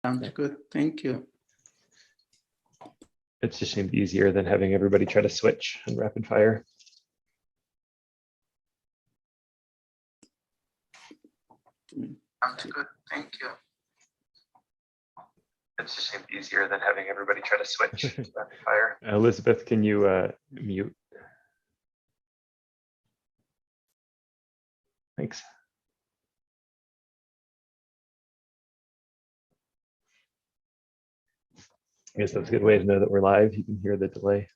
Sounds good. Thank you. It just seemed easier than having everybody try to switch and rapid fire. Sounds good. Thank you. It just seemed easier than having everybody try to switch and rapid fire. Elizabeth, can you mute? Thanks. I guess that's a good way to know that we're live. You can hear the delay.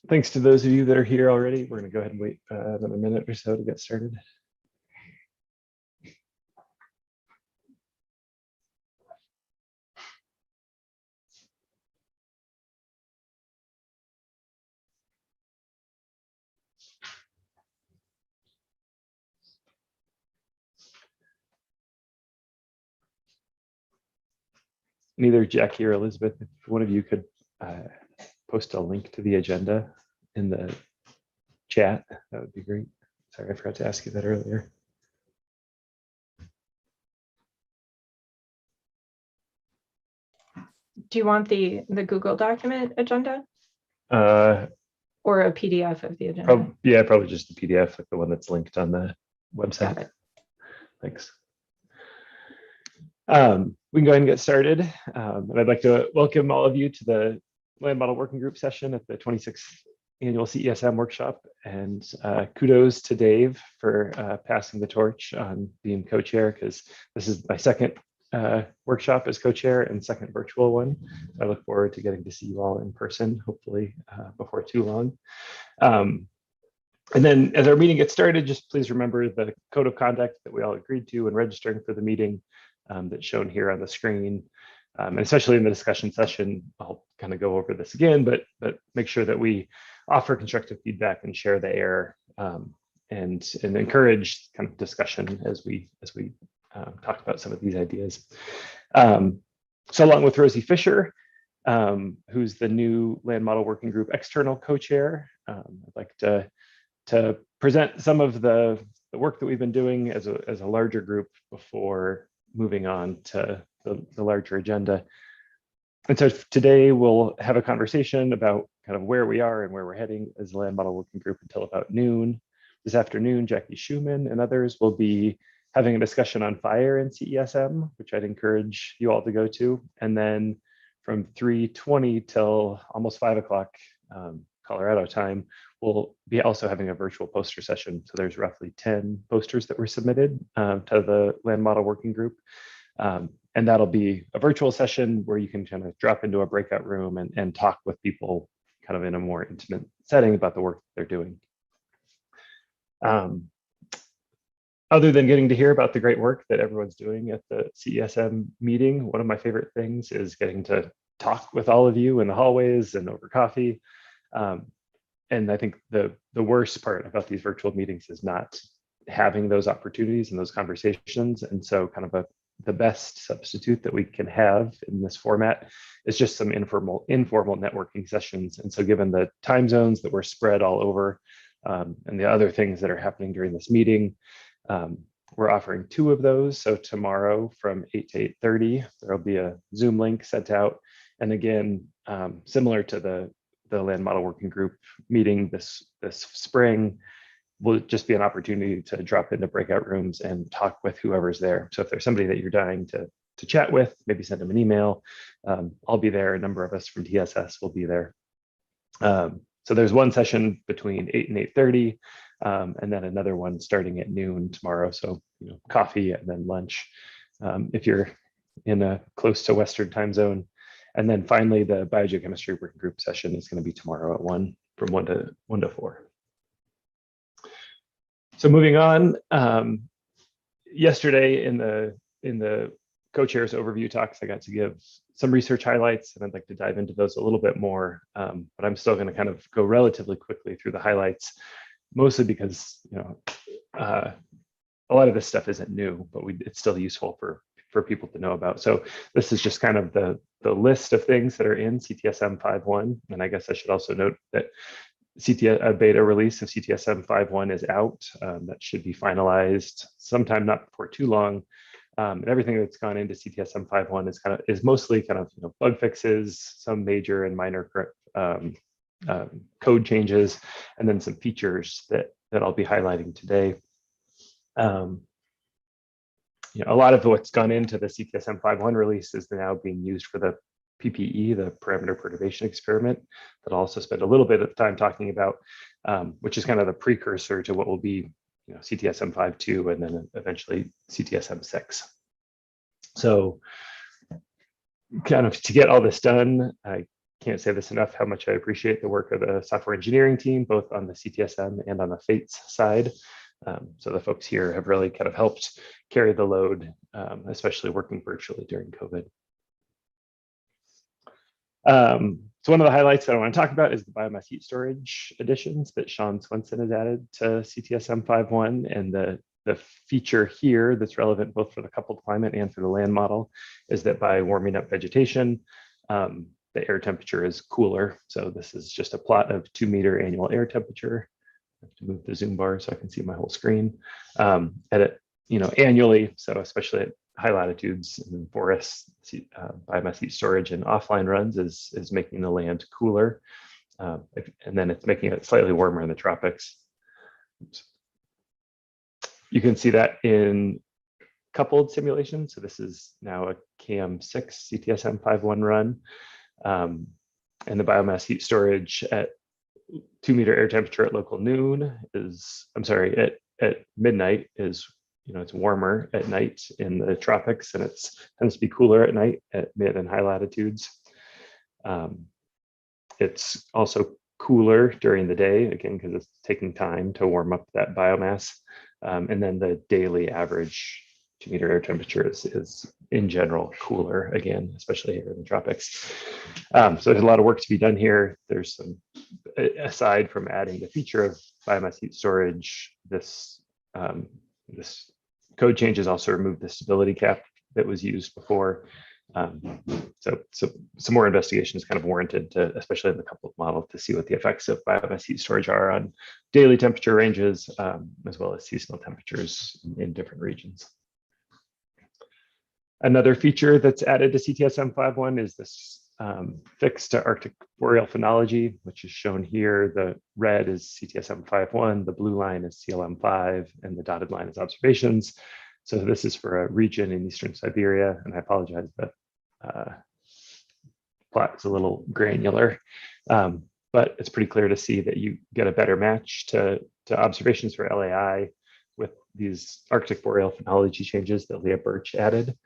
Thanks to those of you that are here already. We're going to go ahead and wait another minute or so to get started. Neither Jackie or Elizabeth, if one of you could post a link to the agenda in the chat, that would be great. Sorry, I forgot to ask you that earlier. Do you want the Google document agenda? Or a PDF of the agenda? Yeah, probably just the PDF, like the one that's linked on the website. Got it. Thanks. We can go ahead and get started. And I'd like to welcome all of you to the Land Model Working Group session at the 26th Annual CESM Workshop. And kudos to Dave for passing the torch on being co-chair, because this is my second workshop as co-chair and second virtual one. I look forward to getting to see you all in person, hopefully before too long. And then as our meeting gets started, just please remember the code of conduct that we all agreed to when registering for the meeting that's shown here on the screen. And especially in the discussion session, I'll kind of go over this again, but make sure that we offer constructive feedback and share the air and encourage kind of discussion as we talk about some of these ideas. So along with Rosie Fisher, who's the new Land Model Working Group external co-chair, I'd like to present some of the work that we've been doing as a larger group before moving on to the larger agenda. And so today we'll have a conversation about kind of where we are and where we're heading as a Land Model Working Group until about noon. This afternoon, Jackie Schumann and others will be having a discussion on fire in CESM, which I'd encourage you all to go to. And then from 3:20 till almost 5 o'clock Colorado time, we'll be also having a virtual poster session. So there's roughly 10 posters that were submitted to the Land Model Working Group. And that'll be a virtual session where you can kind of drop into a breakout room and talk with people kind of in a more intimate setting about the work that they're doing. Other than getting to hear about the great work that everyone's doing at the CESM meeting, one of my favorite things is getting to talk with all of you in the hallways and over coffee. And I think the worst part about these virtual meetings is not having those opportunities and those conversations. And so kind of the best substitute that we can have in this format is just some informal networking sessions. And so given the time zones that we're spread all over and the other things that are happening during this meeting, we're offering 2 of those. So tomorrow from 8 to 8:30, there'll be a Zoom link sent out. And again, similar to the Land Model Working Group meeting this spring, will just be an opportunity to drop into breakout rooms and talk with whoever's there. So if there's somebody that you're dying to chat with, maybe send them an email. I'll be there. A number of us from TSS will be there. So there's one session between 8 and 8:30, and then another one starting at noon tomorrow. So coffee and then lunch. if you're in a close to Western time zone. And then finally, the biogeochemistry working group session is going to be tomorrow at 1 from 1 to 4. So moving on, yesterday in the co-chairs overview talks, I got to give some research highlights, and I'd like to dive into those a little bit more. But I'm still going to kind of go relatively quickly through the highlights, mostly because a lot of this stuff isn't new, but it's still useful for people to know about. So this is just kind of the list of things that are in CTSM 5.1, and I guess I should also note that a beta release of CTSM 5.1 is out. That should be finalized sometime not before too long. And everything that's gone into CTSM 5.1 is mostly kind of bug fixes, some major and minor code changes, and then some features that I'll be highlighting today. A lot of what's gone into the CTSM 5.1 release is now being used for the PPE, the parameter perturbation experiment, that I'll also spend a little bit of time talking about, which is kind of the precursor to what will be CTSM 5.2 and then eventually CTSM 6. So kind of to get all this done, I can't say this enough how much I appreciate the work of the software engineering team, both on the CTSM and on the FATES side. So the folks here have really kind of helped carry the load, especially working virtually during COVID. So one of the highlights that I want to talk about is the biomass heat storage additions that Sean Swenson has added to CTSM 5.1. And the feature here that's relevant both for the coupled climate and for the land model is that by warming up vegetation, the air temperature is cooler. So this is just a plot of 2-meter annual air temperature. I have to move the zoom bar so I can see my whole screen. Annually, so especially at high latitudes and forests, biomass heat storage and offline runs is making the land cooler, and then it's making it slightly warmer in the tropics. Oops. You can see that in coupled simulations. So this is now a CAM6 CTSM 5.1 run, and the biomass heat storage at 2-meter air temperature at local noon at midnight is, it's warmer at night in the tropics, and it tends to be cooler at night at mid and high latitudes. It's also cooler during the day, again, because it's taking time to warm up that biomass. And then the daily average 2-meter air temperature is in general cooler, again, especially here in the tropics. So there's a lot of work to be done here. There's some, aside from adding the feature of biomass heat storage, this code changes also remove the stability cap that was used before. So some more investigation is kind of warranted, especially in the coupled model, to see what the effects of biomass heat storage are on daily temperature ranges, as well as seasonal temperatures in different regions. Another feature that's added to CTSM 5.1 is this fix to Arctic boreal phenology, which is shown here. The red is CTSM 5.1, the blue line is CLM 5, and the dotted line is observations. So this is for a region in Eastern Siberia, and I apologize, but plot is a little granular, but it's pretty clear to see that you get a better match to observations for LAI with these Arctic boreal phenology changes that Leah Birch added.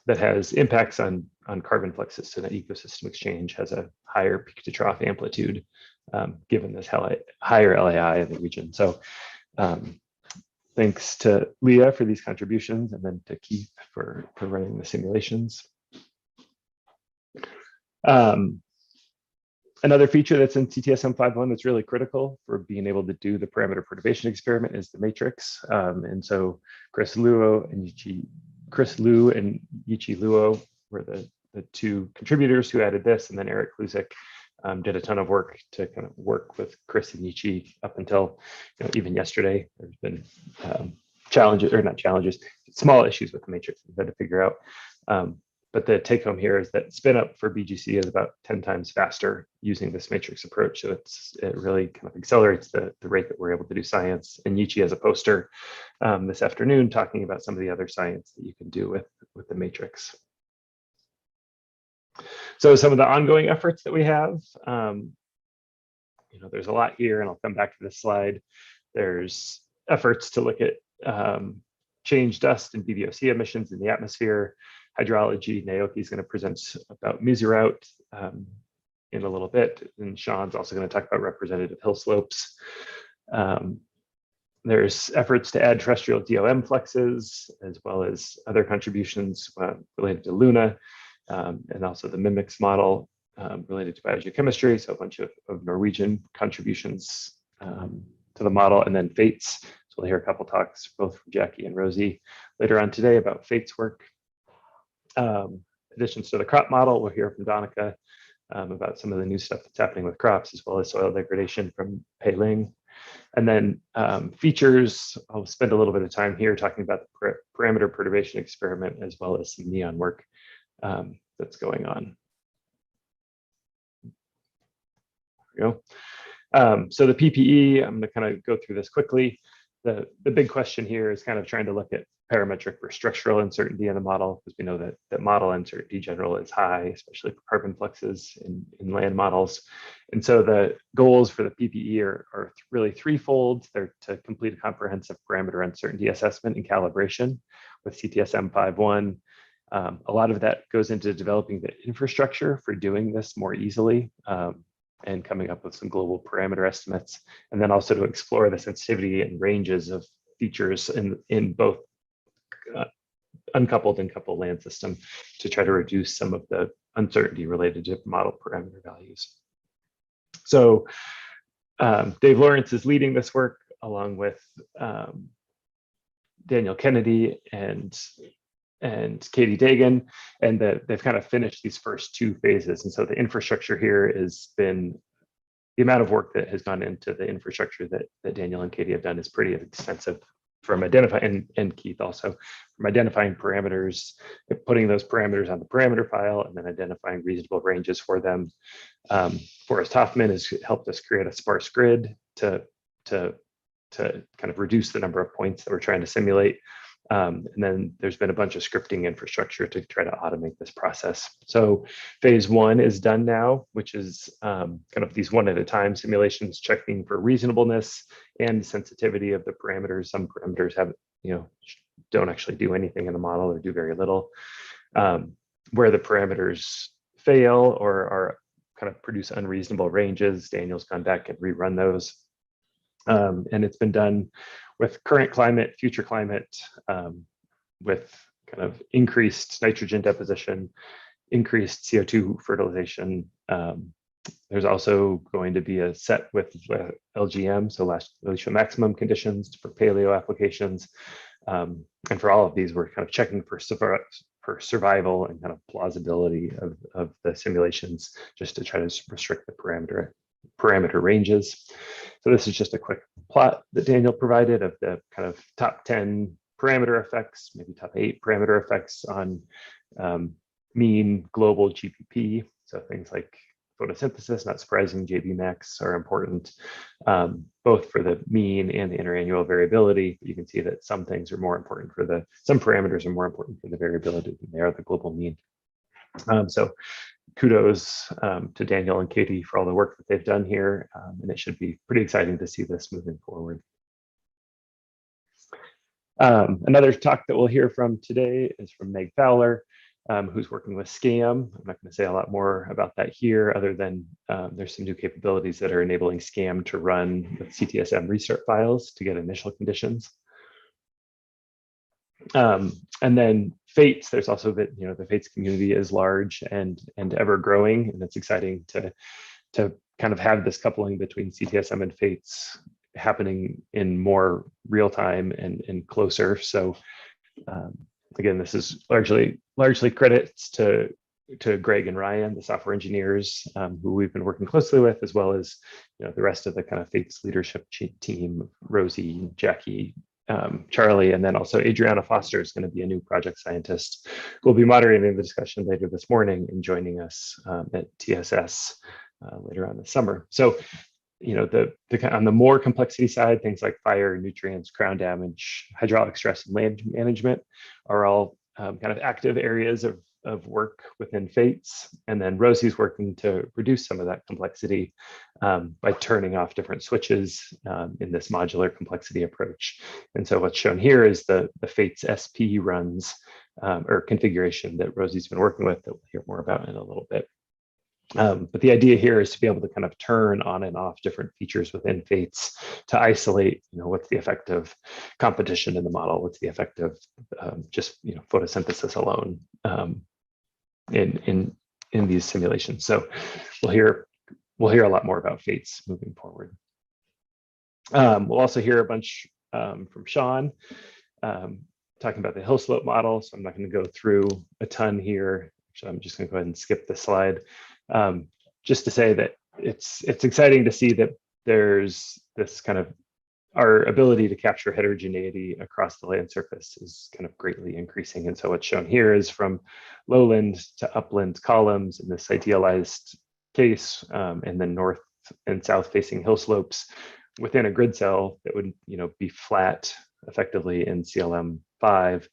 That has impacts on carbon fluxes, so that ecosystem exchange has a higher peak to trough amplitude, given this higher LAI in the region. So thanks to Leah for these contributions, and then to Keith for running the simulations. Another feature that's in CTSM 5.1 that's really critical for being able to do the parameter perturbation experiment is the matrix. And so Chris Luo and Yichi Luo were the two contributors who added this, and then Eric Kluzik did a ton of work to kind of work with Chris and Yichi up until even yesterday. There's been small issues with the matrix we've had to figure out. But the take home here is that spin up for BGC is about 10 times faster using this matrix approach. So it really kind of accelerates the rate that we're able to do science. And Yichi has a poster this afternoon talking about some of the other science that you can do with the matrix. So some of the ongoing efforts that we have, there's a lot here, and I'll come back to this slide. There's efforts to look at change dust and VOC emissions in the atmosphere. Hydrology, Naoki is going to present about mesoroute in a little bit, and Sean's also going to talk about representative hill slopes. There's efforts to add terrestrial DOM fluxes, as well as other contributions related to Luna, and also the MIMICS model related to biogeochemistry, so a bunch of Norwegian contributions to the model, and then FATES. So we'll hear a couple talks, both from Jackie and Rosie later on today about FATES work. Additions to the crop model, we'll hear from Donica about some of the new stuff that's happening with crops, as well as soil degradation from Pei Ling. And then features, I'll spend a little bit of time here talking about the parameter perturbation experiment, as well as some NEON work that's going on. There we go. So the PPE, I'm going to kind of go through this quickly. The big question here is kind of trying to look at parametric for structural uncertainty in the model, because we know that model uncertainty general is high, especially for carbon fluxes in land models. And so the goals for the PPE are really threefold. They're to complete a comprehensive parameter uncertainty assessment and calibration with CTSM 5.1. A lot of that goes into developing the infrastructure for doing this more easily, and coming up with some global parameter estimates, and then also to explore the sensitivity and ranges of features in both uncoupled and coupled land system to try to reduce some of the uncertainty related to model parameter values. So Dave Lawrence is leading this work along with Daniel Kennedy and Katie Dagan, and they've kind of finished these first two phases. And so the infrastructure here has been, the amount of work that has gone into the infrastructure that Daniel and Katie have done is pretty extensive, from identifying, and Keith also, from identifying parameters, putting those parameters on the parameter file, and then identifying reasonable ranges for them. Forrest Hoffman has helped us create a sparse grid to kind of reduce the number of points that we're trying to simulate. And then there's been a bunch of scripting infrastructure to try to automate this process. So phase one is done now, which is kind of these one at a time simulations, checking for reasonableness and sensitivity of the parameters. Some parameters have, don't actually do anything in the model or do very little. Where the parameters fail or are kind of produce unreasonable ranges, Daniel's gone back and rerun those. And it's been done with current climate, future climate, with kind of increased nitrogen deposition, increased CO2 fertilization. There's also going to be a set with LGM, so last glacial maximum conditions for paleo applications. And for all of these, we're kind of checking for survival and kind of plausibility of the simulations, just to try to restrict the parameter ranges. So this is just a quick plot that Daniel provided of the kind of top 10 parameter effects, maybe top 8 parameter effects on mean global GPP. So things like photosynthesis, not surprising, JB max are important, both for the mean and the interannual variability. You can see that some things are more important for some parameters are more important for the variability than they are the global mean. So kudos to Daniel and Katie for all the work that they've done here, and it should be pretty exciting to see this moving forward. Another talk that we'll hear from today is from Meg Fowler, who's working with SCAM. I'm not going to say a lot more about that here, other than there's some new capabilities that are enabling SCAM to run with CTSM restart files to get initial conditions. And then FATES, there's also the FATES community is large and ever growing, and it's exciting to kind of have this coupling between CTSM and FATES happening in more real time and closer. So again, this is largely credits to Greg and Ryan, the software engineers who we've been working closely with, as well as the rest of the kind of FATES leadership team, Rosie, Jackie, Charlie, and then also Adriana Foster is going to be a new project scientist who will be moderating the discussion later this morning and joining us at TSS later on this summer. So, on the more complexity side, things like fire, nutrients, crown damage, hydraulic stress, and land management are all kind of active areas of work within Fates, and then Rosie's working to reduce some of that complexity by turning off different switches in this modular complexity approach. And so what's shown here is the Fates SP runs or configuration that Rosie's been working with that we'll hear more about in a little bit. But the idea here is to be able to kind of turn on and off different features within Fates to isolate, what's the effect of competition in the model, what's the effect of just photosynthesis alone in these simulations. So we'll hear a lot more about Fates moving forward. We'll also hear a bunch from Sean talking about the hill slope model. So I'm not going to go through a ton here. So I'm just going to go ahead and skip this slide. Just to say that it's exciting to see that there's this kind of our ability to capture heterogeneity across the land surface is kind of greatly increasing. And so what's shown here is from lowland to upland columns in this idealized case, and then north and south facing hill slopes within a grid cell that would be flat effectively in CLM5.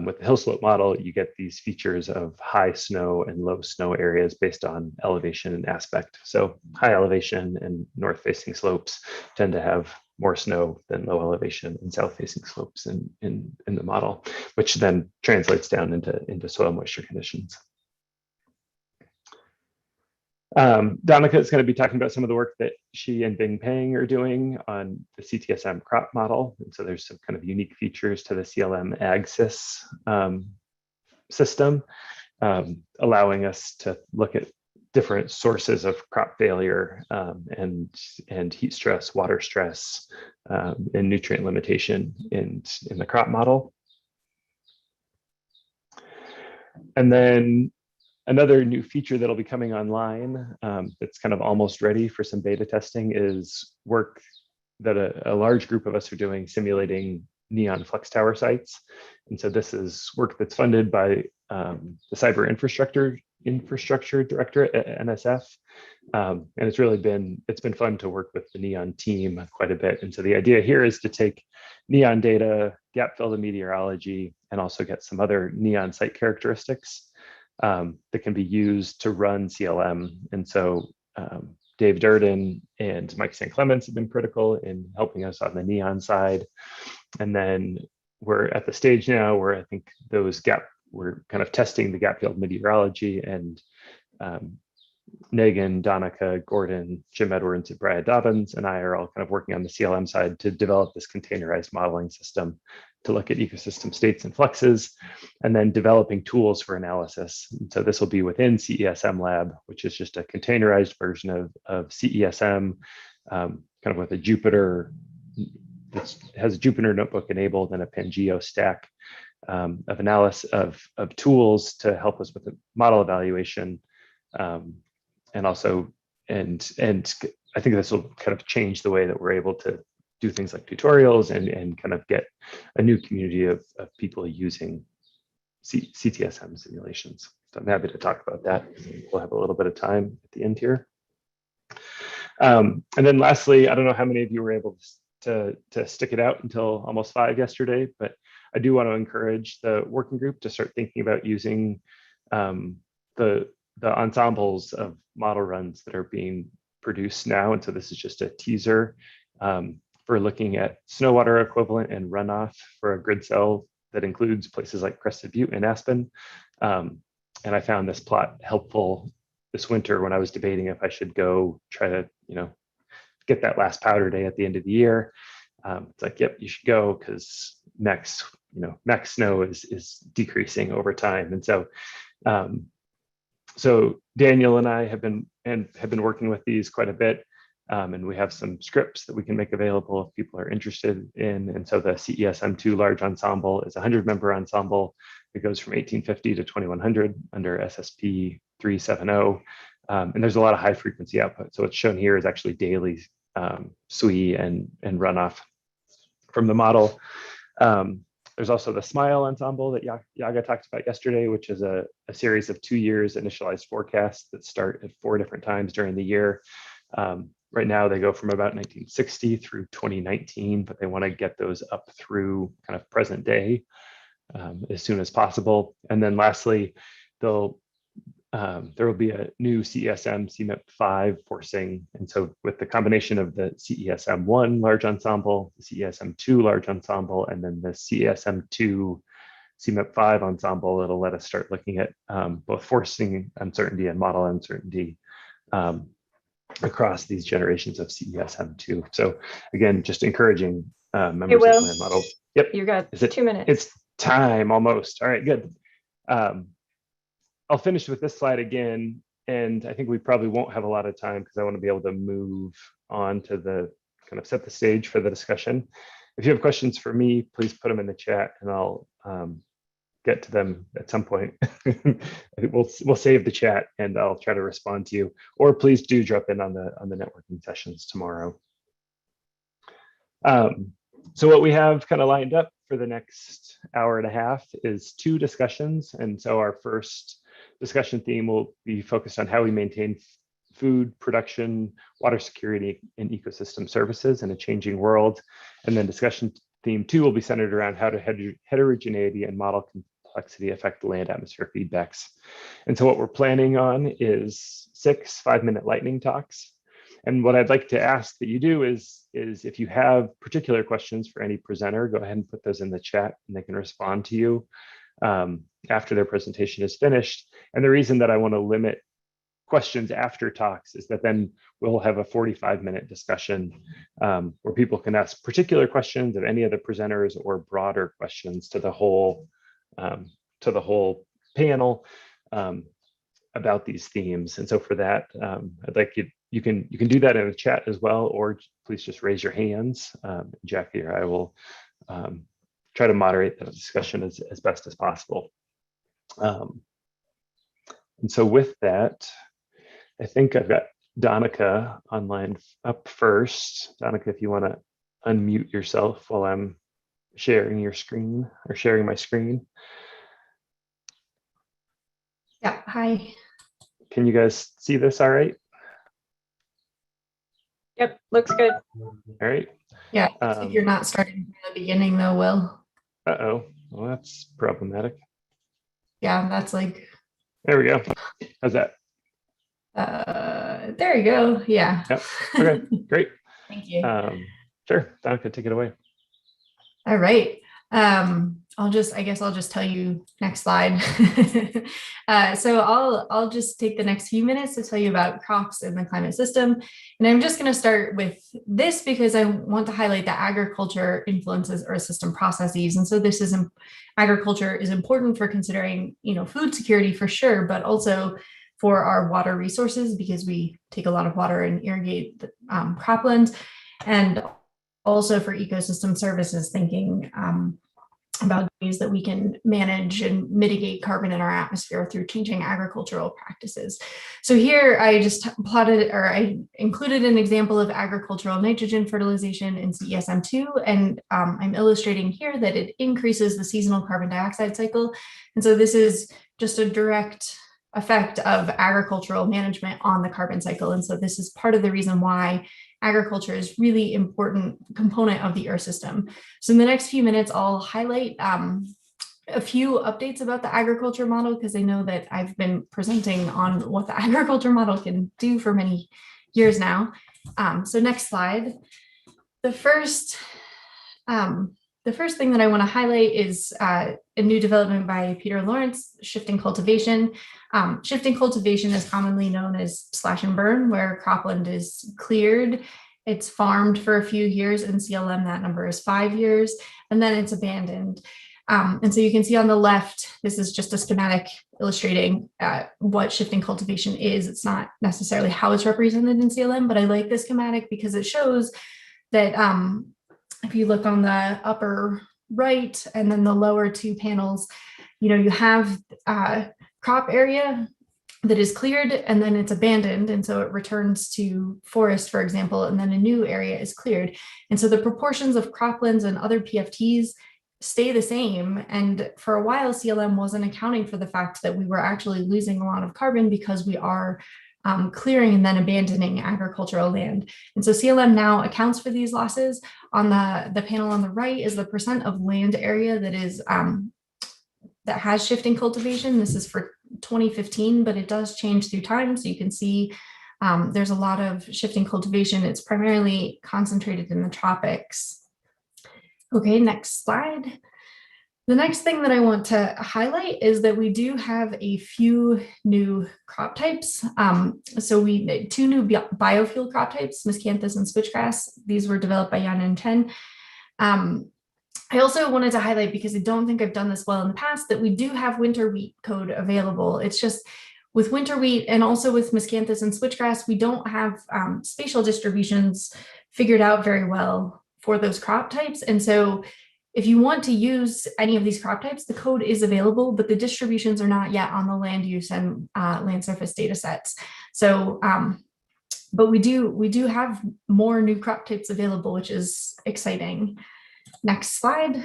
With the hill slope model, you get these features of high snow and low snow areas based on elevation and aspect. So high elevation and north facing slopes tend to have more snow than low elevation and south facing slopes in the model, which then translates down into soil moisture conditions. Danica is going to be talking about some of the work that she and Bing Peng are doing on the CTSM crop model. And so there's some kind of unique features to the CLM AgSys system, allowing us to look at different sources of crop failure and heat stress, water stress, and nutrient limitation in the crop model. And then another new feature that'll be coming online that's kind of almost ready for some beta testing is work that a large group of us are doing simulating neon flex tower sites. And so this is work that's funded by the Cyber Infrastructure Directorate at NSF. And it's been fun to work with the neon team quite a bit. And so the idea here is to take neon data, gap fill to meteorology, and also get some other neon site characteristics that can be used to run CLM. And so Dave Durden and Mike St. Clements have been critical in helping us on the neon side. And then we're at the stage now where I think we're kind of testing the gap field meteorology, and Megan, Danica, Gordon, Jim Edwards, and Brad Dobbins and I are all kind of working on the CLM side to develop this containerized modeling system to look at ecosystem states and fluxes, and then developing tools for analysis. And so this will be within CESM Lab, which is just a containerized version of CESM, kind of with a Jupyter, that has a Jupyter notebook enabled and a Pangeo stack of analysis of tools to help us with the model evaluation. And also, and I think this will kind of change the way that we're able to do things like tutorials and kind of get a new community of people using CTSM simulations. So I'm happy to talk about that. We'll have a little bit of time at the end here. And then lastly, I don't know how many of you were able to stick it out until almost 5 yesterday, but I do want to encourage the working group to start thinking about using the ensembles of model runs that are being produced now. And so this is just a teaser for looking at snow water equivalent and runoff for a grid cell that includes places like Crested Butte and Aspen. And I found this plot helpful this winter when I was debating if I should go try to, get that last powder day at the end of the year. It's like, yep, you should go because max snow is decreasing over time. And so, so Daniel and I have been working with these quite a bit. And we have some scripts that we can make available if people are interested in. And so the CESM2 large ensemble is a 100-member ensemble. It goes from 1850 to 2100 under SSP 370. And there's a lot of high frequency output. So what's shown here is actually daily SWE and runoff from the model. There's also the SMILE ensemble that Yaga talked about yesterday, which is a series of 2 years initialized forecasts that start at 4 different times during the year. Right now, they go from about 1960 through 2019, but they want to get those up through kind of present day. as soon as possible. And then lastly, there will be a new CESM CMIP5 forcing. And so with the combination of the CESM1 large ensemble, the CESM2 large ensemble, and then the CESM2 CMIP5 ensemble, it'll let us start looking at both forcing uncertainty and model uncertainty across these generations of CESM2. So again, just encouraging members of the land model. Yep. You got 2 minutes. It's time almost. All right, good. I'll finish with this slide again, and I think we probably won't have a lot of time because I want to be able to move on to the kind of set the stage for the discussion. If you have questions for me, please put them in the chat and I'll get to them at some point. I think we'll save the chat and I'll try to respond to you, or please do drop in on the networking sessions tomorrow. So what we have kind of lined up for the next hour and a half is 2 discussions. And so our first discussion theme will be focused on how we maintain food production, water security, and ecosystem services in a changing world. And then discussion theme 2 will be centered around how to heterogeneity and model complexity affect land atmosphere feedbacks. And so what we're planning on is 6 5-minute lightning talks. And what I'd like to ask that you do is if you have particular questions for any presenter, go ahead and put those in the chat and they can respond to you after their presentation is finished. And the reason that I want to limit questions after talks is that then we'll have a 45-minute discussion where people can ask particular questions of any of the presenters or broader questions to the whole panel about these themes. And so for that, I'd like you can do that in the chat as well, or please just raise your hands. Jackie or I will try to moderate the discussion as best as possible. And so with that, I think I've got Donica online up first. Donica, if you want to unmute yourself while I'm sharing your screen or sharing my screen. Yeah, hi. Can you guys see this all right? Yep, looks good. All right. Yeah, if you're not starting from the beginning though, Will. Uh-oh, well, that's problematic. Yeah, that's like. There we go. How's that? There you go. Yeah. Yep. Okay, great. Thank you. Sure, Donica, take it away. All right. I guess I'll just tell you next slide. So I'll just take the next few minutes to tell you about crops in the climate system. And I'm just going to start with this because I want to highlight that agriculture influences Earth system processes. And so agriculture is important for considering, food security for sure, but also for our water resources because we take a lot of water and irrigate the cropland, and also for ecosystem services, thinking about ways that we can manage and mitigate carbon in our atmosphere through changing agricultural practices. So here I just I included an example of agricultural nitrogen fertilization in CESM2, and I'm illustrating here that it increases the seasonal carbon dioxide cycle. And so this is just a direct effect of agricultural management on the carbon cycle. And so this is part of the reason why agriculture is really important component of the Earth system. So in the next few minutes, I'll highlight a few updates about the agriculture model, because I know that I've been presenting on what the agriculture model can do for many years now. So next slide. The first thing that I want to highlight is a new development by Peter Lawrence, shifting cultivation. Shifting cultivation is commonly known as slash and burn, where cropland is cleared, it's farmed for a few years. In CLM, that number is 5 years, and then it's abandoned. And so you can see on the left, this is just a schematic illustrating what shifting cultivation is. It's not necessarily how it's represented in CLM, but I like this schematic because it shows that if you look on the upper right and then the lower 2 panels, you have crop area that is cleared and then it's abandoned. And so it returns to forest, for example, and then a new area is cleared. And so the proportions of croplands and other PFTs stay the same. And for a while, CLM wasn't accounting for the fact that we were actually losing a lot of carbon because we are clearing and then abandoning agricultural land. And so CLM now accounts for these losses. On the panel on the right is the percent of land area that is that has shifting cultivation. This is for 2015, but it does change through time. So you can see there's a lot of shifting cultivation. It's primarily concentrated in the tropics. Okay, next slide. The next thing that I want to highlight is that we do have a few new crop types. So we 2 new biofuel crop types, miscanthus and switchgrass. These were developed by Jan and Ten. I also wanted to highlight, because I don't think I've done this well in the past, that we do have winter wheat code available. It's just with winter wheat and also with miscanthus and switchgrass, we don't have spatial distributions figured out very well for those crop types. And so if you want to use any of these crop types, the code is available, but the distributions are not yet on the land use and land surface data sets. So, but we do have more new crop types available, which is exciting. Next slide.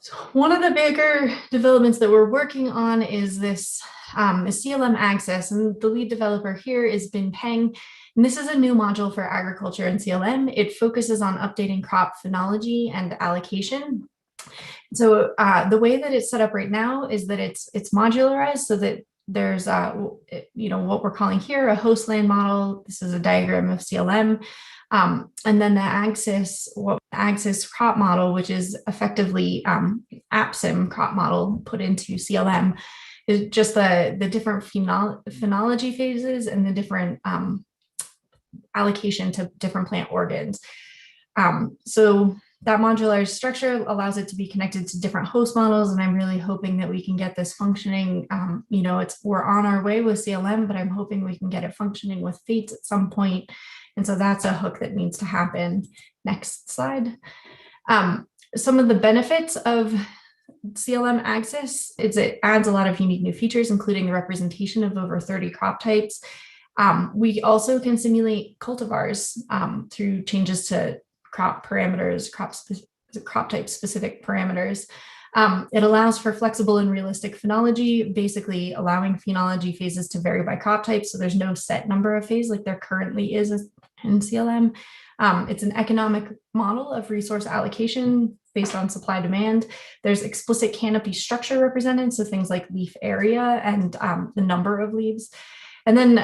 So one of the bigger developments that we're working on is this CLM access, and the lead developer here is Bin Peng. And this is a new module for agriculture and CLM. It focuses on updating crop phenology and allocation. So the way that it's set up right now is that it's modularized, so that there's what we're calling here a host land model. This is a diagram of CLM. And then the axis crop model, which is effectively APSIM crop model put into CLM, is just the different phenology phases and the different allocation to different plant organs. So that modular structure allows it to be connected to different host models, and I'm really hoping that we can get this functioning. We're on our way with CLM, but I'm hoping we can get it functioning with Fates at some point. And so that's a hook that needs to happen. Next slide. Some of the benefits of CLM Axis is it adds a lot of unique new features, including the representation of over 30 crop types. We also can simulate cultivars through changes to crop parameters, crop type specific parameters. It allows for flexible and realistic phenology, basically allowing phenology phases to vary by crop type. So there's no set number of phase like there currently is in CLM. It's an economic model of resource allocation based on supply demand. There's explicit canopy structure represented, so things like leaf area and the number of leaves. And then,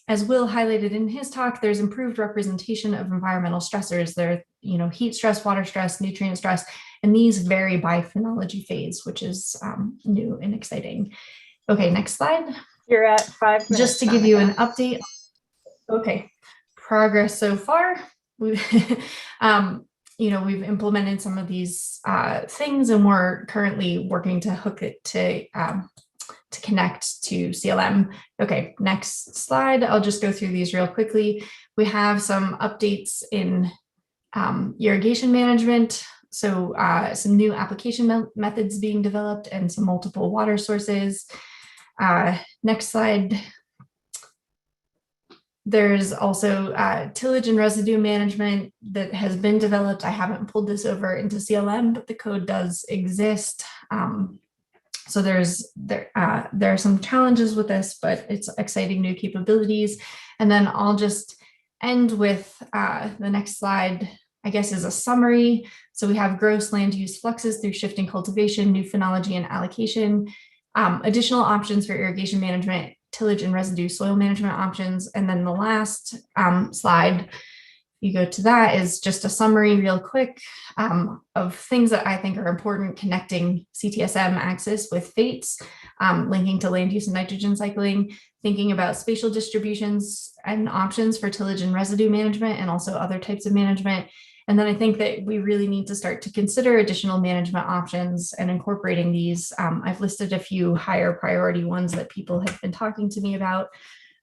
as Will highlighted in his talk, there's improved representation of environmental stressors. There are, heat stress, water stress, nutrient stress, and these vary by phenology phase, which is new and exciting. Okay, next slide. You're at 5 minutes. Just to give you an update. Okay, progress so far. We've implemented some of these things, and we're currently working to hook it to connect to CLM. Okay, next slide. I'll just go through these real quickly. We have some updates in irrigation management. So some new application methods being developed and some multiple water sources. Next slide. There's also tillage and residue management that has been developed. I haven't pulled this over into CLM, but the code does exist. So there are some challenges with this, but it's exciting new capabilities. And then I'll just end with the next slide, I guess, is a summary. So we have gross land use fluxes through shifting cultivation, new phenology and allocation, additional options for irrigation management, tillage and residue soil management options. And then the last slide, you go to that, is just a summary real quick of things that I think are important, connecting CTSM axis with Fates, linking to land use and nitrogen cycling, thinking about spatial distributions and options for tillage and residue management, and also other types of management. And then I think that we really need to start to consider additional management options and incorporating these. I've listed a few higher priority ones that people have been talking to me about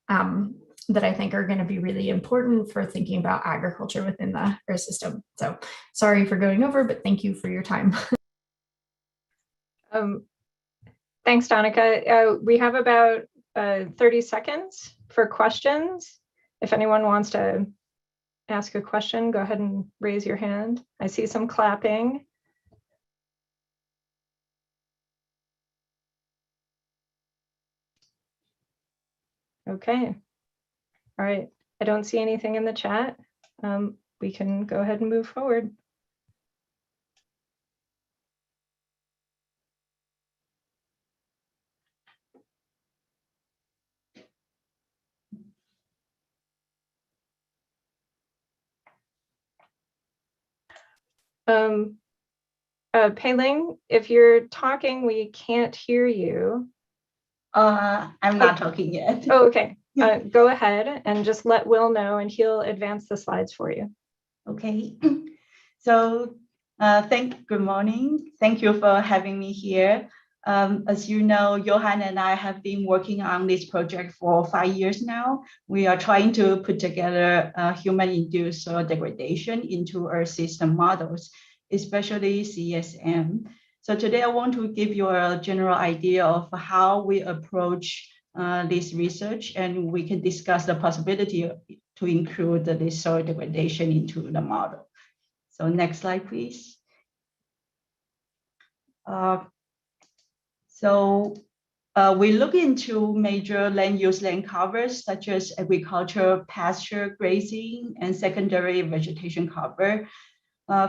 that I think are going to be really important for thinking about agriculture within the Earth system. So sorry for going over, but thank you for your time. Thanks, Danica. We have about 30 seconds for questions. If anyone wants to ask a question, go ahead and raise your hand. I see some clapping. Okay. All right. I don't see anything in the chat. We can go ahead and move forward. Pei-Ling, if you're talking, we can't hear you. I'm not talking yet. Oh, okay. Go ahead and just let Will know and he'll advance the slides for you. Okay. So good morning. Thank you for having me here. As you know, Johan and I have been working on this project for 5 years now. We are trying to put together human-induced soil degradation into Earth system models, especially CESM. So today I want to give you a general idea of how we approach this research, and we can discuss the possibility to include this soil degradation into the model. So next slide, please. We look into major land use land covers such as agriculture, pasture, grazing, and secondary vegetation cover.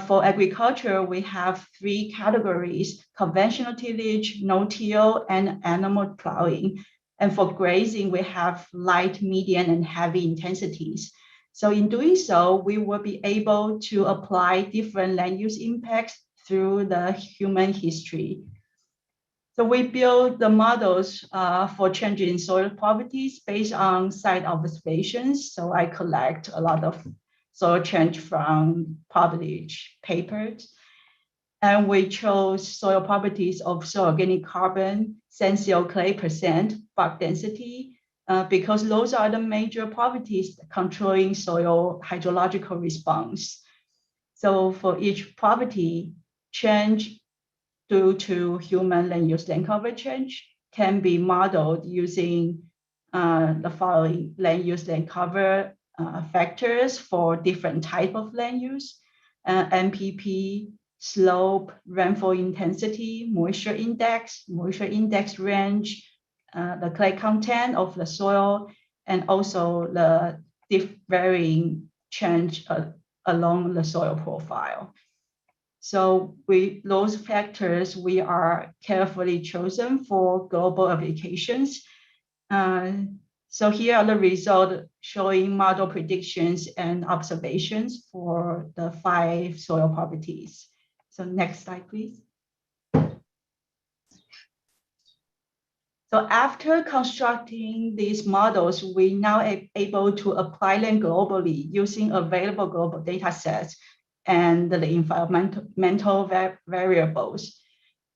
For agriculture, we have 3 categories: conventional tillage, no-till, and animal plowing. And for grazing, we have light, medium, and heavy intensities. So in doing so, we will be able to apply different land use impacts through the human history. So we build the models for changing soil properties based on site observations. So I collect a lot of soil change from published papers. And we chose soil properties of soil organic carbon, sand clay percent, bark density, because those are the major properties controlling soil hydrological response. So for each property, change due to human land use land cover change can be modeled using the following land use land cover factors for different type of land use: MPP, slope, rainfall intensity, moisture index range, the clay content of the soil, and also the varying change along the soil profile. So those factors we are carefully chosen for global applications. So here are the results showing model predictions and observations for the 5 soil properties. So next slide, please. So after constructing these models, we now are able to apply them globally using available global data sets and the environmental variables.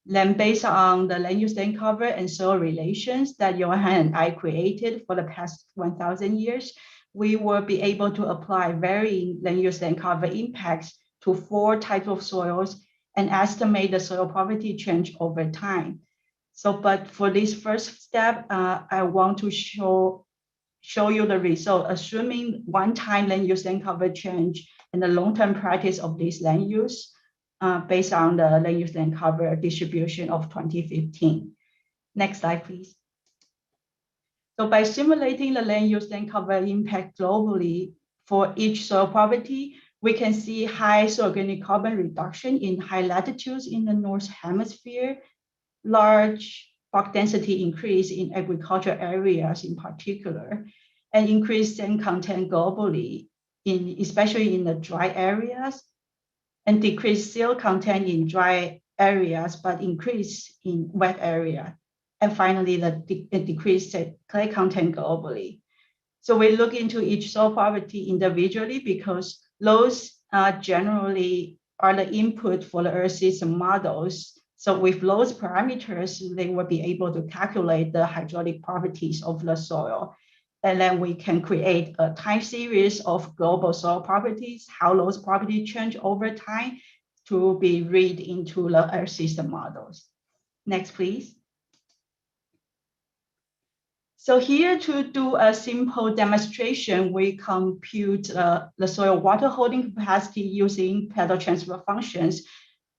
Then based on the land use land cover and soil relations that Johan and I created for the past 1,000 years, we will be able to apply varying land use land cover impacts to 4 types of soils and estimate the soil property change over time. So, but for this first step, I want to show you the result, assuming one-time land use land cover change and the long-term practice of this land use based on the land use land cover distribution of 2015. Next slide, please. So by simulating the land use land cover impact globally for each soil property, we can see high soil organic carbon reduction in high latitudes in the North Hemisphere, large bark density increase in agricultural areas in particular, and increased sand content globally, especially in the dry areas, and decreased silt content in dry areas, but increase in wet area. And finally, the decreased clay content globally. So we look into each soil property individually because those generally are the input for the Earth system models. So with those parameters, they will be able to calculate the hydraulic properties of the soil. And then we can create a time series of global soil properties, how those properties change over time to be read into the Earth system models. Next, please. So here to do a simple demonstration, we compute the soil water holding capacity using pedal transfer functions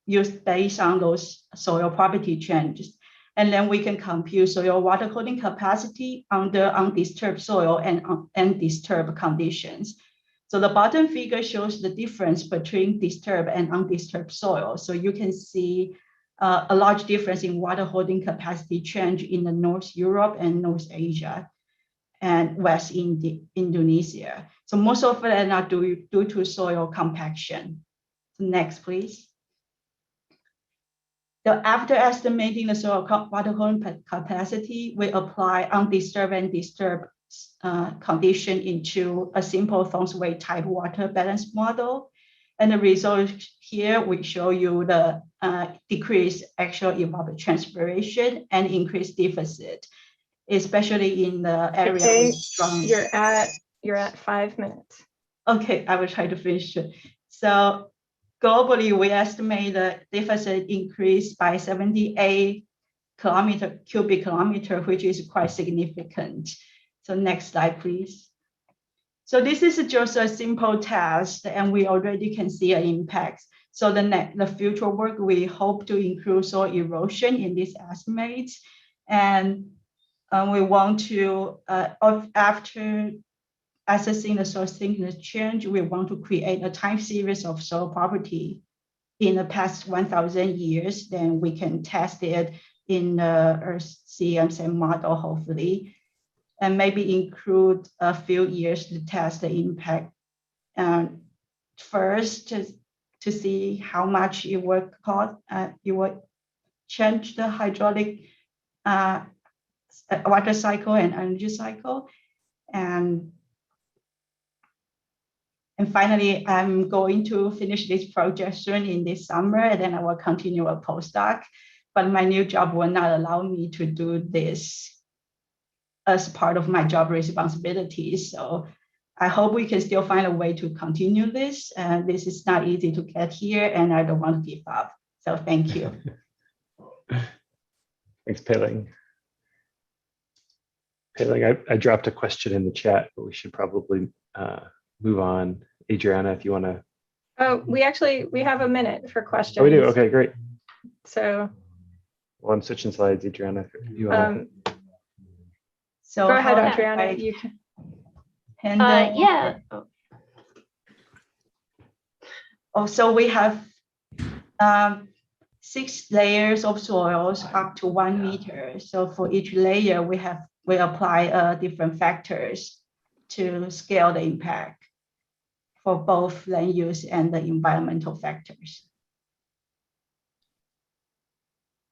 used based on those soil property changes. And then we can compute soil water holding capacity under undisturbed soil and undisturbed conditions. So the bottom figure shows the difference between disturbed and undisturbed soil. So you can see a large difference in water holding capacity change in the North Europe and North Asia and West Indonesia. So most of them are due to soil compaction. So next, please. After estimating the soil water holding capacity, we apply undisturbed and disturbed condition into a simple Thornton's type water balance model. And the result here, we show you the decreased actual evapotranspiration and increased deficit, especially in the area Okay, with strong. You're at 5 minutes. Okay, I will try to finish it. So globally, we estimate the deficit increased by 78 cubic kilometer, which is quite significant. So next slide, please. So this is just a simple test, and we already can see an impact. So the future work, we hope to include soil erosion in these estimates. And we want to, after assessing the soil thickness change, we want to create a time series of soil property in the past 1,000 years. Then we can test it in the Earth CESM model, hopefully, and maybe include a few years to test the impact. First, to see how much it would cost, it would change the hydraulic water cycle and energy cycle. And finally, I'm going to finish this project soon in this summer, and then I will continue a postdoc. But my new job will not allow me to do this as part of my job responsibilities. So I hope we can still find a way to continue this. This is not easy to get here, and I don't want to give up. So thank you. Thanks, Pei-Ling. Pei-Ling, I dropped a question in the chat, but we should probably move on. Adriana, if you want to. Oh, we have a minute for questions. Oh, we do. Okay, great. So. Well, I'm switching slides, Adriana. If you want So go ahead, how Adriana. You can. Yeah. So we have 6 layers of soils up to 1 meter. So for each layer, we apply different factors to scale the impact for both land use and the environmental factors.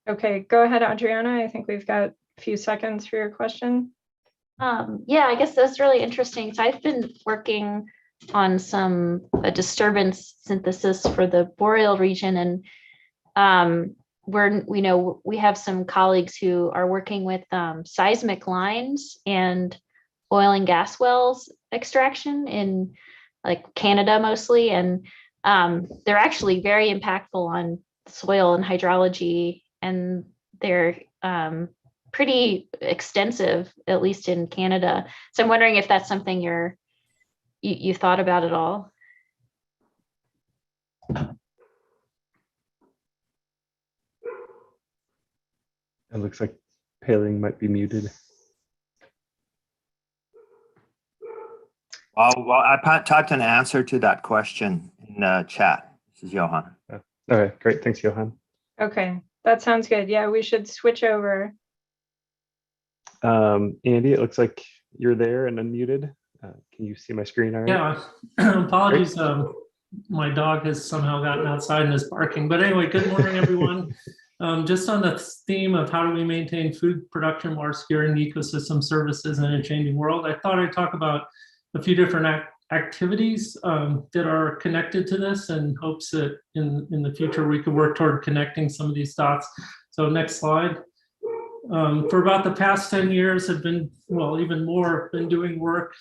Okay, go ahead, Adriana. I think we've got a few seconds for your question. Yeah, I guess that's really interesting. So I've been working on some disturbance synthesis for the boreal region, and we have some colleagues who are working with seismic lines and oil and gas wells extraction in like Canada mostly, and they're actually very impactful on soil and hydrology, and they're pretty extensive, at least in Canada. So I'm wondering if that's something you thought about at all. It looks like Pei-Ling might be muted. Well, I typed an answer to that question in the chat. This is Johan. Okay, great. Thanks, Johan. Okay, that sounds good. Yeah, we should switch over. Andy, it looks like you're there and unmuted. Can you see my screen all right? Yeah, apologies. My dog has somehow gotten outside and is barking. But anyway, good morning, everyone. Just on the theme of how do we maintain food production while securing ecosystem services in a changing world, I thought I'd talk about a few different activities that are connected to this, and hopes that in the future we could work toward connecting some of these dots. So next slide. For about the past 10 years, have been, well, even more, been doing work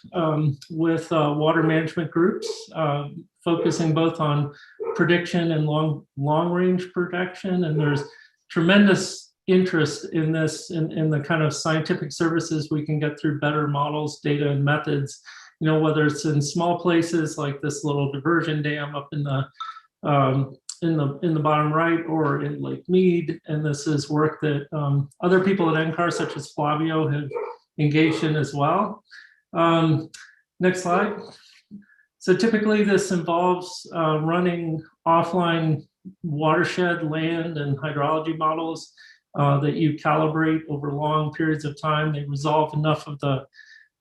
with water management groups, focusing both on prediction and long-range protection. And there's tremendous interest in this, in the kind of scientific services we can get through better models, data, and methods. You know, whether it's in small places like this little diversion dam up in the bottom right, or in Lake Mead. And this is work that other people at NCAR, such as Flavio, have engaged in as well. Next slide. So typically this involves running offline watershed, land, and hydrology models that you calibrate over long periods of time. They resolve enough of the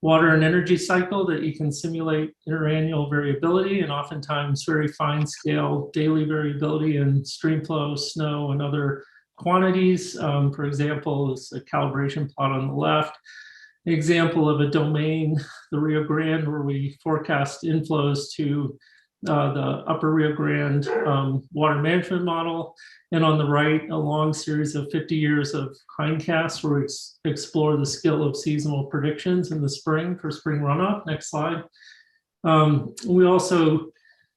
water and energy cycle that you can simulate interannual variability, and oftentimes very fine scale daily variability in stream flow, snow, and other quantities. For example, is a calibration plot on the left. An example of a domain, the Rio Grande, where we forecast inflows to the upper Rio Grande water management model. And on the right, a long series of 50 years of hindcasts where we explore the skill of seasonal predictions in the spring for spring runoff. Next slide.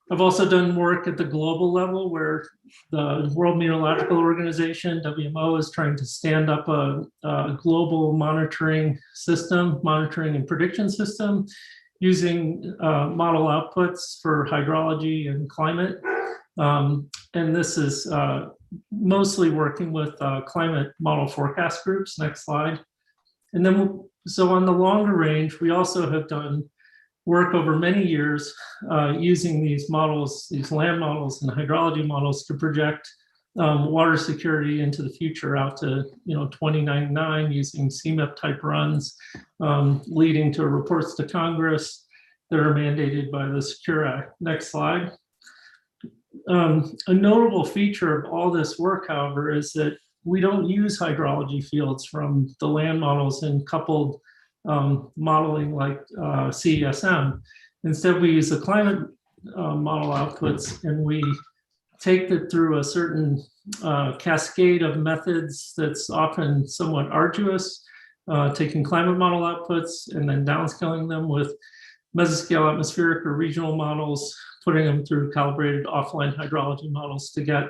I've also done work at the global level where the World Meteorological Organization, WMO, is trying to stand up a global monitoring and prediction system using model outputs for hydrology and climate. And this is mostly working with climate model forecast groups. Next slide. And then, so on the longer range, we also have done work over many years using these models, these land models and hydrology models to project water security into the future out to 2099 using CMIP type runs, leading to reports to Congress that are mandated by the Secure Act. Next slide. A notable feature of all this work, however, is that we don't use hydrology fields from the land models in coupled modeling like CESM. Instead, we use the climate model outputs, and we take it through a certain cascade of methods that's often somewhat arduous, taking climate model outputs and then downscaling them with mesoscale atmospheric or regional models, putting them through calibrated offline hydrology models to get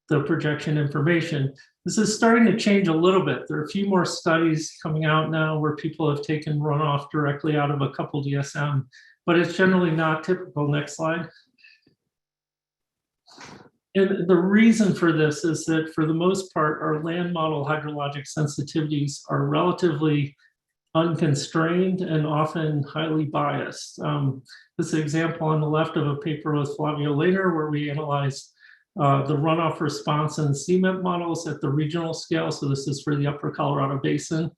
the projection information. This is starting to change a little bit. There are a few more studies coming out now where people have taken runoff directly out of a coupled DSM, but it's generally not typical. Next slide. And the reason for this is that for the most part, our land model hydrologic sensitivities are relatively unconstrained and often highly biased. This example on the left of a paper with Flavio Lehner, where we analyzed the runoff response and CMIP models at the regional scale. So this is for the upper Colorado Basin.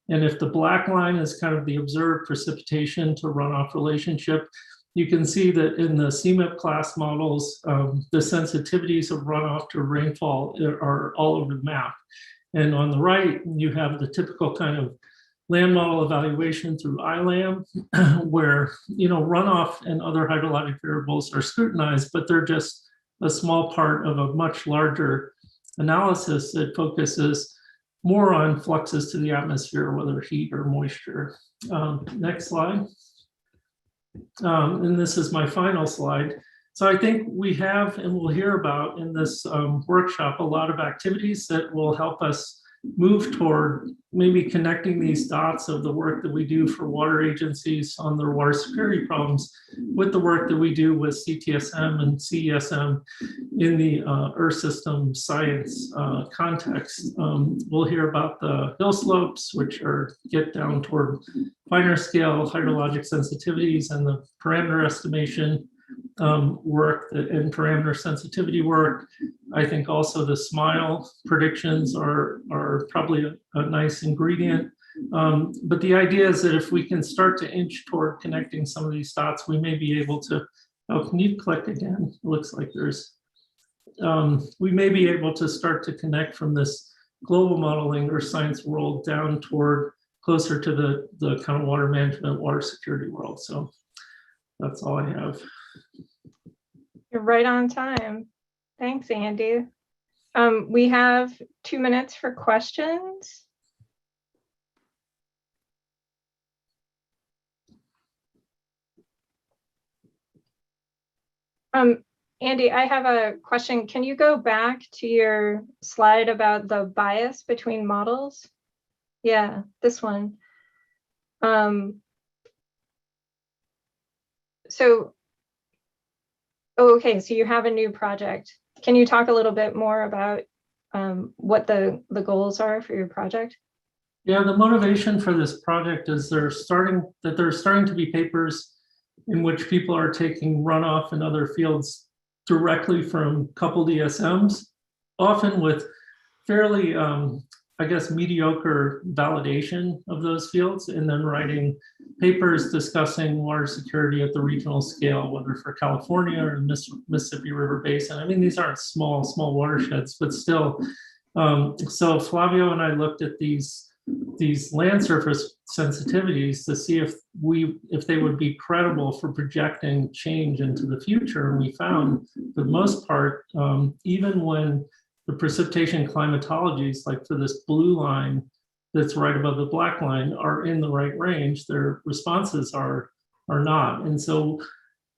And if the black line is kind of the observed precipitation to runoff relationship, you can see that in the CMIP class models, the sensitivities of runoff to rainfall are all over the map. And on the right, you have the typical kind of land model evaluation through ILAM, where runoff and other hydrologic variables are scrutinized, but they're just a small part of a much larger analysis that focuses more on fluxes to the atmosphere, whether heat or moisture. Next slide. And this is my final slide. So I think we have, and we'll hear about in this workshop, a lot of activities that will help us move toward maybe connecting these dots of the work that we do for water agencies on their water security problems with the work that we do with CTSM and CESM in the Earth system science context. We'll hear about the hill slopes, which get down toward finer scale hydrologic sensitivities and the parameter estimation work and parameter sensitivity work. I think also the SMILE predictions are probably a nice ingredient. But the idea is that if we can start to inch toward connecting some of these dots, we may be able to, oh, can you click again? It looks like we may be able to start to connect from this global modeling or science world down toward closer to the kind of water management, water security world. So that's all I have. You're right on time. Thanks, Andy. We have 2 minutes for questions. Andy, I have a question. Can you go back to your slide about the bias between models? Yeah, this one. Okay, so you have a new project. Can you talk a little bit more about what the goals are for your project? Yeah, the motivation for this project is there's starting to be papers in which people are taking runoff in other fields directly from coupled DSMs, often with fairly, I guess, mediocre validation of those fields, and then writing papers discussing water security at the regional scale, whether for California or the Mississippi River Basin. I mean, these aren't small watersheds, but still, So Flavio and I looked at these land surface sensitivities to see if they would be credible for projecting change into the future. And we found, for the most part, even when the precipitation climatologies, like for this blue line that's right above the black line, are in the right range, their responses are not. And so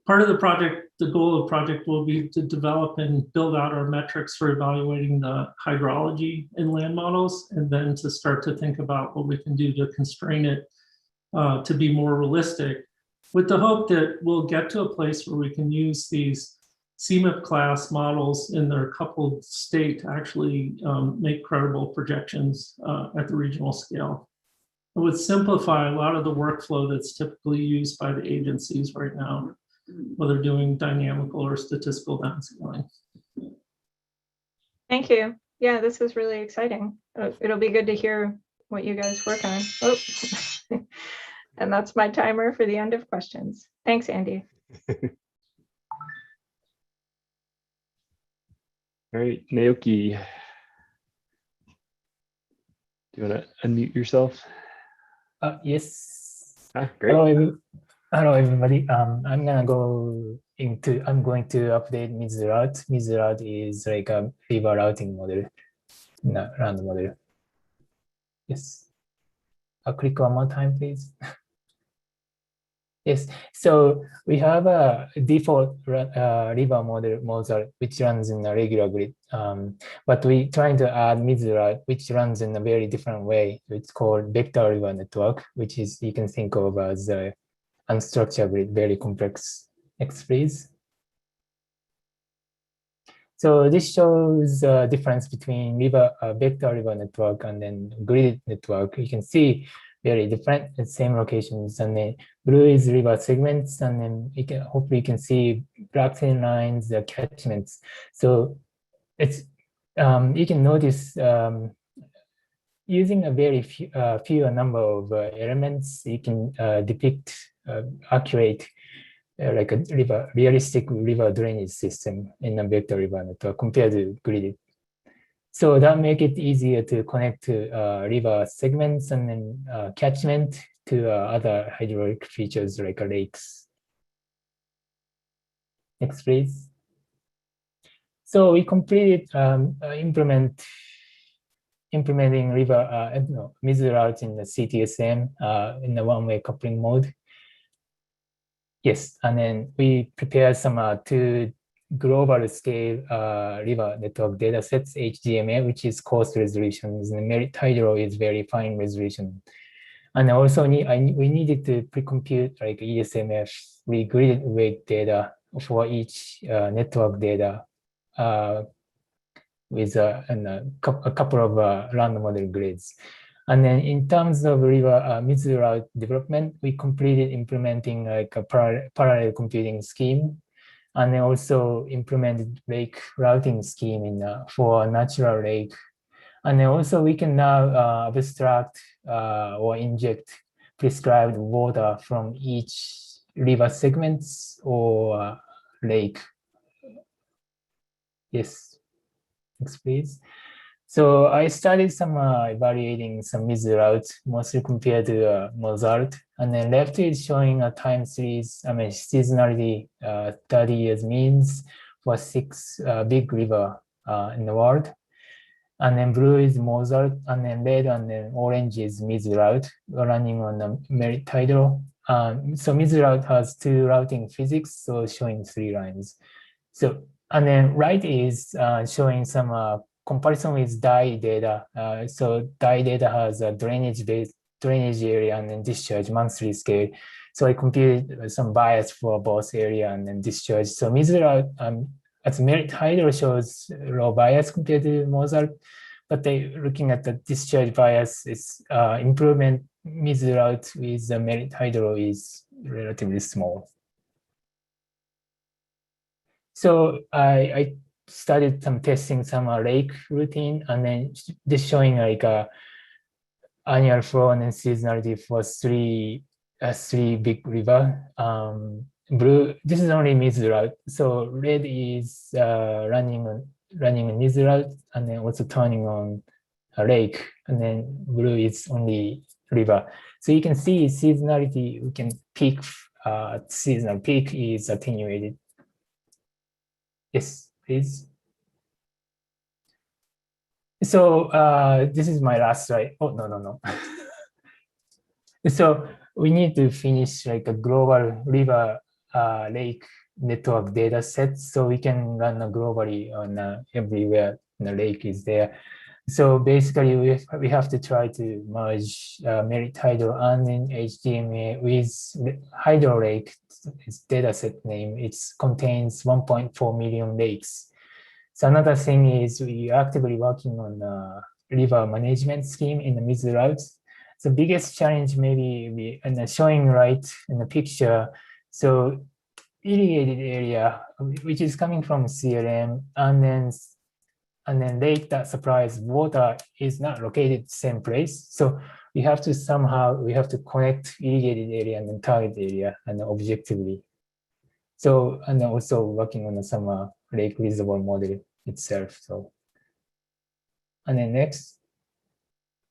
part of the project, the goal of the project will be to develop and build out our metrics for evaluating the hydrology in land models, and then to start to think about what we can do to constrain it to be more realistic, with the hope that we'll get to a place where we can use these CMIP class models in their coupled state to actually make credible projections at the regional scale. It would simplify a lot of the workflow that's typically used by the agencies right now, whether doing dynamical or statistical downscaling. Thank you. Yeah, this is really exciting. It'll be good to hear what you guys work on. Oh, and that's my timer for the end of questions. Thanks, Andy. All right, Naoki, do you want to unmute yourself? Yes. Great. Hello, everybody. I'm going to update Miz route. Miz route is like a river routing model, land model. Yes. Click one more time, please. Yes. So we have a default river model Mozart, which runs in a regular grid. But we trying to add Miz route, which runs in a very different way. It's called vector river network, which is you can think of as a unstructured grid, very complex X-phase. So this shows the difference between vector river network and then grid network. You can see very different, the same locations, and then blue is river segments, and then hopefully you can see black thin lines, the catchments. So it's you can notice using a very few number of elements, you can depict accurate like a realistic river drainage system in a vector river network compared to grid. So that make it easier to connect to river segments and then catchment to other hydraulic features like lakes. Next, please. So we completed implementing Miz routes in the CTSM in the one-way coupling mode. Yes, and then we prepared some two global scale river network data sets, HGMA, which is coarse resolutions, and merit hydro is very fine resolution. And also we needed to pre-compute like ESMF regrid weight data for each network data with a couple of random model grids. And then in terms of river Miz route development, we completed implementing like a parallel computing scheme, and then also implemented lake routing scheme for natural lake. And then also we can now abstract or inject prescribed water from each river segments or lake. Yes, next please. So I started evaluating some Miz routes, mostly compared to Mozart. And then left is showing a time series, seasonality 30 years means for 6 big river in the world. And then blue is Mozart, and then red and then orange is Miz route running on the merit hydro. So Miz route has 2 routing physics, so showing 3 lines. So, and then right is showing some comparison with dye data. So dye data has a drainage area and then discharge monthly scale. So I computed some bias for both area and then discharge. So Miz route as merit hydro shows low bias compared to Mozart, but they looking at the discharge bias, is improvement Miz route with the merit hydro is relatively small. So I started testing some lake routine, and then just showing like annual flow and then seasonality for 3 big river. Blue, this is only Miz route. So red is running on running a news route, and then also turning on a lake, and then blue is only river. So you can see seasonality, we can peak, seasonal peak is attenuated. Yes, please. So this is my last slide. Oh, no. So we need to finish like a global river lake network data set so we can run globally on everywhere the lake is there. So basically we have to try to merge merit hydro and then HDMA with hydro lake. Its data set name, it contains 1.4 million lakes. So another thing is we are actively working on a river management scheme in the middle routes. The biggest challenge maybe showing right in the picture. So irrigated area, which is coming from CLM, and then lake that supplies water is not located the same place. So we have to connect irrigated area and then target area and objectively. So, and also working on some lake reservoir model itself. So, and then next.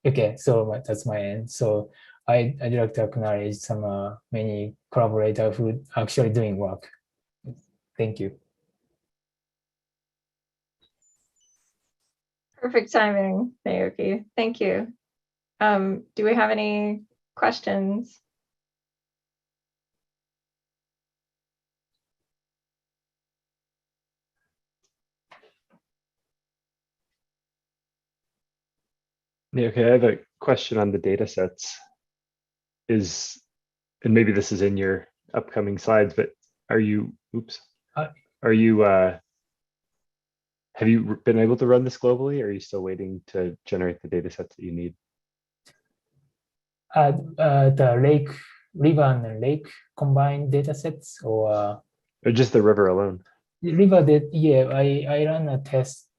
Okay, so that's my end. So I'd like to acknowledge some many collaborators who are actually doing work. Thank you. Perfect timing, Naoki. Thank you. Do we have any questions? Yeah, okay, I have a question on the data sets. And maybe this is in your upcoming slides, but have you been able to run this globally, or are you still waiting to generate the data sets that you need? The river and lake combined data sets, or just the river alone? The river that, yeah, I ran a test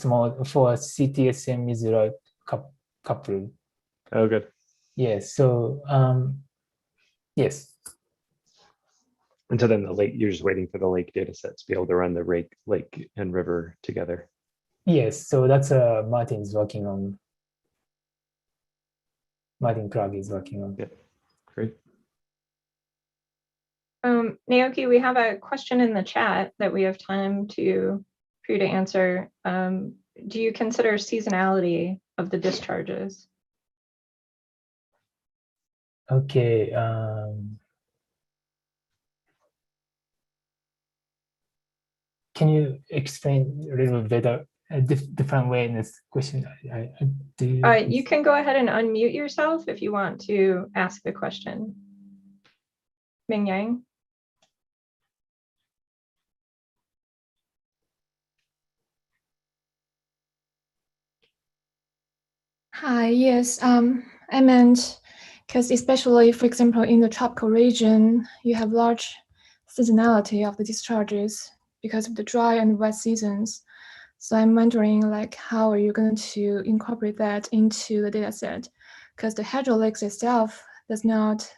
mode for CTSM Israel couple. Oh, good. Yes, so yes. And so then the lake, you're just waiting for the lake data sets to be able to run the lake and river together. Yes, so that's Martin's working on. Martin Krag is working on. Yeah, great. Naoki, we have a question in the chat that we have time for you to answer. Do you consider seasonality of the discharges? Okay. Can you explain a little better, a different way in this question? You can go ahead and unmute yourself if you want to ask the question. Ming Yang. Hi, yes, I meant because especially, for example, in the tropical region, you have large seasonality of the discharges because of the dry and wet seasons. So I'm wondering, like, how are you going to incorporate that into the data set? Because the hydro lakes itself does not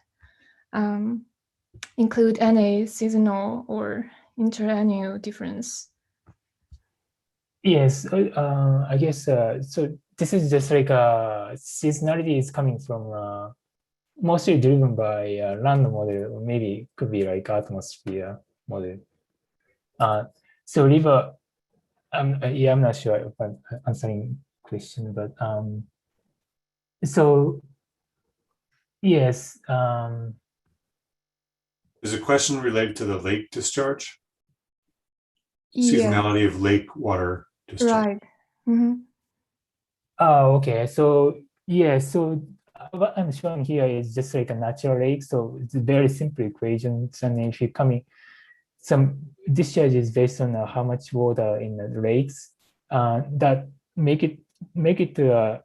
include any seasonal or interannual difference. Yes, I guess so. This is just like seasonality is coming from mostly driven by land model, or maybe could be like atmosphere model. So river, yeah, I'm not sure if I'm answering question, but so yes. Is a question related to the lake discharge? Yeah, Seasonality of lake water discharge. right. Mm-hmm. Oh, okay. So yeah, so what I'm showing here is just like a natural lake. So it's a very simple equation. And if you're coming, some discharge is based on how much water in the lakes that make it to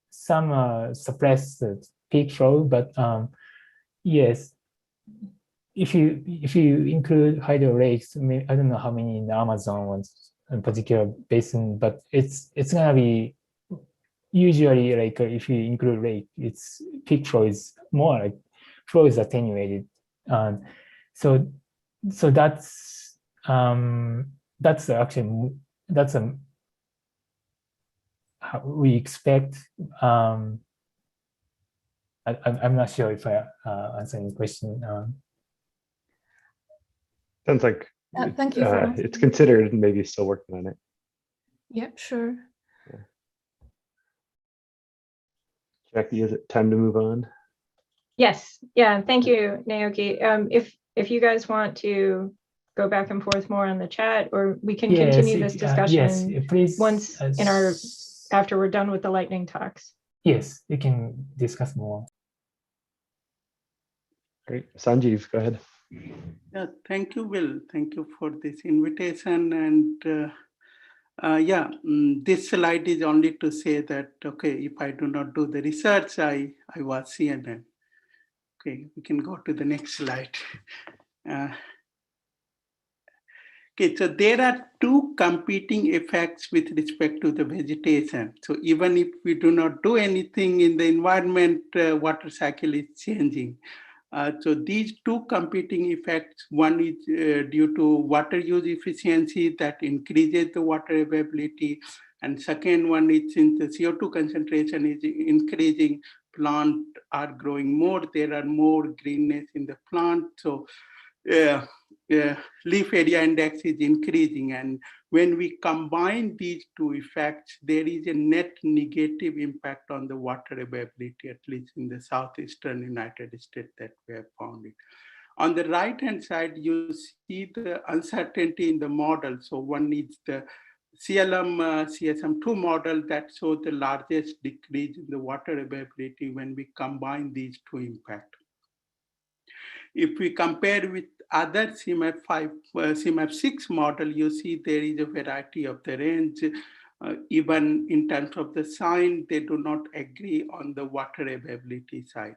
some suppress the peak flow. But yes, if you include hydro lakes, I don't know how many in the Amazon ones in particular basin, but it's gonna be usually like if you include lake, its peak flow is more like flow is attenuated. So that's actually that's a how we expect. I'm not sure if I answered the question. Sounds like Thank you for it's considered and maybe still working on it. Yep, sure. Jackie, is it time to move on? Yes, yeah, thank you, Naoki. If you guys want to go back and forth more on the chat, or we can continue this discussion yes, please. once in our after we're done with the lightning talks. Yes, we can discuss more. Great. Sanjeev, go ahead. Yeah, thank you, Will. Thank you for this invitation. And this slide is only to say that, okay, if I do not do the research, I was CNN. Okay, we can go to the next slide. Okay, so there are two competing effects with respect to the vegetation. So even if we do not do anything in the environment, water cycle is changing. So these two competing effects, one is due to water use efficiency that increases the water availability. And second one is since the CO2 concentration is increasing, plants are growing more, there are more greenness in the plant. So leaf area index is increasing. And when we combine these two effects, there is a net negative impact on the water availability, at least in the southeastern United States that we have found it. On the right-hand side, you see the uncertainty in the model. So one is the CLM CSM2 model that shows the largest decrease in the water availability when we combine these two impacts. If we compare with other CMAP5, CMAP6 model, you see there is a variety of the range. Even in terms of the sign, they do not agree on the water availability side.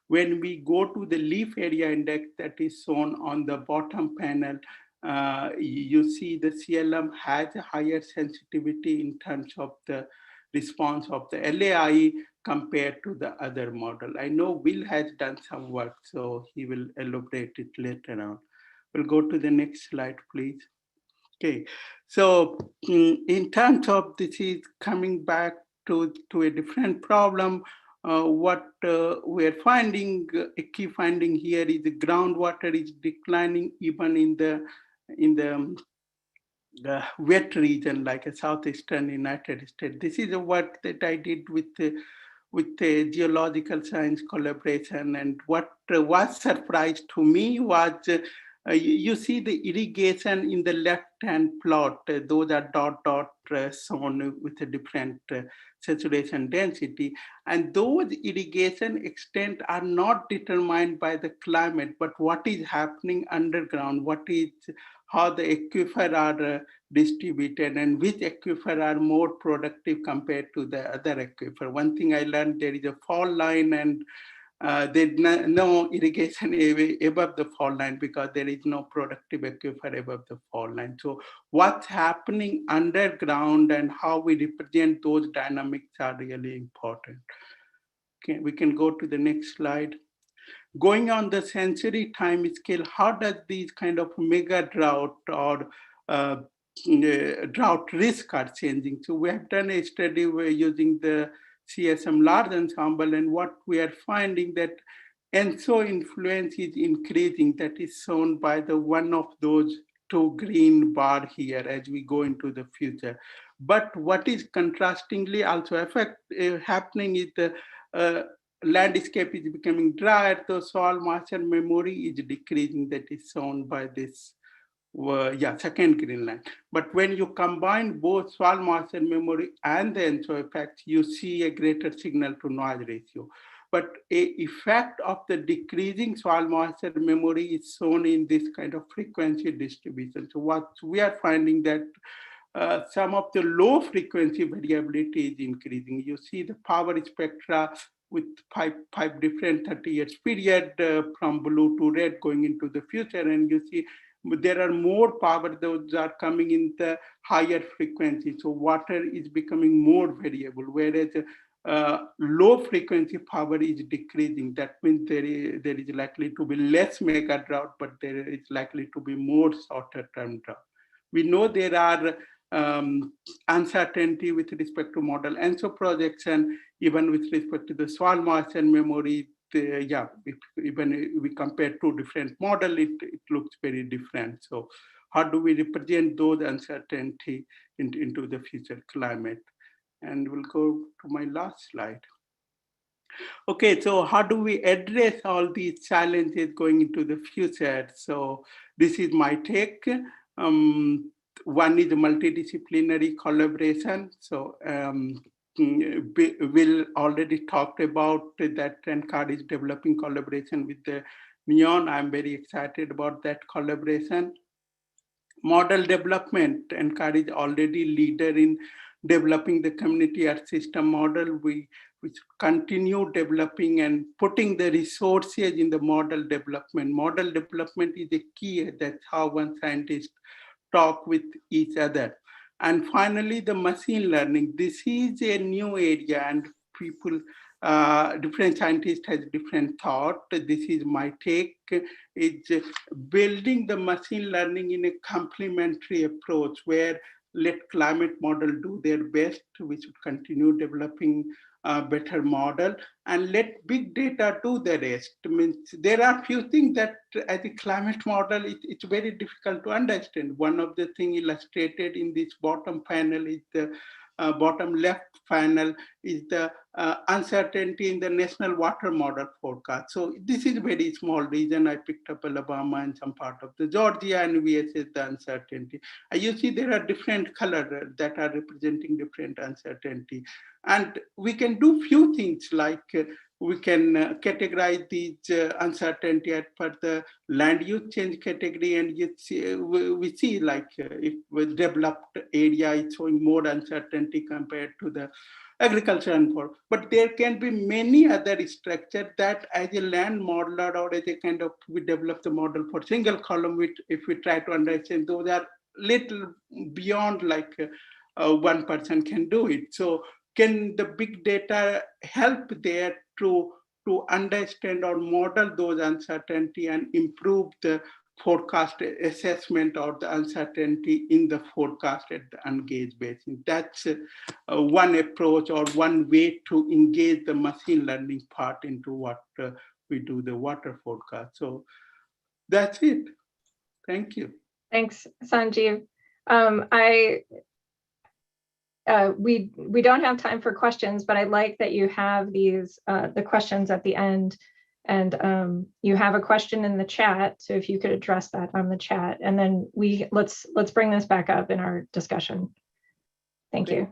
When we go to the leaf area index that is shown on the bottom panel, you see the CLM has a higher sensitivity in terms of the response of the LAI compared to the other model. I know Will has done some work, so he will elaborate it later on. We'll go to the next slide, please. Okay, so in terms of this is coming back to a different problem. What we're finding, a key finding here is the groundwater is declining even in the wet region like a southeastern United States. This is a work that I did with the geological science collaboration. And what was surprise to me was you see the irrigation in the left-hand plot. Those are dot shown with a different saturation density. And those irrigation extent are not determined by the climate, but what is happening underground, how the aquifer are distributed and which aquifer are more productive compared to the other aquifer. One thing I learned, there is a fall line and there's no irrigation above the fall line because there is no productive aquifer above the fall line. So what's happening underground and how we represent those dynamics are really important. Okay, we can go to the next slide. Going on the century time scale, how does these kind of mega drought or drought risk are changing? So we have done a study where using the CSM large ensemble, and what we are finding that ENSO influence is increasing. That is shown by the one of those two green bar here as we go into the future. But what is contrastingly also happening is the landscape is becoming drier, so soil moisture memory is decreasing. That is shown by this second green line. But when you combine both soil moisture memory and the ENSO effect, you see a greater signal to noise ratio. But a effect of the decreasing soil moisture memory is shown in this kind of frequency distribution. So what we are finding that some of the low frequency variability is increasing. You see the power spectra with five different 30 years period from blue to red going into the future, and you see there are more power, those are coming in the higher frequency. So water is becoming more variable, whereas low frequency power is decreasing. That means there is likely to be less mega drought, but there is likely to be more shorter term drought. We know there are uncertainty with respect to model Enso projection, even with respect to the soil moisture memory. Even we compare two different models, it looks very different. So how do we represent those uncertainty into the future climate? And we'll go to my last slide. Okay, so how do we address all these challenges going into the future? So this is my take. One is multidisciplinary collaboration. So Will already talked about that encourage developing collaboration with the NEON. I'm very excited about that collaboration. Model development, encourage already leader in developing the community earth system model. We continue developing and putting the resources in the model development. Model development is the key. That's how one scientist talk with each other. And finally, the machine learning. This is a new area, and people, different scientists has different thought. This is my take. It's building the machine learning in a complementary approach where let climate model do their best. We should continue developing a better model and let big data do the rest. Means there are few things that as a climate model, it's very difficult to understand. One of the things illustrated in this bottom panel is the bottom left panel is the uncertainty in the national water model forecast. So this is a very small region. I picked up Alabama and some part of the Georgia, and we assess the uncertainty. You see there are different colors that are representing different uncertainty. And we can do few things like we can categorize these uncertainty as per the land use change category, and we see like if with developed area is showing more uncertainty compared to the agriculture and for. But there can be many other structures that as a land modeler or as a kind of, we develop the model for single column, which if we try to understand, those are little beyond like one person can do it. So can the big data help there to understand or model those uncertainty and improve the forecast assessment or the uncertainty in the forecast at the engaged basin? That's one approach or one way to engage the machine learning part into what we do the water forecast. So that's it. Thank you. Thanks, Sanjeev. We don't have time for questions, but I like that you have these the questions at the end, and you have a question in the chat. So if you could address that on the chat, and then let's bring this back up in our discussion. Thank you.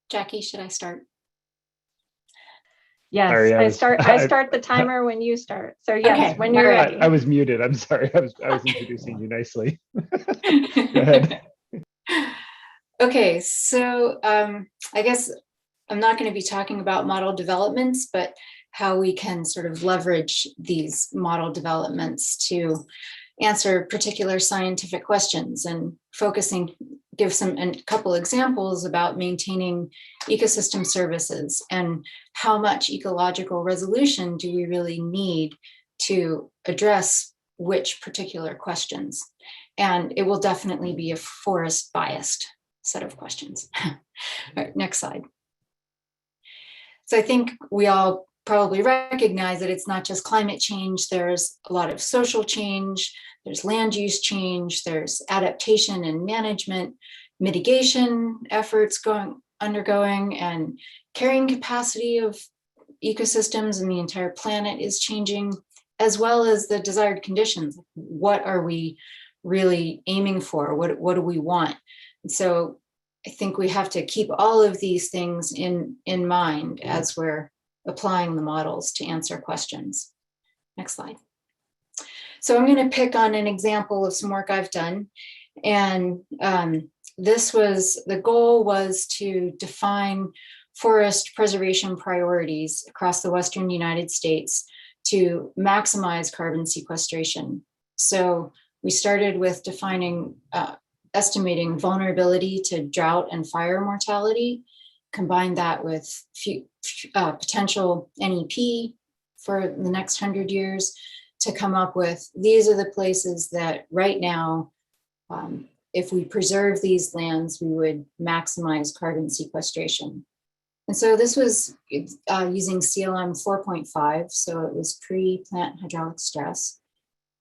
Jackie, should I start? Yes, Sorry, I start the timer when you start. So yes, Okay, when you're ready. I was muted. I'm sorry. I was introducing you nicely. Go ahead. Okay, so I guess I'm not going to be talking about model developments, but how we can sort of leverage these model developments to answer particular scientific questions, and give a couple examples about maintaining ecosystem services and how much ecological resolution do we really need to address which particular questions. And it will definitely be a forest biased set of questions. All right, next slide. So I think we all probably recognize that it's not just climate change. There's a lot of social change, there's land use change, there's adaptation and management, mitigation efforts undergoing, and carrying capacity of ecosystems and the entire planet is changing, as well as the desired conditions. What are we really aiming for? What do we want? And so I think we have to keep all of these things in mind as we're applying the models to answer questions. Next slide. So I'm going to pick on an example of some work I've done. And the goal was to define forest preservation priorities across the Western United States to maximize carbon sequestration. So we started with defining estimating vulnerability to drought and fire mortality, combine that with potential NEP for the next 100 years to come up with, these are the places that right now, if we preserve these lands, we would maximize carbon sequestration. And so this was using CLM 4.5, so it was pre-plant hydraulic stress.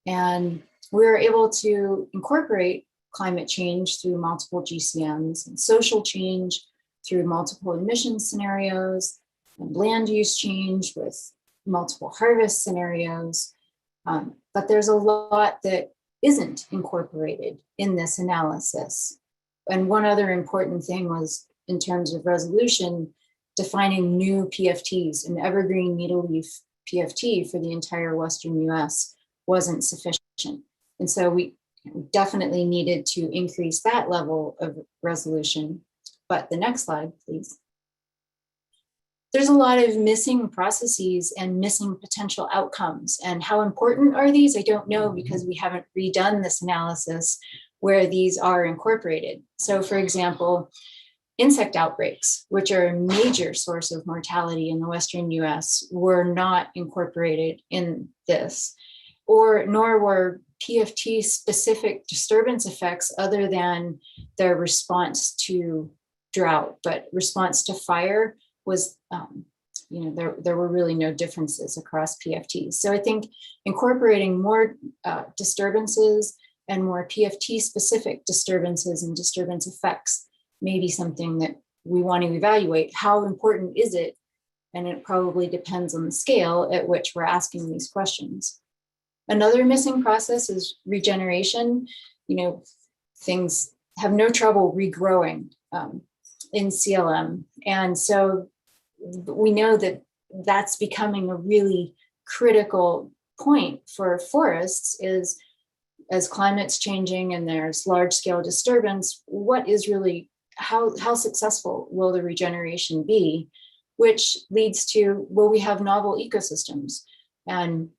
And we were able to incorporate climate change through multiple GCMs and social change through multiple emission scenarios and land use change with multiple harvest scenarios. But there's a lot that isn't incorporated in this analysis. And one other important thing was, in terms of resolution, defining new PFTs. An evergreen needle leaf PFT for the entire Western US wasn't sufficient. And so we definitely needed to increase that level of resolution. But the next slide, please. There's a lot of missing processes and missing potential outcomes. And how important are these? I don't know, because we haven't redone this analysis where these are incorporated. So for example, insect outbreaks, which are a major source of mortality in the Western US, were not incorporated in this, nor were PFT specific disturbance effects other than their response to drought, but response to fire was, there were really no differences across PFTs. So I think incorporating more disturbances and more PFT specific disturbances and disturbance effects may be something that we want to evaluate. How important is it? And it probably depends on the scale at which we're asking these questions. Another missing process is regeneration. Things have no trouble regrowing in CLM. And so we know that that's becoming a really critical point for forests is, as climate's changing and there's large scale disturbance, what is really, how successful will the regeneration be? Which leads to, will we have novel ecosystems? And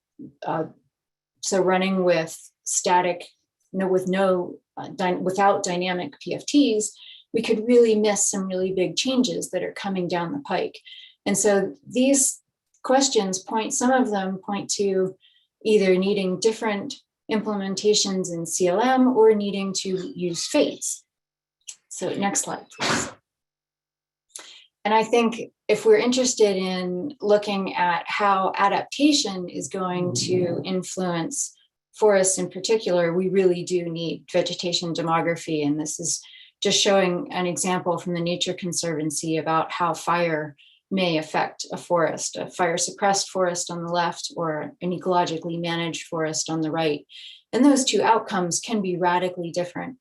so running with static, without dynamic PFTs, we could really miss some really big changes that are coming down the pike. And so these questions some of them point to either needing different implementations in CLM or needing to use FATES. So next slide, please. And I think if we're interested in looking at how adaptation is going to influence forests in particular, we really do need vegetation demography. And this is just showing an example from the Nature Conservancy about how fire may affect a forest, a fire suppressed forest on the left or an ecologically managed forest on the right. And those two outcomes can be radically different.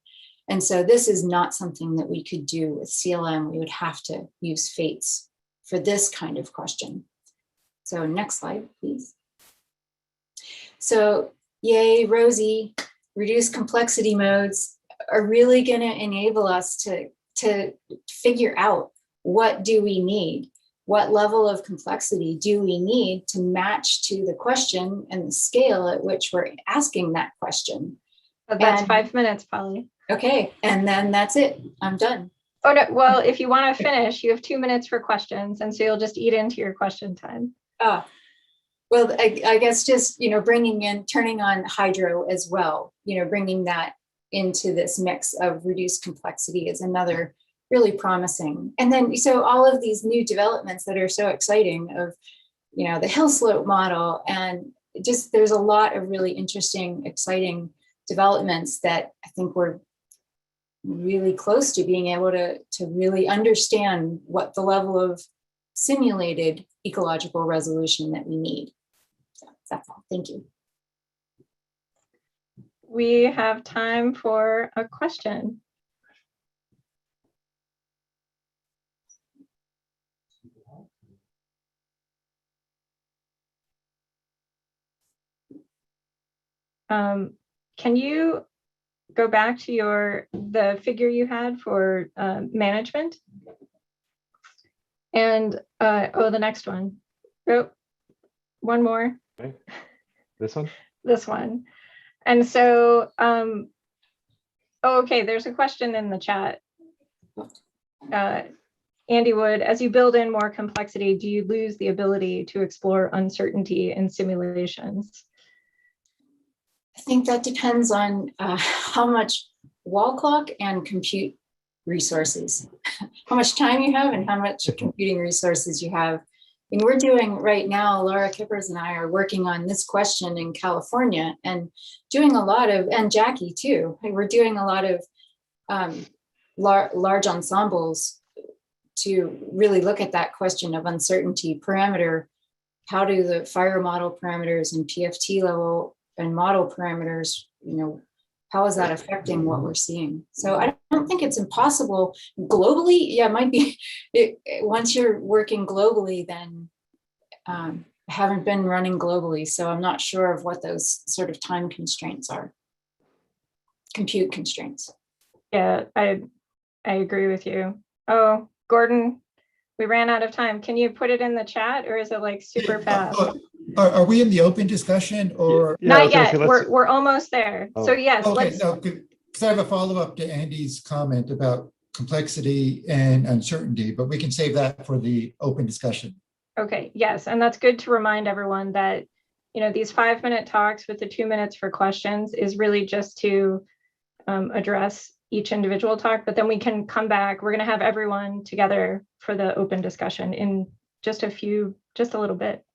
And so this is not something that we could do with CLM. We would have to use FATES for this kind of question. So next slide, please. So yay, Rosie, reduced complexity modes are really going to enable us to figure out, what do we need? What level of complexity do we need to match to the question and the scale at which we're asking that question? That's 5 minutes, Polly. Okay, and then that's it. I'm done. Oh, no, well, if you want to finish, you have 2 minutes for questions, and so you'll just eat into your question time. Well, I guess just, turning on hydro as well, bringing that into this mix of reduced complexity is another really promising. And then, so all of these new developments that are so exciting of, the hill slope model, and just there's a lot of really interesting, exciting developments that I think we're really close to being able to really understand what the level of simulated ecological resolution that we need. So that's all. Thank you. We have time for a question. Can you go back to the figure you had for management? And the next one. Oh, one more. Okay. This one? This one. And so Oh, okay, there's a question in the chat. Andy Wood, as you build in more complexity, do you lose the ability to explore uncertainty in simulations? I think that depends on how much wall clock and compute resources, how much time you have and how much computing resources you have. And we're doing right now, Laura Kippers and I are working on this question in California and doing a lot of, and Jackie too, we're doing a lot of large ensembles to really look at that question of uncertainty parameter. How do the fire model parameters and PFT level and model parameters, you know, how is that affecting what we're seeing? So I don't think it's impossible globally. Yeah, it might be, once you're working globally, then I haven't been running globally, so I'm not sure of what those sort of time constraints are, compute constraints. Yeah, I agree with you. Oh, Gordon, we ran out of time. Can you put it in the chat, or is it like super fast? Are we in the open discussion or? Yeah, not yet. We're almost there. Oh. So yes, okay, no, because I have a follow-up to Andy's comment about complexity and uncertainty, but we can save that for the open discussion. Okay, yes, and that's good to remind everyone that, you know, these 5-minute talks with the 2 minutes for questions is really just to address each individual talk, but then we can come back. We're going to have everyone together for the open discussion in just a little bit.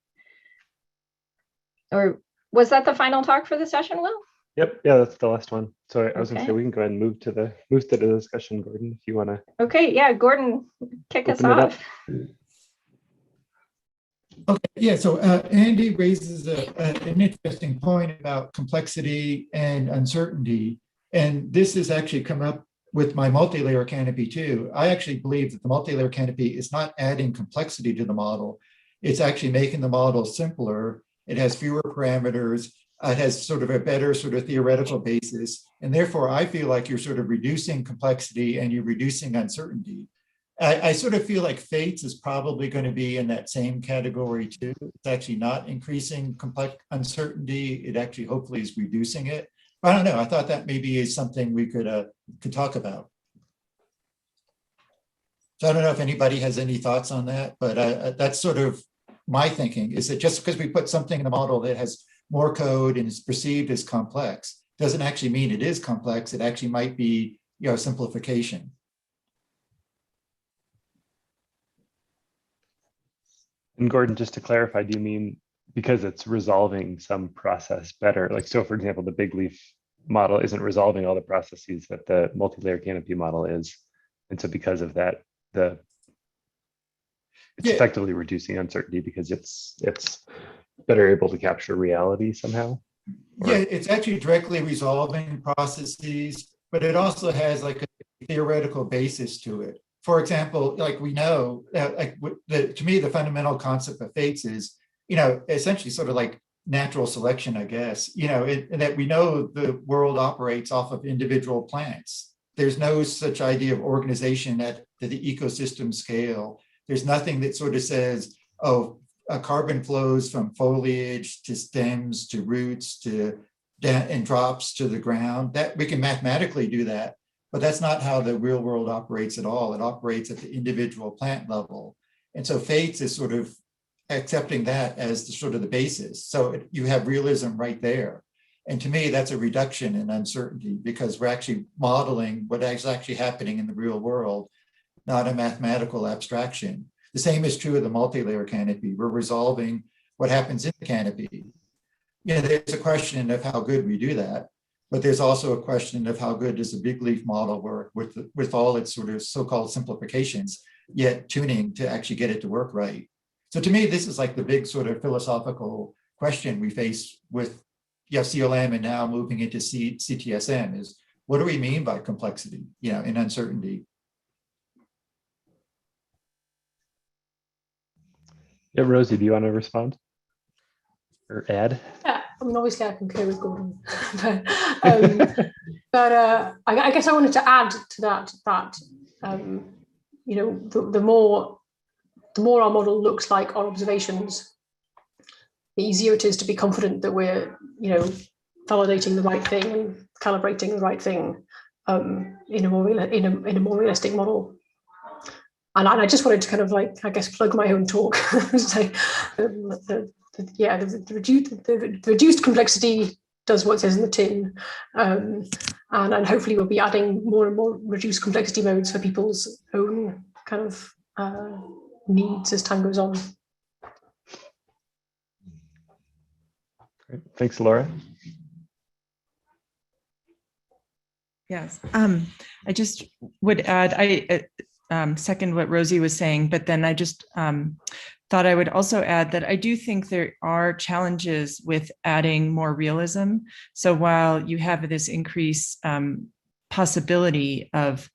Or was that the final talk for the session, Will? Yep, yeah, that's the last one. So I was going to say we can go ahead and move to the discussion, Gordon, if you want to. Okay, yeah, Gordon, kick us off. Okay, yeah, so Andy raises an interesting point about complexity and uncertainty. And this has actually come up with my multi-layer canopy too. I actually believe that the multi-layer canopy is not adding complexity to the model. It's actually making the model simpler. It has fewer parameters. It has sort of a better sort of theoretical basis. And therefore, I feel like you're sort of reducing complexity and you're reducing uncertainty. I sort of feel like Fates is probably going to be in that same category too. It's actually not increasing complex uncertainty. It actually hopefully is reducing it. But I don't know. I thought that maybe is something we could talk about. So I don't know if anybody has any thoughts on that, but that's sort of my thinking, is that just because we put something in the model that has more code and is perceived as complex doesn't actually mean it is complex. It actually might be, you know, simplification. And Gordon, just to clarify, do you mean because it's resolving some process better? Like, so for example, the big leaf model isn't resolving all the processes that the multi-layer canopy model is. And so because of that, it's effectively reducing uncertainty because it's better able to capture reality somehow. Yeah, it's actually directly resolving processes, but it also has like a theoretical basis to it. For example, like we know, to me, the fundamental concept of Fates is, you know, essentially sort of like natural selection, I guess, you know, and that we know the world operates off of individual plants. There's no such idea of organization at the ecosystem scale. There's nothing that sort of says, oh, carbon flows from foliage to stems to roots to and drops to the ground. That we can mathematically do that. But that's not how the real world operates at all. It operates at the individual plant level. And so Fates is sort of accepting that as the sort of the basis. So you have realism right there. And to me, that's a reduction in uncertainty because we're actually modeling what is actually happening in the real world, not a mathematical abstraction. The same is true of the multi-layer canopy. We're resolving what happens in the canopy. You know, there's a question of how good we do that. But there's also a question of how good does a big leaf model work with all its sort of so-called simplifications, yet tuning to actually get it to work right. So to me, this is like the big sort of philosophical question we face with CLM and now moving into CTSM is, what do we mean by complexity, you know, and uncertainty? Yeah, Rosie, do you want to respond or add? Yeah, I mean, obviously I concur with Gordon, but I guess I wanted to add to that you know, the more our model looks like our observations, the easier it is to be confident that we're, you know, validating the right thing and calibrating the right thing. in a more realistic model. And I just wanted to kind of like, I guess, plug my own talk. So, the reduced complexity does what it says in the tin. And hopefully we'll be adding more and more reduced complexity modes for people's own kind of needs as time goes on. Great. Thanks, Laura. Yes, I just would add, I second what Rosie was saying, but then I just thought I would also add that I do think there are challenges with adding more realism. So while you have this increased possibility of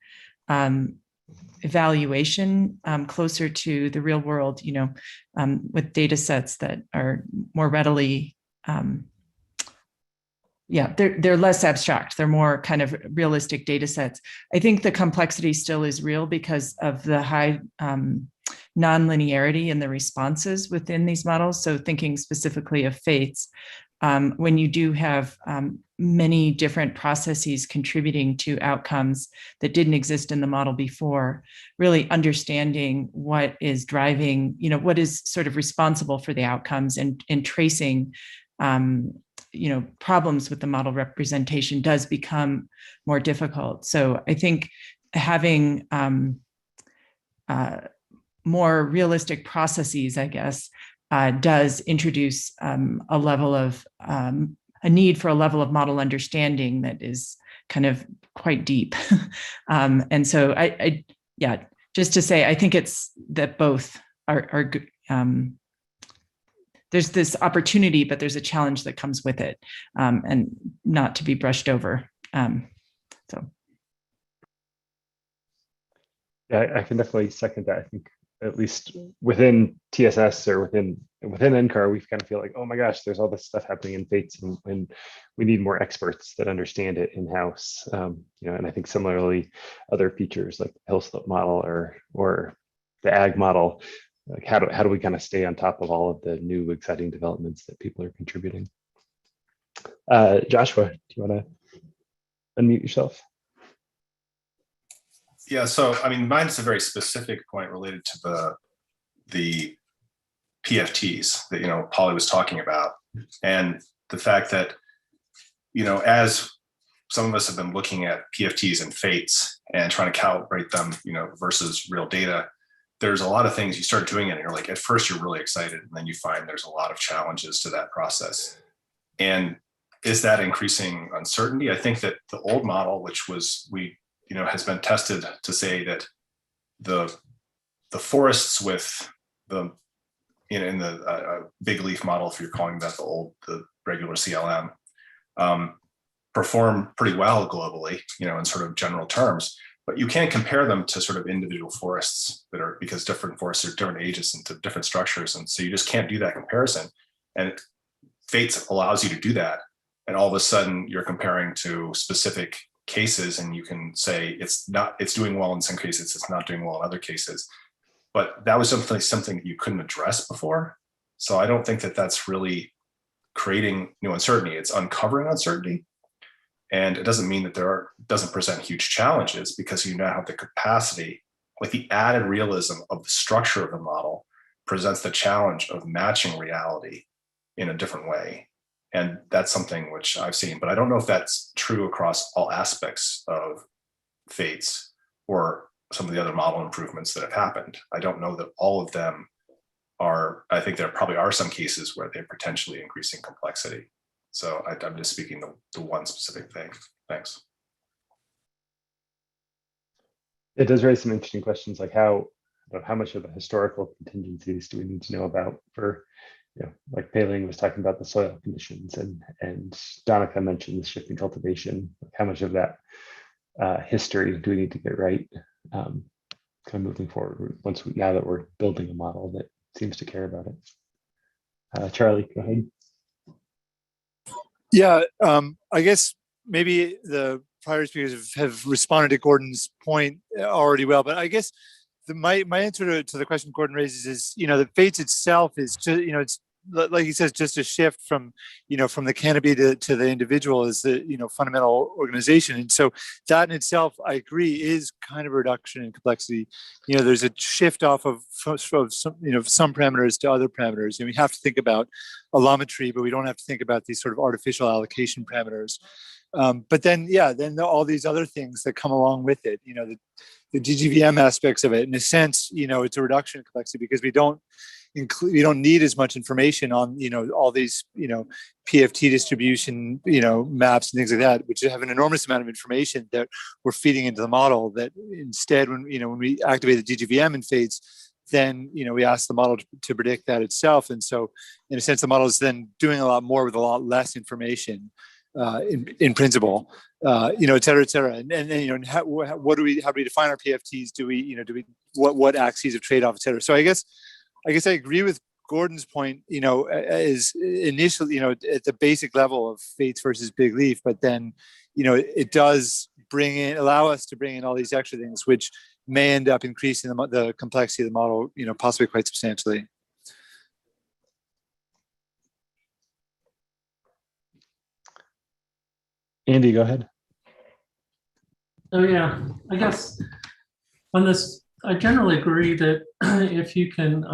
evaluation closer to the real world, with data sets that are more readily they're less abstract. They're more kind of realistic data sets. I think the complexity still is real because of the high nonlinearity in the responses within these models. So thinking specifically of fates, when you do have many different processes contributing to outcomes that didn't exist in the model before, really understanding what is driving, what is sort of responsible for the outcomes and tracing problems with the model representation does become more difficult. So I think having more realistic processes, I guess, does introduce a level of a need for a level of model understanding that is kind of quite deep. And so just to say, I think it's that both are good. There's this opportunity, but there's a challenge that comes with it, and not to be brushed over. So. Yeah, I can definitely second that. I think at least within TSS or within NCAR, we kind of feel like, oh my gosh, there's all this stuff happening in fates, and we need more experts that understand it in-house. And I think similarly, other features like the hill slope model or the ag model, like how do we kind of stay on top of all of the new exciting developments that people are contributing? Joshua, do you want to unmute yourself? Yeah, so I mean, mine's a very specific point related to the PFTs that Polly was talking about, and the fact that as some of us have been looking at PFTs and fates and trying to calibrate them, versus real data. There's a lot of things you start doing it and you're like, at first you're really excited, and then you find there's a lot of challenges to that process. And is that increasing uncertainty? I think that the old model, which was has been tested to say that the forests with the in the big leaf model, if you're calling that the regular CLM, perform pretty well globally, in sort of general terms. But you can't compare them to sort of individual forests because different forests are different ages and to different structures. And so you just can't do that comparison. And Fates allows you to do that. And all of a sudden you're comparing to specific cases, and you can say it's doing well in some cases, it's not doing well in other cases. But that was something that you couldn't address before. So I don't think that that's really creating new uncertainty. It's uncovering uncertainty. And it doesn't mean that doesn't present huge challenges, because you now have the capacity, like the added realism of the structure of the model presents the challenge of matching reality in a different way. And that's something which I've seen, but I don't know if that's true across all aspects of Fates or some of the other model improvements that have happened. I don't know that all of them are. I think there probably are some cases where they're potentially increasing complexity. So I'm just speaking to one specific thing. Thanks. It does raise some interesting questions, like how much of the historical contingencies do we need to know about for, like Pei-Ling was talking about the soil conditions, and Donica mentioned the shifting cultivation. Like how much of that history do we need to get right, kind of moving forward now that we're building a model that seems to care about it. Charlie, go ahead. Yeah, I guess maybe the prior speakers have responded to Gordon's point already well, but I guess my answer to the question Gordon raises is, the Fates itself is just, like he says, just a shift from, from the canopy to the individual is the, fundamental organization. And so that in itself, I agree, is kind of a reduction in complexity. There's a shift off of some, some parameters to other parameters. And we have to think about allometry, but we don't have to think about these sort of artificial allocation parameters. But then, all these other things that come along with it, the DGVM aspects of it, in a sense, it's a reduction in complexity because we don't need as much information on, all these, PFT distribution, maps and things like that, which have an enormous amount of information that we're feeding into the model. That instead, when we activate the DGVM in FATES, then, we ask the model to predict that itself. And so in a sense, the model is then doing a lot more with a lot less information. In principle, et cetera, et cetera. And how do we define our PFTs? What axes of trade-off, et cetera. So I guess I agree with Gordon's point, is initially, at the basic level of FATES versus Big Leaf, but then, it does allow us to bring in all these extra things, which may end up increasing the complexity of the model, possibly quite substantially. Andy, go ahead. Oh yeah, I guess on this, I generally agree that if you can,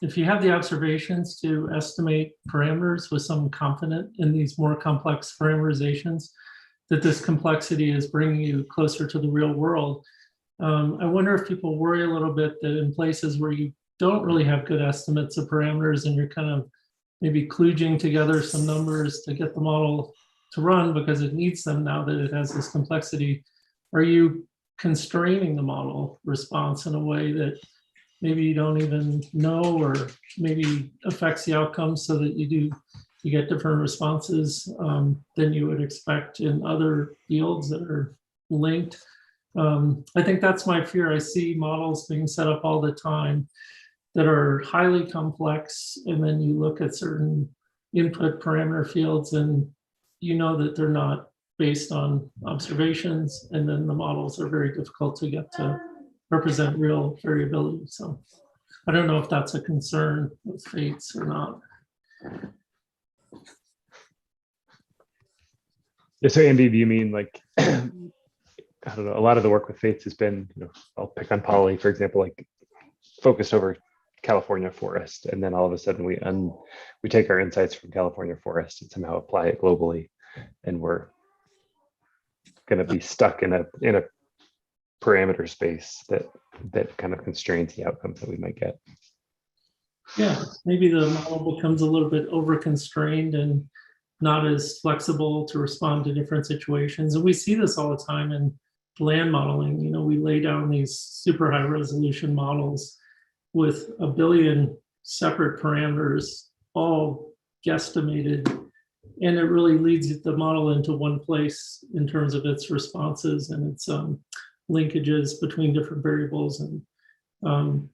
if you have the observations to estimate parameters with some confidence in these more complex parameterizations, that this complexity is bringing you closer to the real world. I wonder if people worry a little bit that in places where you don't really have good estimates of parameters and you're kind of maybe kludging together some numbers to get the model to run because it needs them now that it has this complexity, are you constraining the model response in a way that maybe you don't even know, or maybe affects the outcomes so that you get different responses than you would expect in other fields that are linked? I think that's my fear. I see models being set up all the time that are highly complex, and then you look at certain input parameter fields and that they're not based on observations, and then the models are very difficult to get to represent real variability. So I don't know if that's a concern with FATES or not. Yeah, so Andy, do you mean like, I don't know, a lot of the work with FATES has been, I'll pick on poly, for example, like focused over California forest, and then all of a sudden we take our insights from California forest and somehow apply it globally, and we're going to be stuck in a parameter space that kind of constrains the outcomes that we might get. Yeah, maybe the model becomes a little bit over constrained and not as flexible to respond to different situations. And we see this all the time in land modeling. We lay down these super high resolution models with a billion separate parameters, all guesstimated, and it really leads the model into one place in terms of its responses and its linkages between different variables, and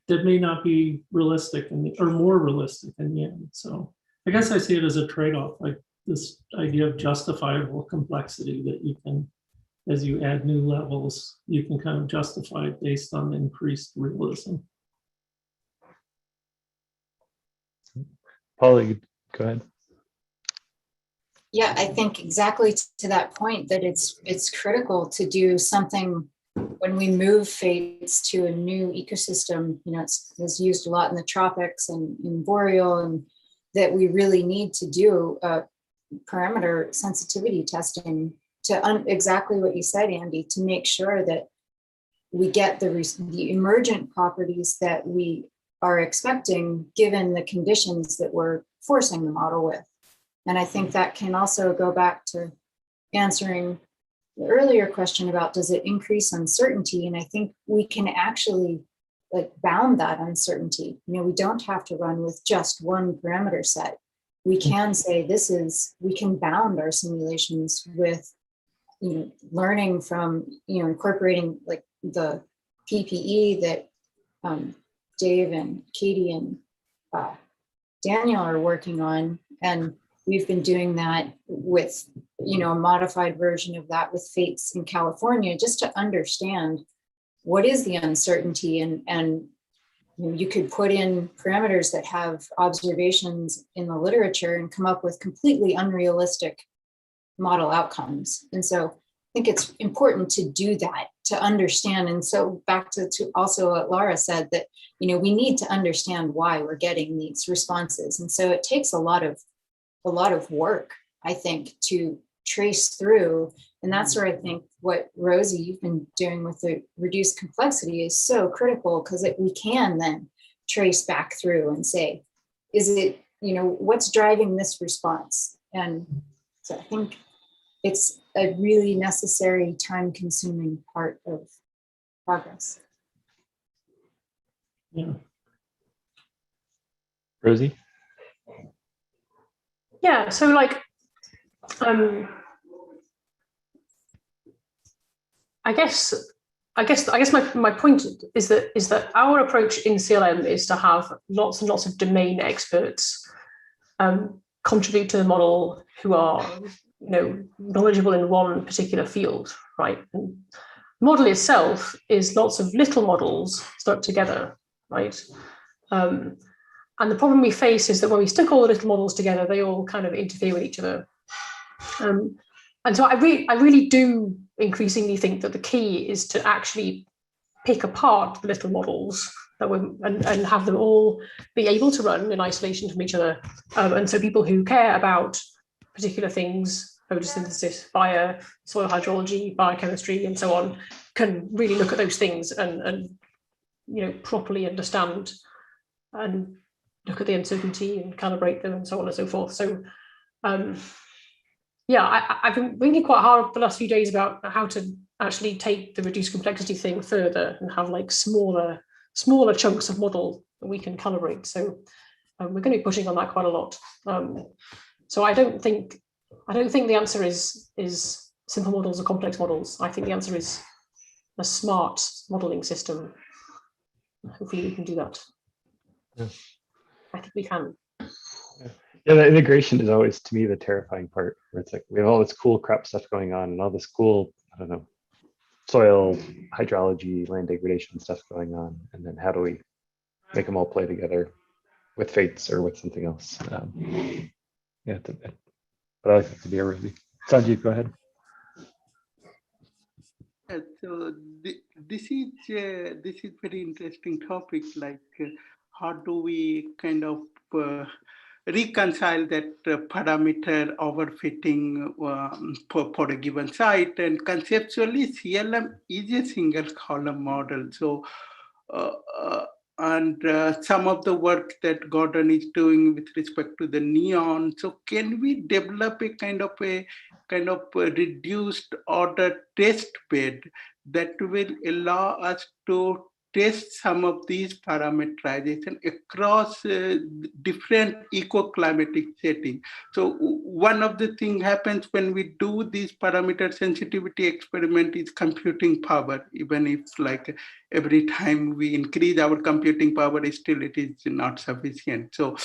that may not be realistic or more realistic in the end. So I guess I see it as a trade-off, like this idea of justifiable complexity that you can, as you add new levels, you can kind of justify it based on increased realism. Polly, go ahead. Yeah, I think exactly to that point that it's critical to do something when we move FATES to a new ecosystem. It's used a lot in the tropics and in boreal, and that we really need to do parameter sensitivity testing to exactly what you said, Andy, to make sure that we get the emergent properties that we are expecting given the conditions that we're forcing the model with. And I think that can also go back to answering the earlier question about, does it increase uncertainty? And I think we can actually bound that uncertainty. We don't have to run with just one parameter set. We can say we can bound our simulations with, learning from, incorporating like the PPE that Dave and Katie and Daniel are working on. And we've been doing that with, a modified version of that with FATES in California, just to understand what is the uncertainty and you could put in parameters that have observations in the literature and come up with completely unrealistic model outcomes. And so I think it's important to do that, to understand. And so back to also what Laura said, that, we need to understand why we're getting these responses. And so it takes a lot of work, I think, to trace through. And that's where I think what Rosie, you've been doing with the reduced complexity is so critical, because we can then trace back through and say, is it, what's driving this response? And so I think it's a really necessary, time-consuming part of progress. Yeah. Rosie? Yeah, so I guess my point is that our approach in CLM is to have lots and lots of domain experts contribute to the model who are knowledgeable in one particular field, right? And the model itself is lots of little models stuck together, right? And the problem we face is that when we stick all the little models together, they all kind of interfere with each other. And so I really do increasingly think that the key is to actually pick apart the little models and have them all be able to run in isolation from each other. And so people who care about particular things, photosynthesis, fire, soil hydrology, biochemistry, and so on, can really look at those things and properly understand and look at the uncertainty and calibrate them and so on and so forth. So I've been thinking quite hard the last few days about how to actually take the reduced complexity thing further and have smaller chunks of model that we can calibrate. So we're going to be pushing on that quite a lot. So I don't think the answer is simple models or complex models. I think the answer is a smart modeling system. Hopefully we can do that. Yeah. I think we can. Yeah, the integration is always, to me, the terrifying part, where it's like we have all this cool crop stuff going on and all this cool, I don't know, soil hydrology, land degradation stuff going on, and then how do we make them all play together with fates or with something else? But I like that to be a Ruby. Sanjeev, go ahead. So this is very interesting topic. How do we kind of reconcile that parameter overfitting for a given site? And conceptually, CLM is a single column model. So some of the work that Gordon is doing with respect to the neon. So can we develop a kind of a reduced order test bed that will allow us to test some of these parameterization across different ecoclimatic settings? So one of the things happens when we do this parameter sensitivity experiment is computing power. Even if every time we increase our computing power, still it is not sufficient. So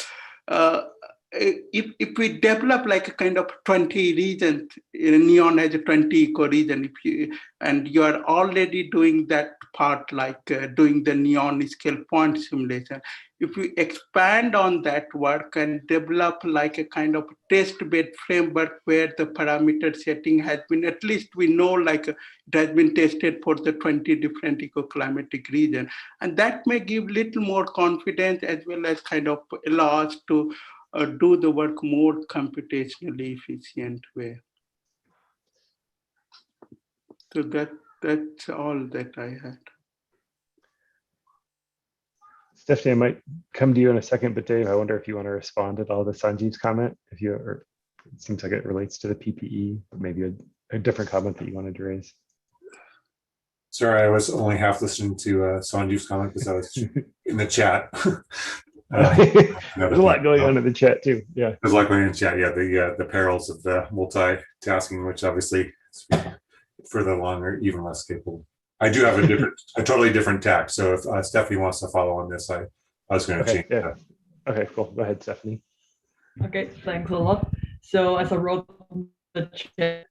if we develop a kind of 20 regions, neon has a 20 ecoregion, and you are already doing that part, doing the neon scale point simulation. If we expand on that work and develop a kind of test bed framework where the parameter setting has been, at least we know it has been tested for the 20 different ecoclimatic regions, and that may give little more confidence as well as kind of allow us to do the work more computationally efficient way. So that's all that I had. Stephanie, I might come to you in a second, but Dave, I wonder if you want to respond at all to Sanjeev's comment. It seems like it relates to the PPE, but maybe a different comment that you wanted to raise. Sorry, I was only half listening to Sanjeev's comment because I was in the chat. There's a lot going on in the chat too. Yeah, there's a lot going on in the chat. Yeah, the perils of the multitasking, which obviously further along are even less capable. I do have a totally different tack. So if Stephanie wants to follow on this, I was going to change that. Okay, cool. Go ahead, Stephanie. Okay, thanks a lot. So as I wrote in the chat,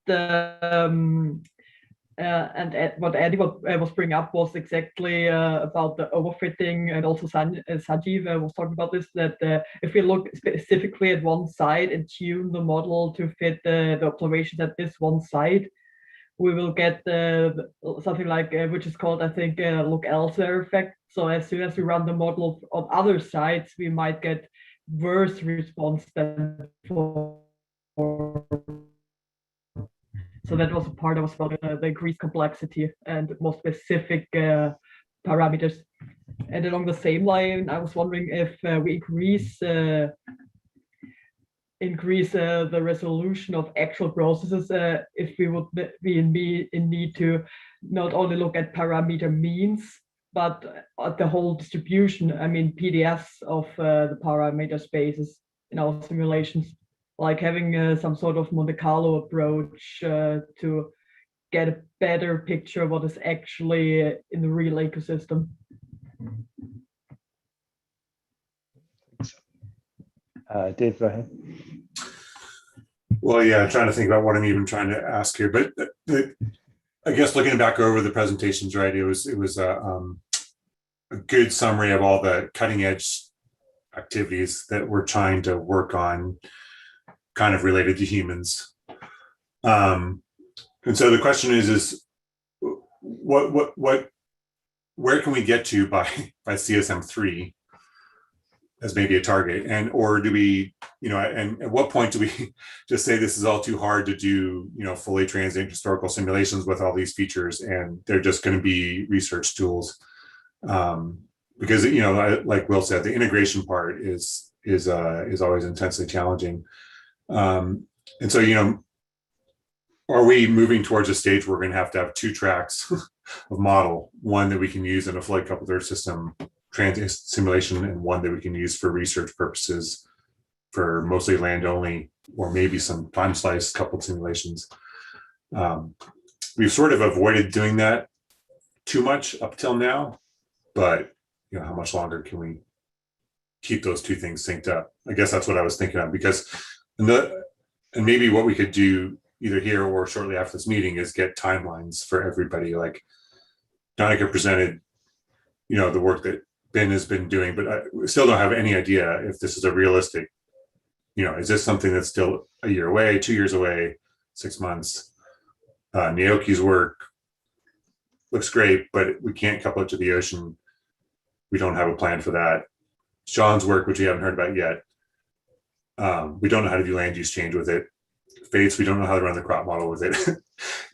what Andy was bringing up was exactly about the overfitting, and also Sanjeev was talking about this, that if we look specifically at one side and tune the model to fit the observations at this one side, we will get something like, which is called, I think, look elsewhere effect. So as soon as we run the model on other sides, we might get worse response than before. So that was a part of about the increased complexity and more specific parameters. And along the same line, I was wondering if we increase the resolution of actual processes, if we would be in need to not only look at parameter means, but at the whole distribution, I mean, PDFs of the parameter spaces in our simulations, like having some sort of Monte Carlo approach to get a better picture of what is actually in the real ecosystem. Dave, go ahead. Well, yeah, I'm trying to think about what I'm even trying to ask here, but I guess looking back over the presentations, right, it was a good summary of all the cutting edge activities that we're trying to work on, kind of related to humans. And so the question is where can we get to by CSM3 as maybe a target, and or do we, and at what point do we just say this is all too hard to do, fully transient historical simulations with all these features, and they're just going to be research tools? Because like Will said, the integration part is always intensely challenging. And so are we moving towards a stage where we're going to have 2 tracks of model, one that we can use in a flight coupled Earth system transient simulation, and one that we can use for research purposes for mostly land only, or maybe some time slice coupled simulations? We've sort of avoided doing that too much up till now, but how much longer can we keep those 2 things synced up? I guess that's what I was thinking of, because and maybe what we could do either here or shortly after this meeting is get timelines for everybody. Like Danica presented, the work that Ben has been doing, but I still don't have any idea if this is a realistic, is this something that's still a year away, 2 years away, 6 months? Naoki's work looks great, but we can't couple it to the ocean. We don't have a plan for that. Sean's work, which we haven't heard about yet, we don't know how to do land use change with it. Fates, we don't know how to run the crop model with it.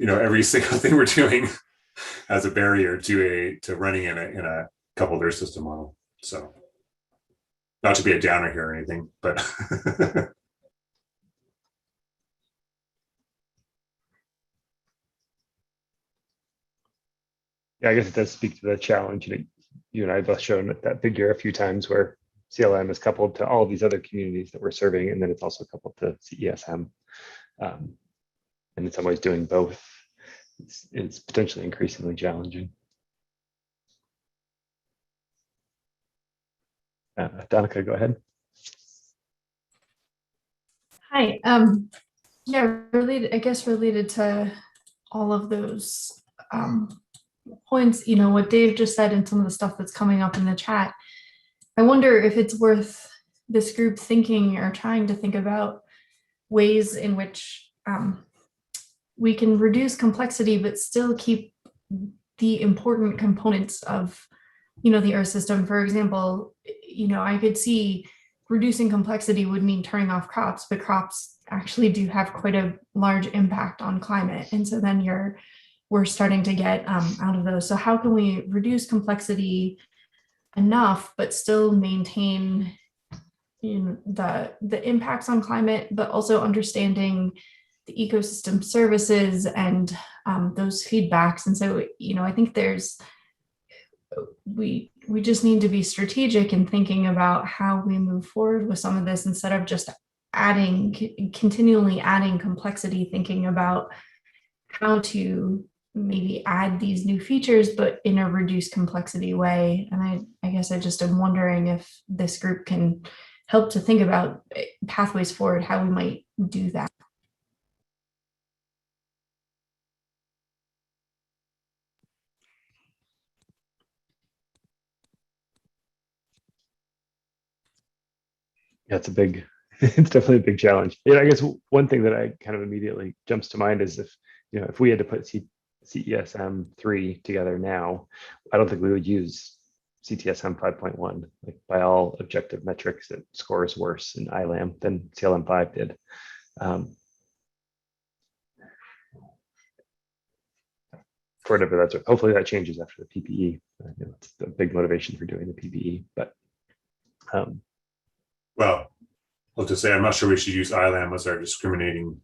Every single thing we're doing has a barrier to running in a coupled Earth system model. So, not to be a downer here or anything, but yeah, I guess it does speak to the challenge. You and I have both shown that figure a few times where CLM is coupled to all these other communities that we're serving, and then it's also coupled to CESM. And in some ways, doing both is potentially increasingly challenging. Danica, go ahead. Hi. Yeah, related to all of those points, what Dave just said and some of the stuff that's coming up in the chat. I wonder if it's worth this group thinking or trying to think about ways in which we can reduce complexity but still keep the important components of the Earth system. For example, I could see reducing complexity would mean turning off crops, but crops actually do have quite a large impact on climate, and so then we're starting to get out of those. So how can we reduce complexity enough but still maintain the impacts on climate, but also understanding the ecosystem services and those feedbacks? And so I think we just need to be strategic in thinking about how we move forward with some of this, instead of just continually adding complexity, thinking about how to maybe add these new features, but in a reduced complexity way. And I guess I just am wondering if this group can help to think about pathways forward, how we might do that. Yeah, it's a big, it's definitely a big challenge. Yeah, I guess one thing that I kind of immediately jumps to mind is if we had to put CESM 3 together now, I don't think we would use CTSM 5.1. Like by all objective metrics, it scores worse in ILAM than CLM 5 did. For whatever that's, hopefully that changes after the PPE. It's the big motivation for doing the PPE, but. Well, I'll just say I'm not sure we should use ILAM as our discriminating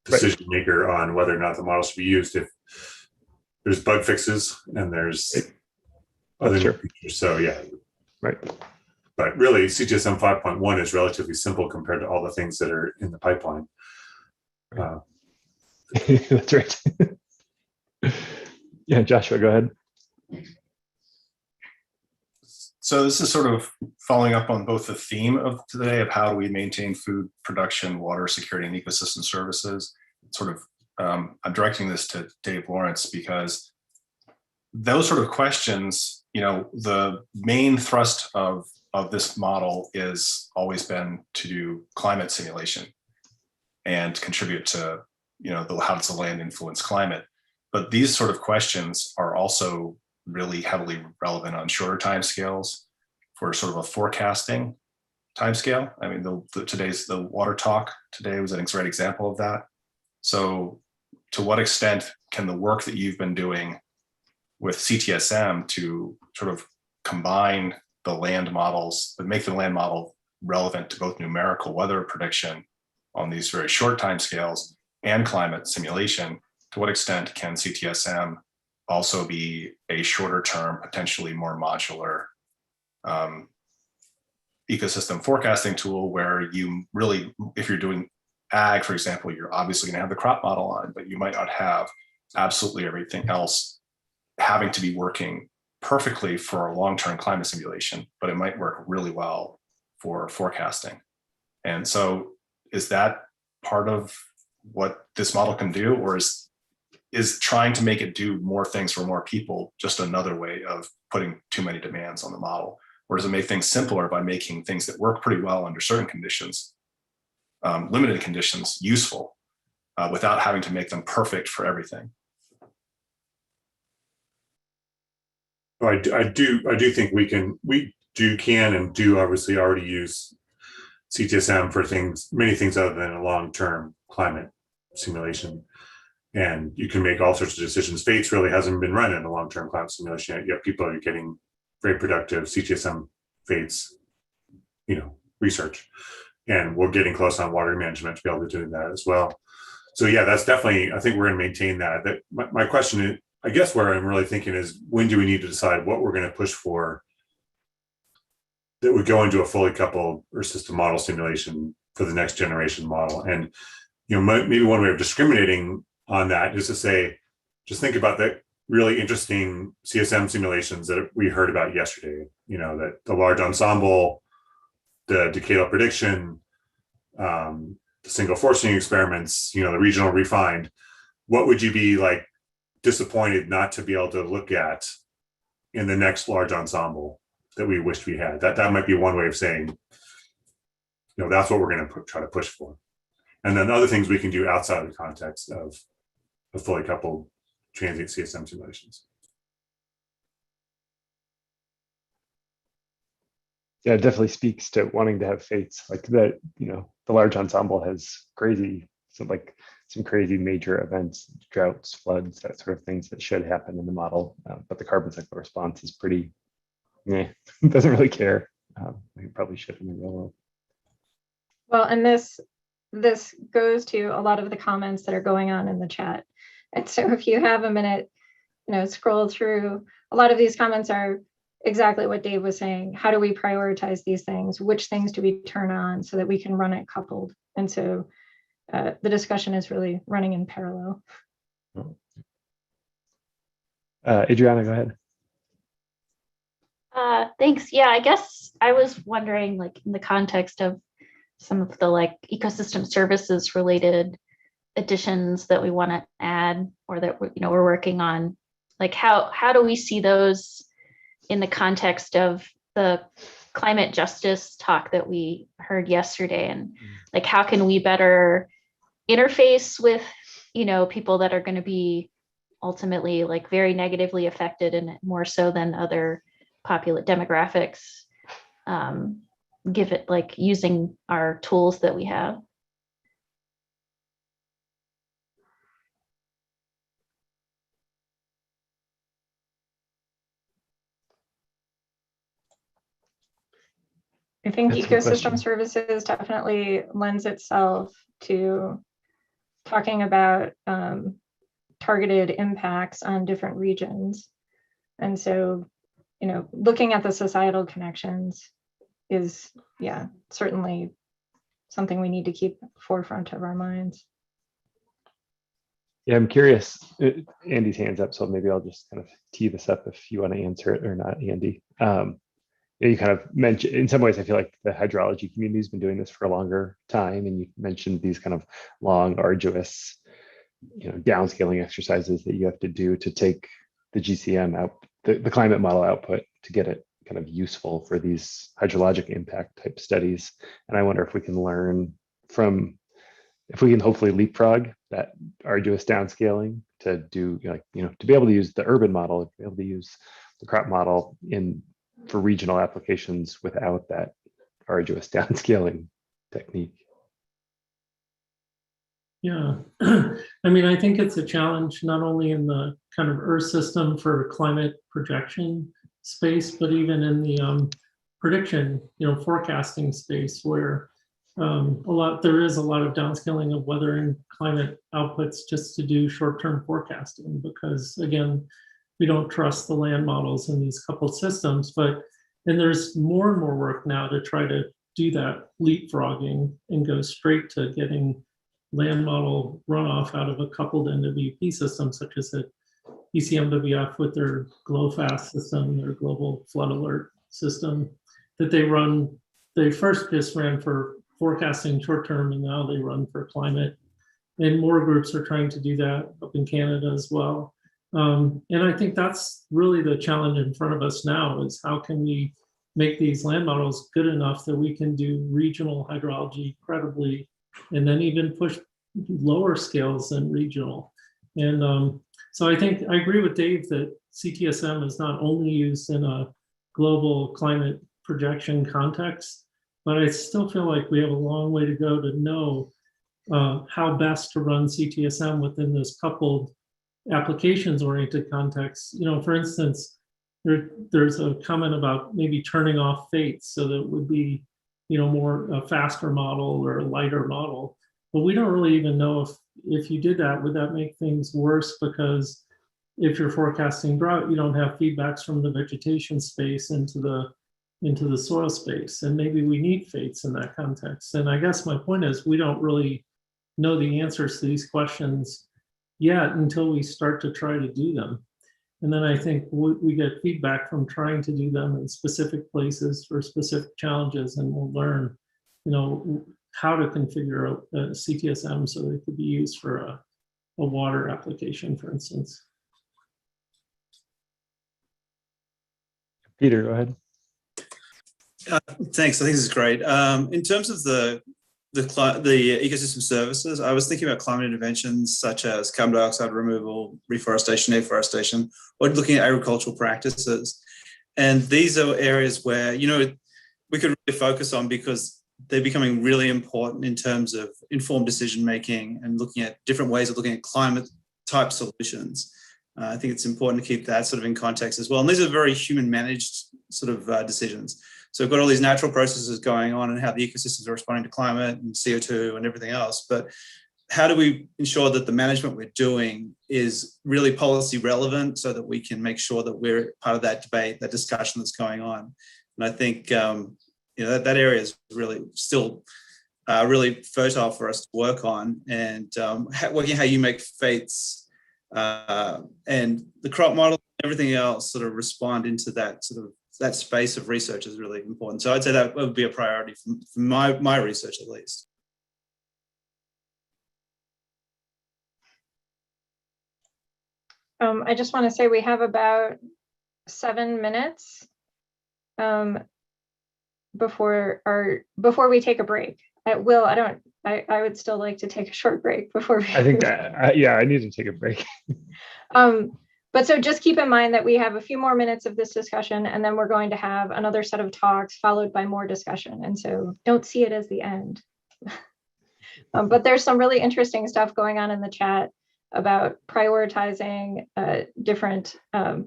decision maker on whether or not the model should be used. If there's bug fixes and there's other features, so yeah, right. But really, CTSM 5.1 is relatively simple compared to all the things that are in the pipeline. That's right. Yeah, Joshua, go ahead. So this is sort of following up on both the theme of today of how do we maintain food production, water security, and ecosystem services. Sort of, I'm directing this to Dave Lawrence because those sort of questions, the main thrust of this model is always been to do climate simulation and contribute to, how does the land influence climate? But these sort of questions are also really heavily relevant on shorter timescales for sort of a forecasting timescale. I mean, the water talk today was a great example of that. So to what extent can the work that you've been doing with CTSM to sort of combine the land models, but make the land model relevant to both numerical weather prediction on these very short timescales and climate simulation, to what extent can CTSM also be a shorter term, potentially more modular ecosystem forecasting tool where you really, if you're doing ag, for example, you're obviously gonna have the crop model on, but you might not have absolutely everything else having to be working perfectly for a long-term climate simulation, but it might work really well for forecasting. And so is that part of what this model can do, or is trying to make it do more things for more people just another way of putting too many demands on the model? Or does it make things simpler by making things that work pretty well under certain conditions, limited conditions, useful without having to make them perfect for everything? I do think we can and do obviously already use CTSM for many things other than a long-term climate simulation. And you can make all sorts of decisions. FATES really hasn't been run in a long-term climate simulation yet. People are getting very productive CTSM FATES, research. And we're getting close on water management to be able to do that as well. So yeah, that's definitely, I think we're going to maintain that. My question is, I guess where I'm really thinking is, when do we need to decide what we're going to push for that would go into a fully coupled or system model simulation for the next generation model? And maybe one way of discriminating on that is to say, just think about that really interesting CSM simulations that we heard about yesterday. That the large ensemble, the decadal prediction, the single forcing experiments, the regional refined. What would you be like disappointed not to be able to look at in the next large ensemble that we wished we had? That might be one way of saying, that's what we're going to try to push for. And then other things we can do outside of the context of a fully coupled transient CSM simulations. Yeah, it definitely speaks to wanting to have FATES like that. The large ensemble has some crazy major events, droughts, floods, that sort of things that should happen in the model. But the carbon cycle response is pretty, doesn't really care. We probably should in the real world. Well, and this goes to a lot of the comments that are going on in the chat. And so if you have a minute, scroll through, a lot of these comments are exactly what Dave was saying. How do we prioritize these things? Which things do we turn on so that we can run it coupled? And so the discussion is really running in parallel. Adriana, go ahead. Thanks. Yeah, I guess I was wondering, in the context of some of the ecosystem services related additions that we want to add or that we're working on, how do we see those in the context of the climate justice talk that we heard yesterday, and like how can we better interface with, you know, people that are going to be ultimately like very negatively affected, and more so than other demographics, give it like using our tools that we have. I think That's a good ecosystem question. services definitely lends itself to talking about targeted impacts on different regions. And so, you know, looking at the societal connections is, yeah, certainly something we need to keep forefront of our minds. Yeah, I'm curious. Andy's hand's up, so maybe I'll just kind of tee this up if you want to answer it or not, Andy. You kind of mentioned, in some ways, I feel like the hydrology community has been doing this for a longer time, and you mentioned these kind of long, arduous, you know, downscaling exercises that you have to do to take the GCM out, the climate model output, to get it kind of useful for these hydrologic impact type studies. And I wonder if we can learn from, if we can hopefully leapfrog that arduous downscaling to do, like, you know, to be able to use the urban model, to be able to use the crop model for regional applications without that arduous downscaling technique. Yeah, I mean, I think it's a challenge not only in the kind of Earth system for climate projection space, but even in the prediction, you know, forecasting space, where there is a lot of downscaling of weather and climate outputs just to do short-term forecasting, because again, we don't trust the land models in these coupled systems. And there's more and more work now to try to do that leapfrogging and go straight to getting land model runoff out of a coupled NWP system, such as the ECMWF with their GLOFAST system, their global flood alert system, that they first just ran for forecasting short term, and now they run for climate. And more groups are trying to do that up in Canada as well. And I think that's really the challenge in front of us now, is how can we make these land models good enough that we can do regional hydrology credibly, and then even push lower scales than regional. And so I think I agree with Dave that CTSM is not only used in a global climate projection context, but I still feel like we have a long way to go to know how best to run CTSM within this coupled applications-oriented context. You know, for instance, there's a comment about maybe turning off fates so that it would be, you know, more a faster model or a lighter model. But we don't really even know if you did that, would that make things worse? Because if you're forecasting drought, you don't have feedbacks from the vegetation space into the soil space, and maybe we need fates in that context. And I guess my point is, we don't really know the answers to these questions yet until we start to try to do them. And then I think we get feedback from trying to do them in specific places for specific challenges, and we'll learn, you know, how to configure a CTSM so they could be used for a water application, for instance. Peter, go ahead. Thanks. I think this is great. In terms of the ecosystem services, I was thinking about climate interventions such as carbon dioxide removal, reforestation, afforestation, or looking at agricultural practices. And these are areas where, you know, we could really focus on, because they're becoming really important in terms of informed decision making and looking at different ways of looking at climate type solutions. I think it's important to keep that sort of in context as well. And these are very human managed sort of decisions. So we've got all these natural processes going on and how the ecosystems are responding to climate and CO2 and everything else. But how do we ensure that the management we're doing is really policy relevant so that we can make sure that we're part of that debate, that discussion that's going on? And I think you know, that area is really still really fertile for us to work on, and working how you make fates and the crop model and everything else sort of respond into that sort of that space of research is really important. So I'd say that would be a priority for my research, at least. I just want to say we have about 7 minutes. before we take a break? Will, I would still like to take a short break before we. I think yeah, I need to take a break. But so just keep in mind that we have a few more minutes of this discussion, and then we're going to have another set of talks followed by more discussion. And so don't see it as the end. But there's some really interesting stuff going on in the chat about prioritizing different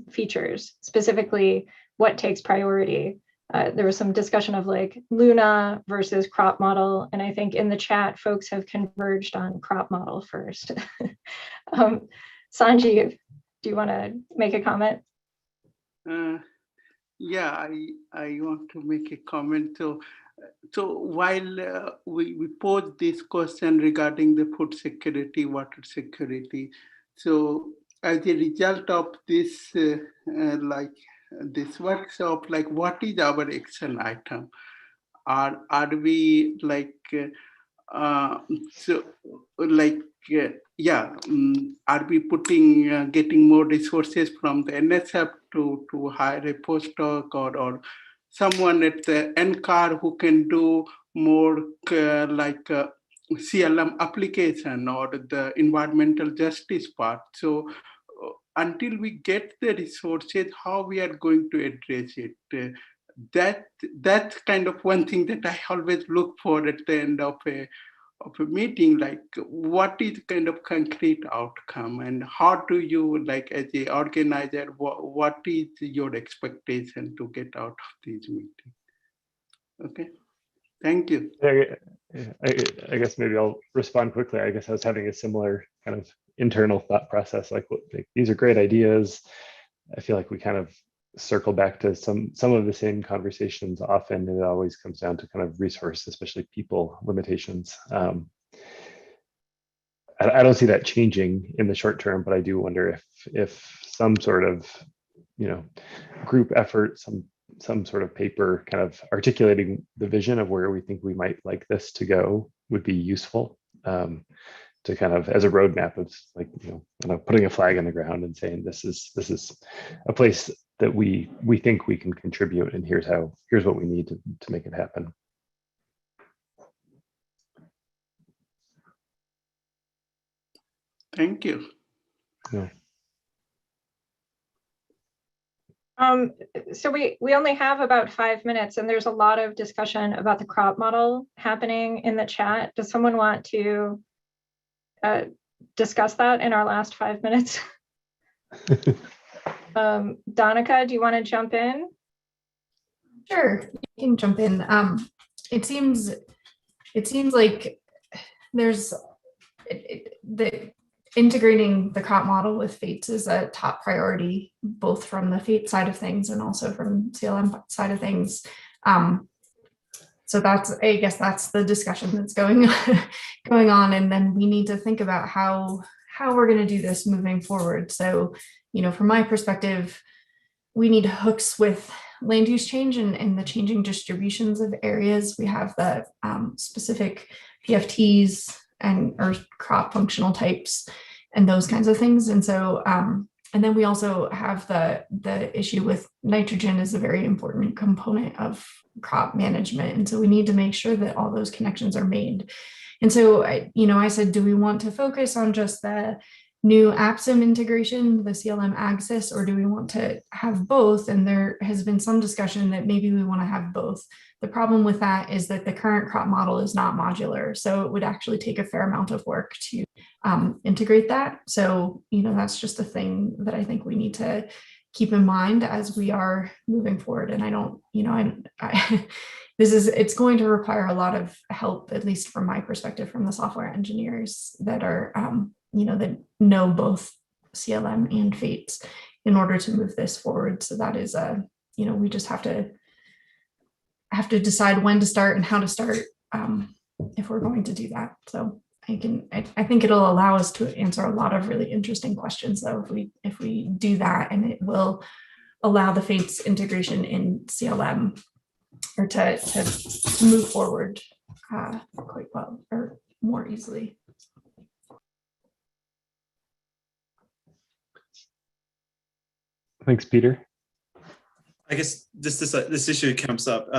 features, specifically what takes priority. There was some discussion of like Luna versus crop model. And I think in the chat, folks have converged on crop model first. Sanjeev, do you want to make a comment? Yeah, I want to make a comment. So while we pose this question regarding the food security, water security, so as a result of this, this workshop, like what is our action item? Are we like are we putting getting more resources from the NSF to hire a postdoc or someone at the NCAR who can do more CLM application or the environmental justice part? So until we get the resources, how we are going to address it? That's kind of one thing that I always look for at the end of a meeting, like what is kind of concrete outcome and how do you, like as a organizer, what is your expectation to get out of these meetings? Okay, thank you. I guess maybe I'll respond quickly. I guess I was having a similar kind of internal thought process, like these are great ideas. I feel like we kind of circle back to some of the same conversations often, and it always comes down to kind of resource, especially people limitations. I don't see that changing in the short term, but I do wonder if some sort of, group effort, some sort of paper kind of articulating the vision of where we think we might like this to go would be useful, to kind of as a roadmap of like, putting a flag in the ground and saying this is a place that we think we can contribute, and here's what we need to make it happen. Thank you. Yeah. So we only have about 5 minutes, and there's a lot of discussion about the crop model happening in the chat. Does someone want to discuss that in our last 5 minutes? Donica, do you want to jump in? Sure, you can jump in. It seems like there's the integrating the crop model with FATES is a top priority, both from the FATE side of things and also from CLM side of things. So I guess that's the discussion that's going on, and then we need to think about how we're going to do this moving forward. So, from my perspective, we need hooks with land use change and the changing distributions of areas. We have the specific PFTs or crop functional types and those kinds of things. And so, and then we also have the issue with nitrogen is a very important component of crop management. And so we need to make sure that all those connections are made. And so, I said, do we want to focus on just the new AppSim integration, the CLM Axis, or do we want to have both? And there has been some discussion that maybe we want to have both. The problem with that is that the current crop model is not modular. So it would actually take a fair amount of work to integrate that. So, that's just a thing that I think we need to keep in mind as we are moving forward. And I don't, it's going to require a lot of help, at least from my perspective, from the software engineers that are, that know both CLM and FATES in order to move this forward. So that is we just have to decide when to start and how to start if we're going to do that. So I think it'll allow us to answer a lot of really interesting questions though, if we do that, and it will allow the FATES integration in CLM or to move forward quite well or more easily. Thanks, Peter. I guess this issue comes up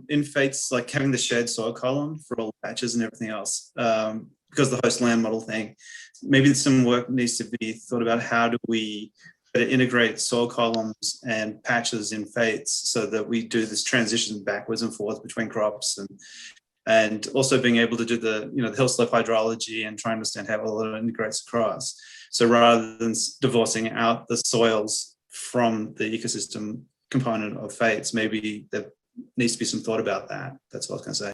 in fates, like having the shared soil column for all patches and everything else, because the host land model thing. Maybe some work needs to be thought about how do we better integrate soil columns and patches in fates so that we do this transition backwards and forwards between crops, and also being able to do the hill slope hydrology and try and understand how all of it integrates across. So rather than divorcing out the soils from the ecosystem component of fates, maybe there needs to be some thought about that. That's what I was going to say.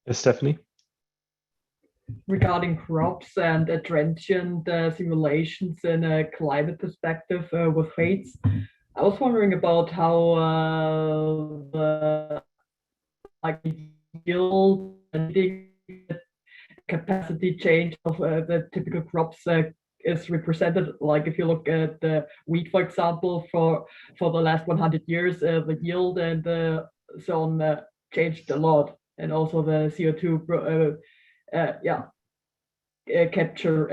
Yes, Stephanie? Regarding crops and transient simulations in a climate perspective with fates, I was wondering about how the yield and capacity change of the typical crops is represented. Like if you look at the wheat, for example, for the last 100 years, the yield and so on changed a lot, and also the CO2 capture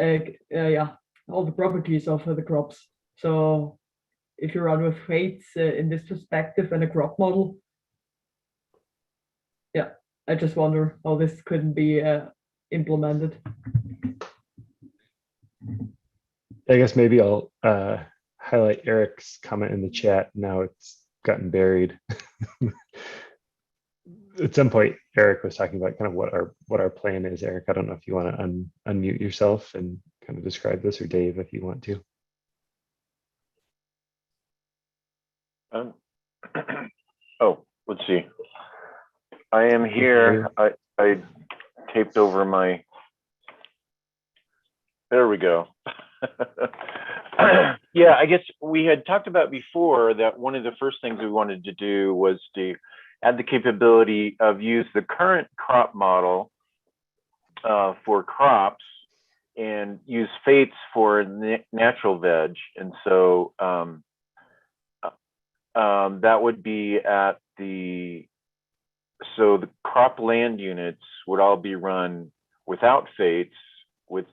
all the properties of the crops. So if you run with fates in this perspective and a crop model, I just wonder how this could be implemented. I guess maybe I'll highlight Eric's comment in the chat. Now it's gotten buried. At some point, Eric was talking about kind of what our plan is. Eric, I don't know if you want to unmute yourself and kind of describe this, or Dave, if you want to. Oh, let's see. I am here. I taped over my. There we go. Yeah, I guess we had talked about before that one of the first things we wanted to do was to add the capability of use the current crop model for crops and use fates for natural veg. And so that would be at the crop land units would all be run without fates with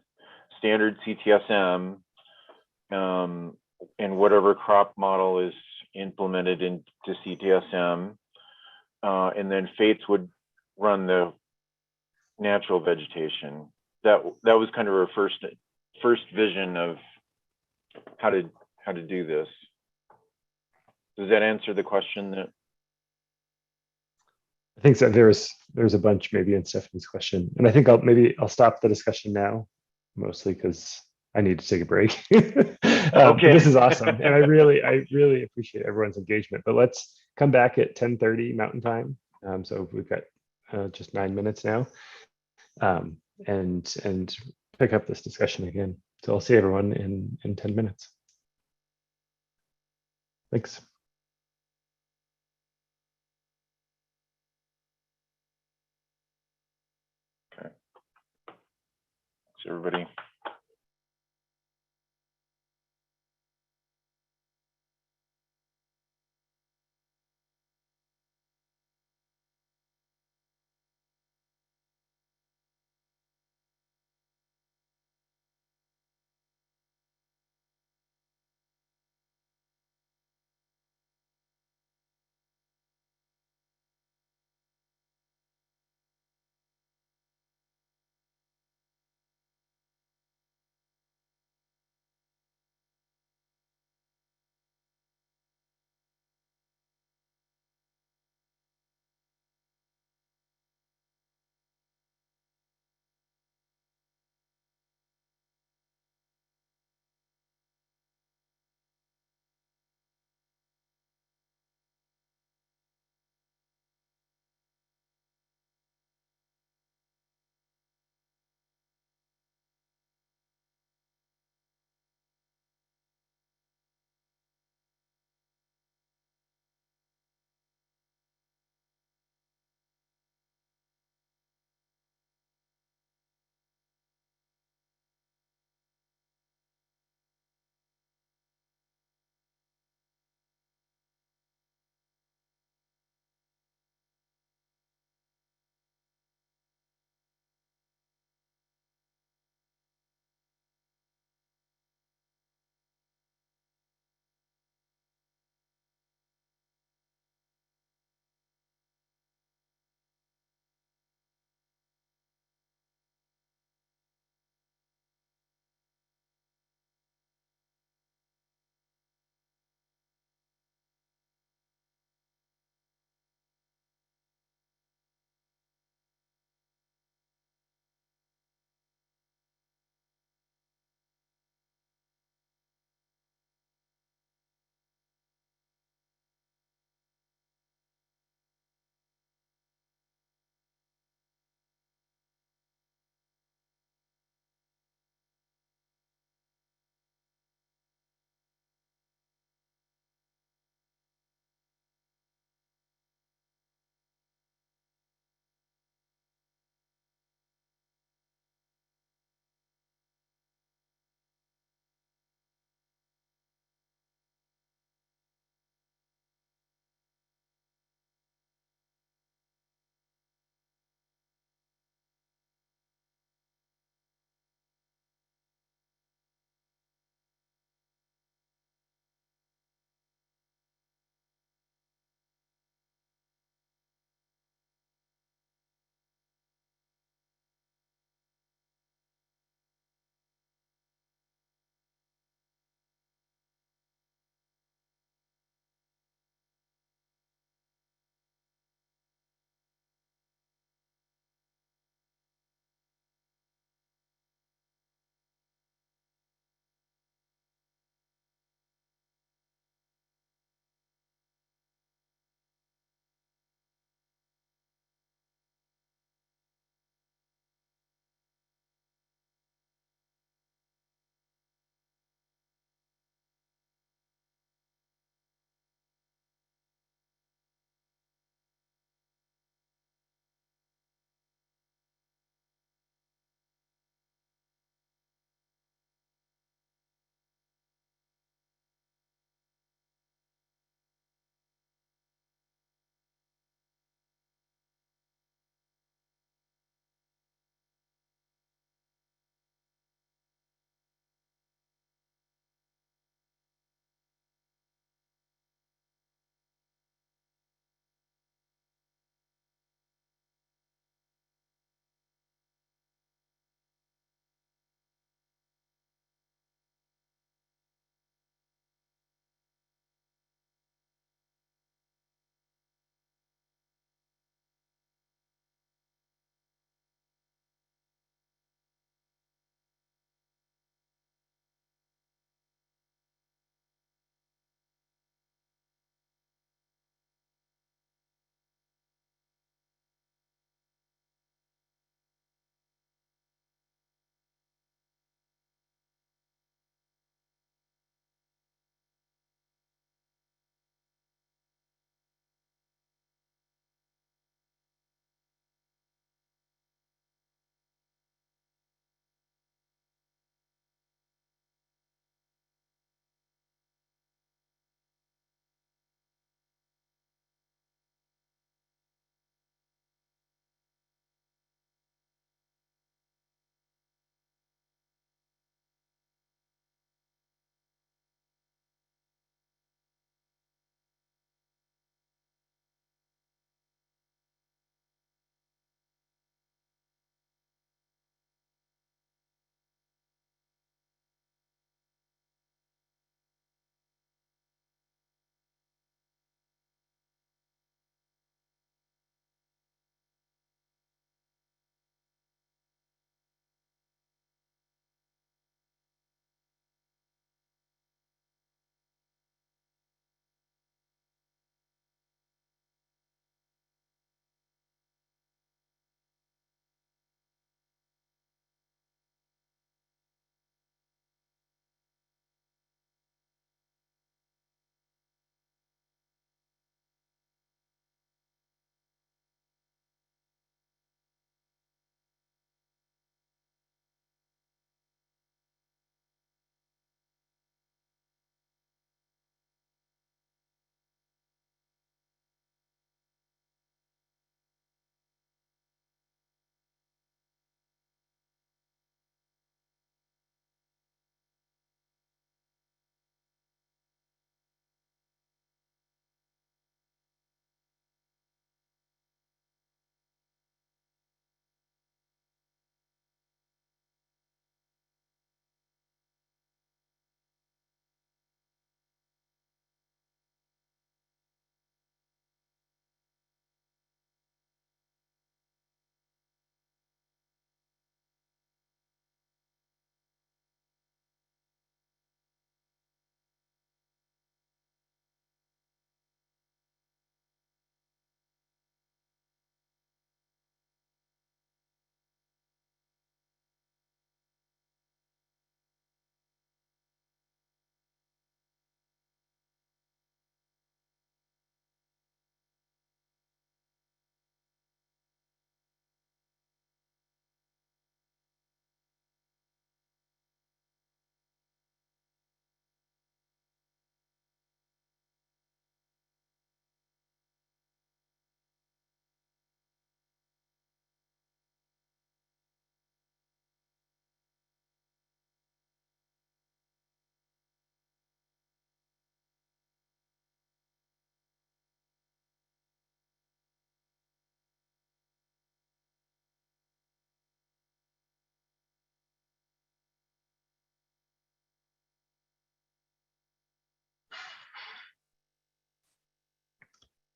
standard CTSM and whatever crop model is implemented into CTSM. And then fates would run the natural vegetation. That was kind of our first vision of how to do this. Does that answer the question? That I think so. There's a bunch maybe in Stephanie's question, and I think I'll stop the discussion now, mostly because I need to take a break. Okay. This is awesome, and I really appreciate everyone's engagement. But let's come back at 10:30 Mountain Time. So we've got just 9 minutes now, and pick up this discussion again. So I'll see everyone in 10 minutes. Thanks. Okay. Thanks, everybody.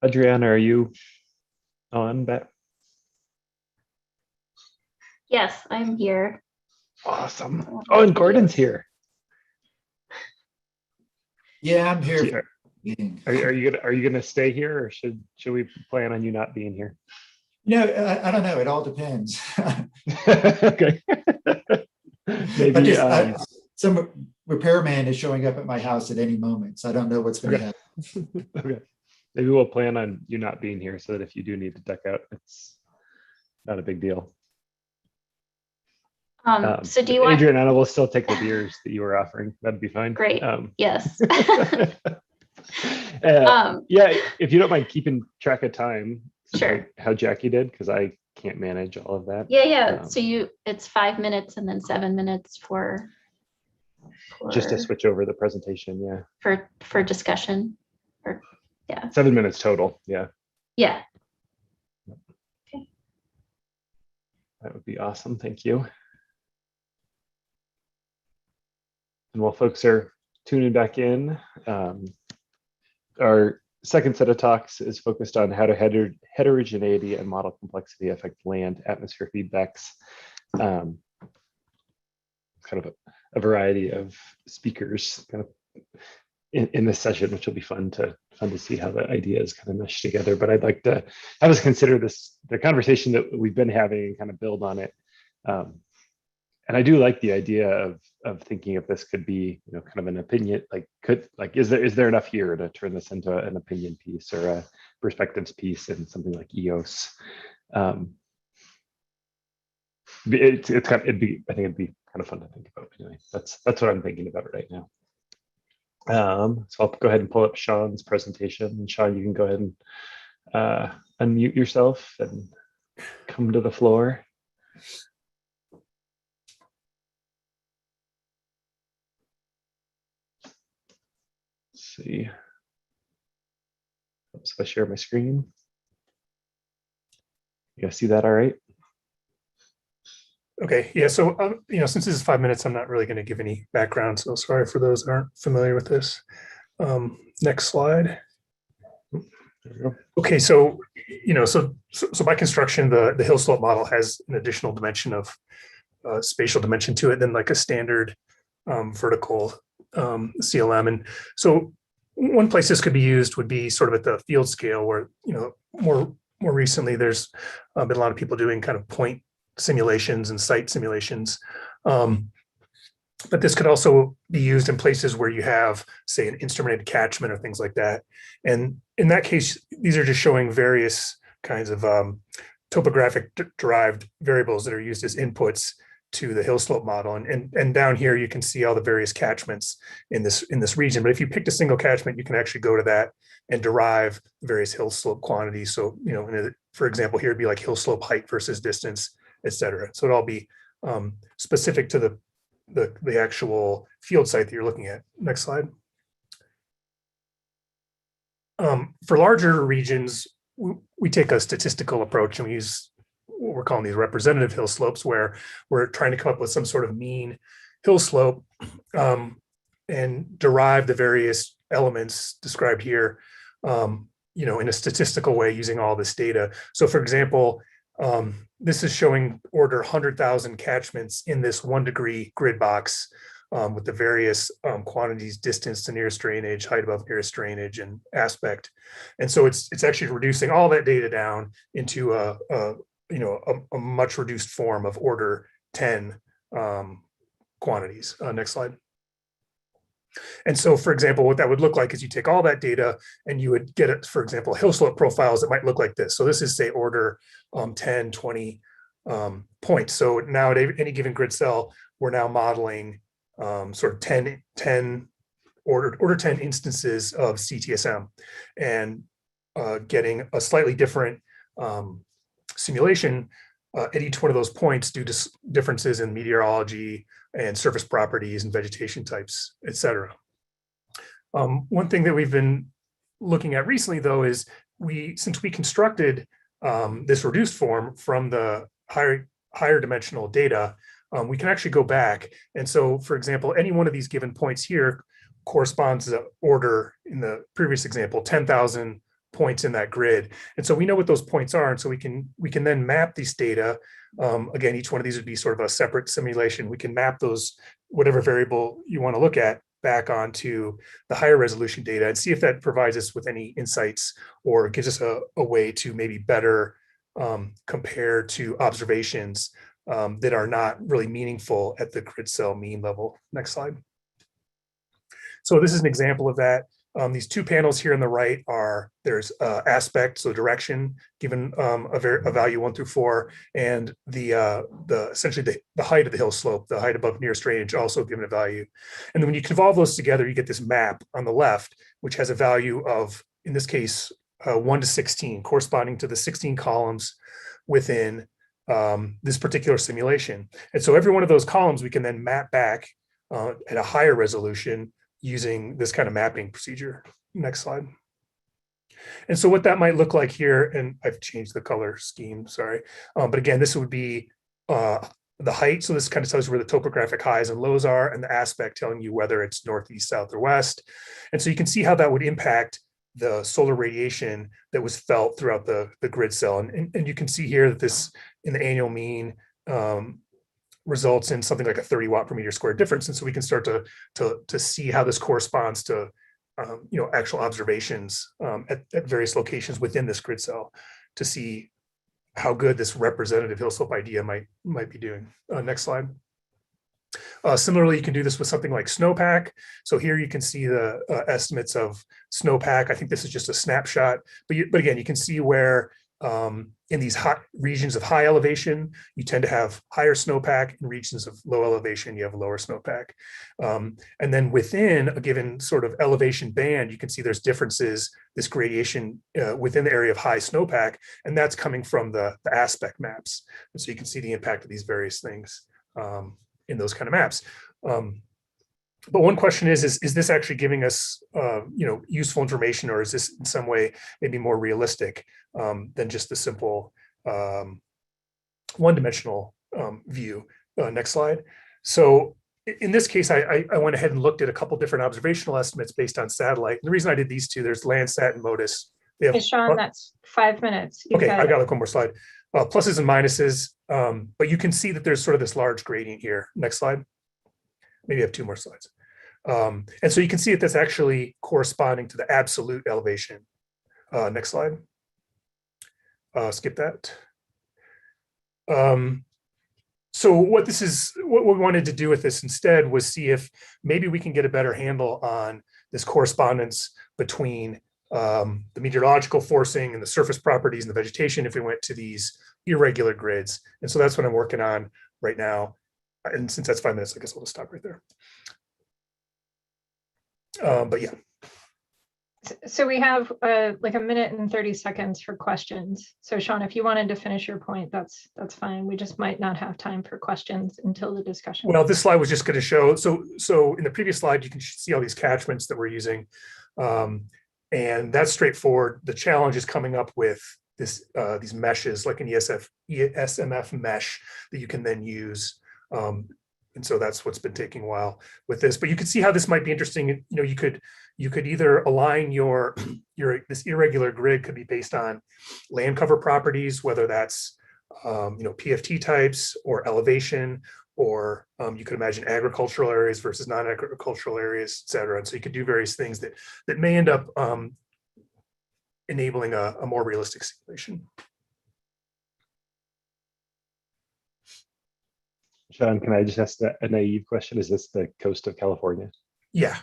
Adriana, are you on back? Yes, I'm here. Awesome. Oh, and Gordon's here. Yeah, I'm here. Are you gonna stay here, or should we plan on you not being here? I don't know. It all depends. Okay. Maybe some repairman is showing up at my house at any moment, so I don't know what's going to happen. Okay. Maybe we'll plan on you not being here so that if you do need to duck out, it's not a big deal. So do you want Adriana will still take the beers that you were offering. That'd be fine. Great. Yes. Yeah, if you don't mind keeping track of time, sure. like how Jackie did, because I can't manage all of that. Yeah. So it's 5 minutes and then 7 minutes for just to switch over the presentation. Yeah. For discussion. Or yeah. 7 minutes total. Yeah. Yeah. Okay. That would be awesome. Thank you. And while folks are tuning back in, our second set of talks is focused on how to heterogeneity and model complexity affect land atmosphere feedbacks. Kind of a variety of speakers kind of in this session, which will be fun to see how the ideas kind of mesh together. But I'd like to have us consider the conversation that we've been having and kind of build on it. And I do like the idea of thinking if this could be, kind of an opinion, is there enough here to turn this into an opinion piece or a perspectives piece in something like EOS? I think it'd be kind of fun to think about anyway. That's what I'm thinking about right now. So I'll go ahead and pull up Sean's presentation. And Sean, you can go ahead and unmute yourself and come to the floor. See. Oops, if I share my screen. You guys see that all right? Okay, yeah, so since this is 5 minutes, I'm not really going to give any background, so sorry for those that aren't familiar with this. Next slide. Okay, so by construction, the hill slope model has an additional dimension of spatial dimension to it than like a standard vertical CLM. And so one place this could be used would be sort of at the field scale, where more recently there's been a lot of people doing kind of point simulations and site simulations. But this could also be used in places where you have, say, an instrumented catchment or things like that. And in that case, these are just showing various kinds of topographic derived variables that are used as inputs to the hill slope model. And down here, you can see all the various catchments in this region. But if you picked a single catchment, you can actually go to that and derive various hill slope quantities. So, for example, here it'd be like hill slope height versus distance, et cetera. So it'd all be specific to the actual field site that you're looking at. Next slide. For larger regions, we take a statistical approach and we use what we're calling these representative hill slopes, where we're trying to come up with some sort of mean hill slope and derive the various elements described here, in a statistical way using all this data. So for example, this is showing order 100,000 catchments in this 1 degree grid box with the various quantities, distance to nearest drainage, height above nearest drainage, and aspect. And so it's actually reducing all that data down into a much reduced form of order 10 quantities. Next slide. And so, for example, what that would look like is you take all that data and you would get, for example, hill slope profiles that might look like this. So this is, say, order 10, 20 points. So now at any given grid cell, we're now modeling sort of 10 order 10 instances of CTSM and getting a slightly different simulation at each one of those points due to differences in meteorology and surface properties and vegetation types, et cetera. One thing that we've been looking at recently, though, is since we constructed this reduced form from the higher dimensional data, we can actually go back. And so, for example, any one of these given points here corresponds to order, in the previous example, 10,000 points in that grid. And so we know what those points are. And so we can then map these data. Again, each one of these would be sort of a separate simulation. We can map those, whatever variable you want to look at, back onto the higher resolution data and see if that provides us with any insights or gives us a way to maybe better compare to observations that are not really meaningful at the grid cell mean level. Next slide. So this is an example of that. These two panels here on the right are, there's aspect, so direction, given a value 1 through 4, and the essentially the height of the hill slope, the height above nearest range, also given a value. And then when you convolve those together, you get this map on the left, which has a value of, in this case, 1 to 16, corresponding to the 16 columns within this particular simulation. And so every one of those columns we can then map back at a higher resolution using this kind of mapping procedure. Next slide. And so what that might look like here, and I've changed the color scheme, sorry. But again, this would be the height. So this kind of tells you where the topographic highs and lows are, and the aspect telling you whether it's northeast, south, or west. And so you can see how that would impact the solar radiation that was felt throughout the grid cell. And you can see here that this, in the annual mean, results in something like a 30 watt per meter squared difference. And so we can start to see how this corresponds to actual observations at various locations within this grid cell to see how good this representative hill slope idea might be doing. Next slide. Similarly, you can do this with something like snowpack. So here you can see the estimates of snowpack. I think this is just a snapshot, but again, you can see where in these hot regions of high elevation, you tend to have higher snowpack. In regions of low elevation, you have lower snowpack. And then within a given sort of elevation band, you can see there's differences, this gradation within the area of high snowpack, and that's coming from the aspect maps. And so you can see the impact of these various things in those kind of maps. But one question is this actually giving us useful information, or is this in some way maybe more realistic than just the simple one-dimensional view? Next slide. So in this case, I went ahead and looked at a couple different observational estimates based on satellite. And the reason I did these two, there's Landsat and MODIS. Hey, Sean, that's 5 minutes. Okay, I got like one more slide. Pluses and minuses, but you can see that there's sort of this large gradient here. Next slide. Maybe I have 2 more slides. And so you can see that that's actually corresponding to the absolute elevation. Next slide. Skip that. So what we wanted to do with this instead was see if maybe we can get a better handle on this correspondence between the meteorological forcing and the surface properties and the vegetation if we went to these irregular grids. And so that's what I'm working on right now. And since that's 5 minutes, I guess I'll just stop right there. But yeah. So we have like 1 minute and 30 seconds for questions. So Sean, if you wanted to finish your point, that's fine. We just might not have time for questions until the discussion. Well, this slide was just going to show, so in the previous slide, you can see all these catchments that we're using. And that's straightforward. The challenge is coming up with these meshes, like an ESMF mesh that you can then use. And so that's what's been taking a while with this. But you can see how this might be interesting. You could either align your this irregular grid could be based on land cover properties, whether that's PFT types or elevation, or you could imagine agricultural areas versus non-agricultural areas, et cetera. And so you could do various things that may end up enabling a more realistic simulation. Sean, can I just ask a naive question? Is this the coast of California? Yeah.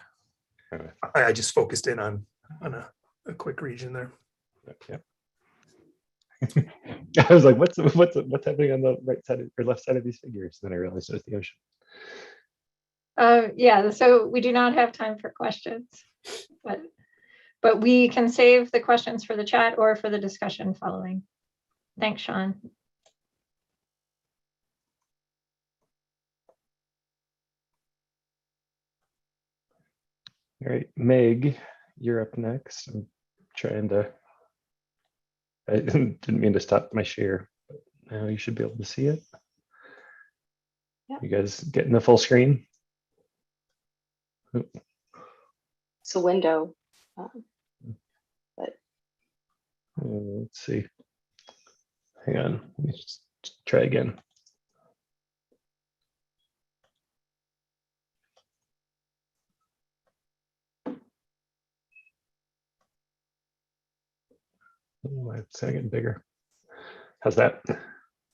Okay. I just focused in on a quick region there. Yeah. I was like, what's happening on the right side or left side of these figures? Then I realized it was the ocean. Yeah, so we do not have time for questions, but we can save the questions for the chat or for the discussion following. Thanks, Sean. All right, Meg, you're up next. I'm trying to, I didn't mean to stop my share, but now you should be able to see it. Yep. You guys getting the full screen? It's a window, but Let's see. Hang on, let me just try again. My second bigger. How's that?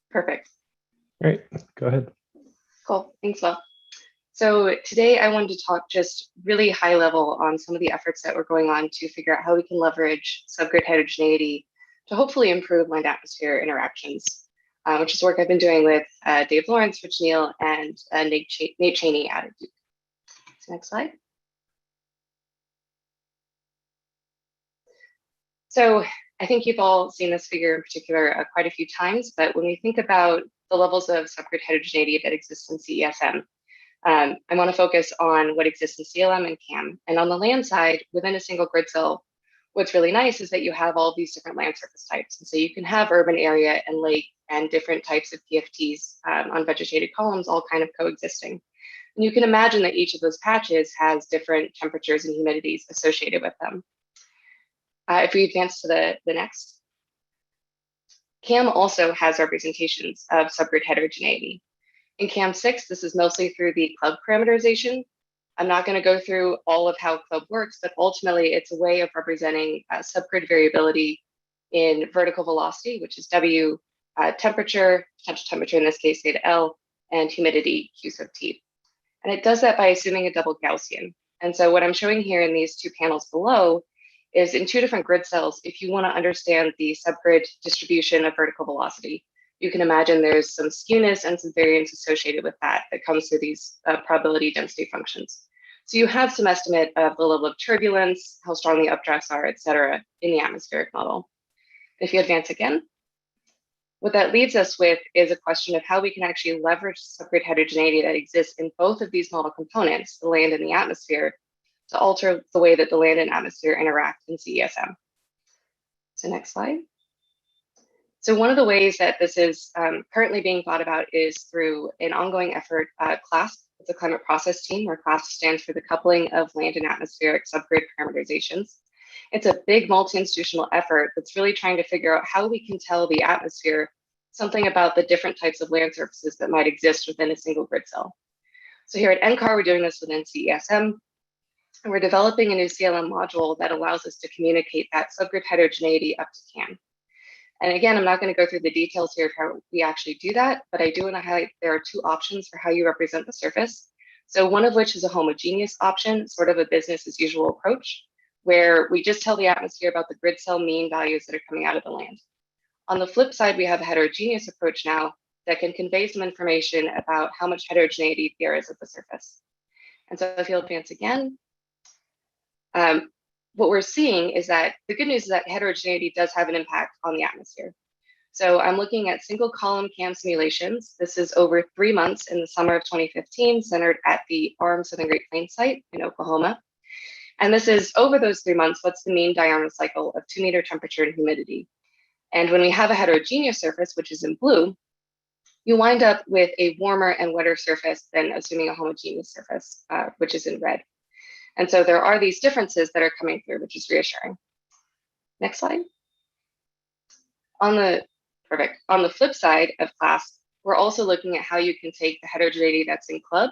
Perfect. All right, go ahead. Cool, thanks, Will. So today I wanted to talk just really high level on some of the efforts that were going on to figure out how we can leverage subgrid heterogeneity to hopefully improve land atmosphere interactions, which is work I've been doing with Dave Lawrence, Rich Neal, and Nate Cheney at Duke. So next slide. So I think you've all seen this figure in particular quite a few times, but when we think about the levels of subgrid heterogeneity that exist in CESM, I want to focus on what exists in CLM and CAM. And on the land side, within a single grid cell, what's really nice is that you have all these different land surface types. And so you can have urban area and lake and different types of PFTs on vegetated columns all kind of coexisting. And you can imagine that each of those patches has different temperatures and humidities associated with them. If we advance to the next, CAM also has representations of subgrid heterogeneity. In CAM 6, this is mostly through the club parameterization. I'm not going to go through all of how club works, but ultimately it's a way of representing subgrid variability in vertical velocity, which is W, temperature, potential temperature in this case, theta L, and humidity, Q sub T. And it does that by assuming a double Gaussian. And so what I'm showing here in these two panels below is in two different grid cells, if you want to understand the subgrid distribution of vertical velocity, you can imagine there's some skewness and some variance associated with that comes through these probability density functions. So you have some estimate of the level of turbulence, how strong the updrafts are, et cetera, in the atmospheric model. If you advance again, what that leaves us with is a question of how we can actually leverage subgrid heterogeneity that exists in both of these model components, the land and the atmosphere, to alter the way that the land and atmosphere interact in CESM. So next slide. So one of the ways that this is currently being thought about is through an ongoing effort, CLASP. It's a climate process team, where CLASP stands for the coupling of land and atmospheric subgrid parameterizations. It's a big multi-institutional effort that's really trying to figure out how we can tell the atmosphere something about the different types of land surfaces that might exist within a single grid cell. So here at NCAR, we're doing this within CESM. And we're developing a new CLM module that allows us to communicate that subgrid heterogeneity up to CAM. And again, I'm not going to go through the details here of how we actually do that, but I do want to highlight there are two options for how you represent the surface. So one of which is a homogeneous option, sort of a business as usual approach, where we just tell the atmosphere about the grid cell mean values that are coming out of the land. On the flip side, we have a heterogeneous approach now that can convey some information about how much heterogeneity there is at the surface. And so if you'll advance again, what we're seeing is that the good news is that heterogeneity does have an impact on the atmosphere. So I'm looking at single column CAM simulations. This is over 3 months in the summer of 2015, centered at the ARM Southern Great Plains site in Oklahoma. And this is over those 3 months, what's the mean diurnal cycle of 2-meter temperature and humidity. And when we have a heterogeneous surface, which is in blue, you wind up with a warmer and wetter surface than assuming a homogeneous surface, which is in red. And so there are these differences that are coming through, which is reassuring. Next slide. On the flip side of CLASP, we're also looking at how you can take the heterogeneity that's in club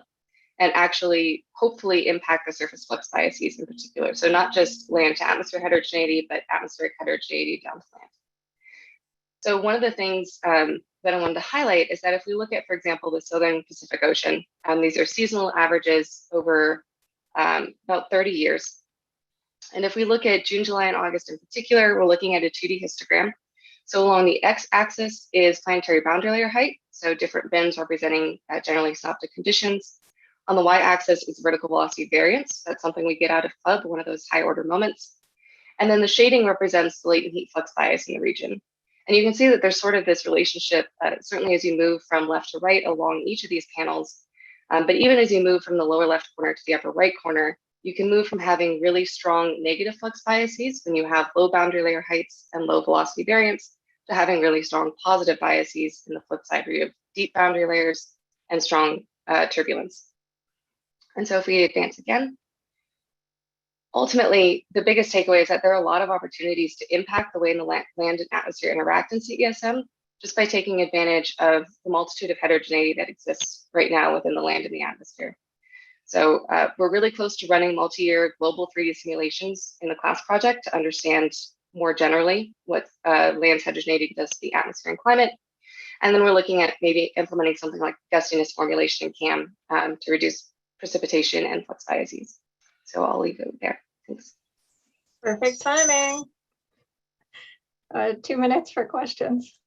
and actually hopefully impact the surface flux biases in particular. So not just land to atmosphere heterogeneity, but atmospheric heterogeneity down to land. So one of the things that I wanted to highlight is that if we look at, for example, the Southern Pacific Ocean, these are seasonal averages over about 30 years. And if we look at June, July, and August in particular, we're looking at a 2D histogram. So along the x-axis is planetary boundary layer height, so different bins representing generally synoptic conditions. On the y-axis is vertical velocity variance. That's something we get out of club, one of those high order moments. And then the shading represents the latent heat flux bias in the region. And you can see that there's sort of this relationship, certainly as you move from left to right along each of these panels. But even as you move from the lower left corner to the upper right corner, you can move from having really strong negative flux biases when you have low boundary layer heights and low velocity variance to having really strong positive biases in the flip side where you have deep boundary layers and strong turbulence. And so if we advance again, ultimately, the biggest takeaway is that there are a lot of opportunities to impact the way the land and atmosphere interact in CESM just by taking advantage of the multitude of heterogeneity that exists right now within the land and the atmosphere. So we're really close to running multi-year global 3D simulations in the class project to understand more generally what land's heterogeneity does to the atmosphere and climate. And then we're looking at maybe implementing something like gustiness formulation in CAM to reduce precipitation and flux biases. So I'll leave it there. Thanks. Perfect timing. 2 minutes for questions.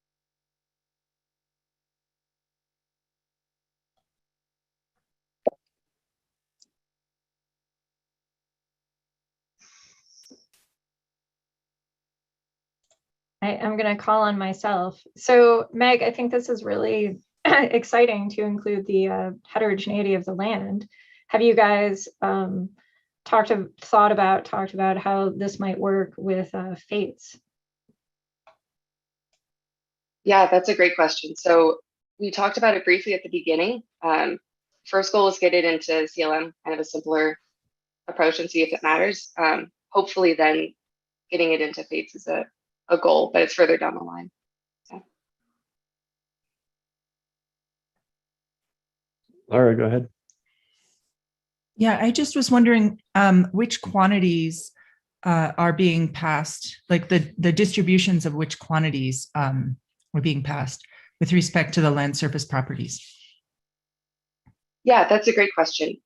I'm going to call on myself. So Meg, I think this is really exciting to include the heterogeneity of the land. Have you guys talked about how this might work with fates? Yeah, that's a great question. So we talked about it briefly at the beginning. First goal is get it into CLM, kind of a simpler approach, and see if it matters. Hopefully then getting it into fates is a goal, but it's further down the line. So. Laura, go ahead. Yeah, I just was wondering which quantities are being passed, like the distributions of which quantities are being passed with respect to the land surface properties. Yeah, that's a great question.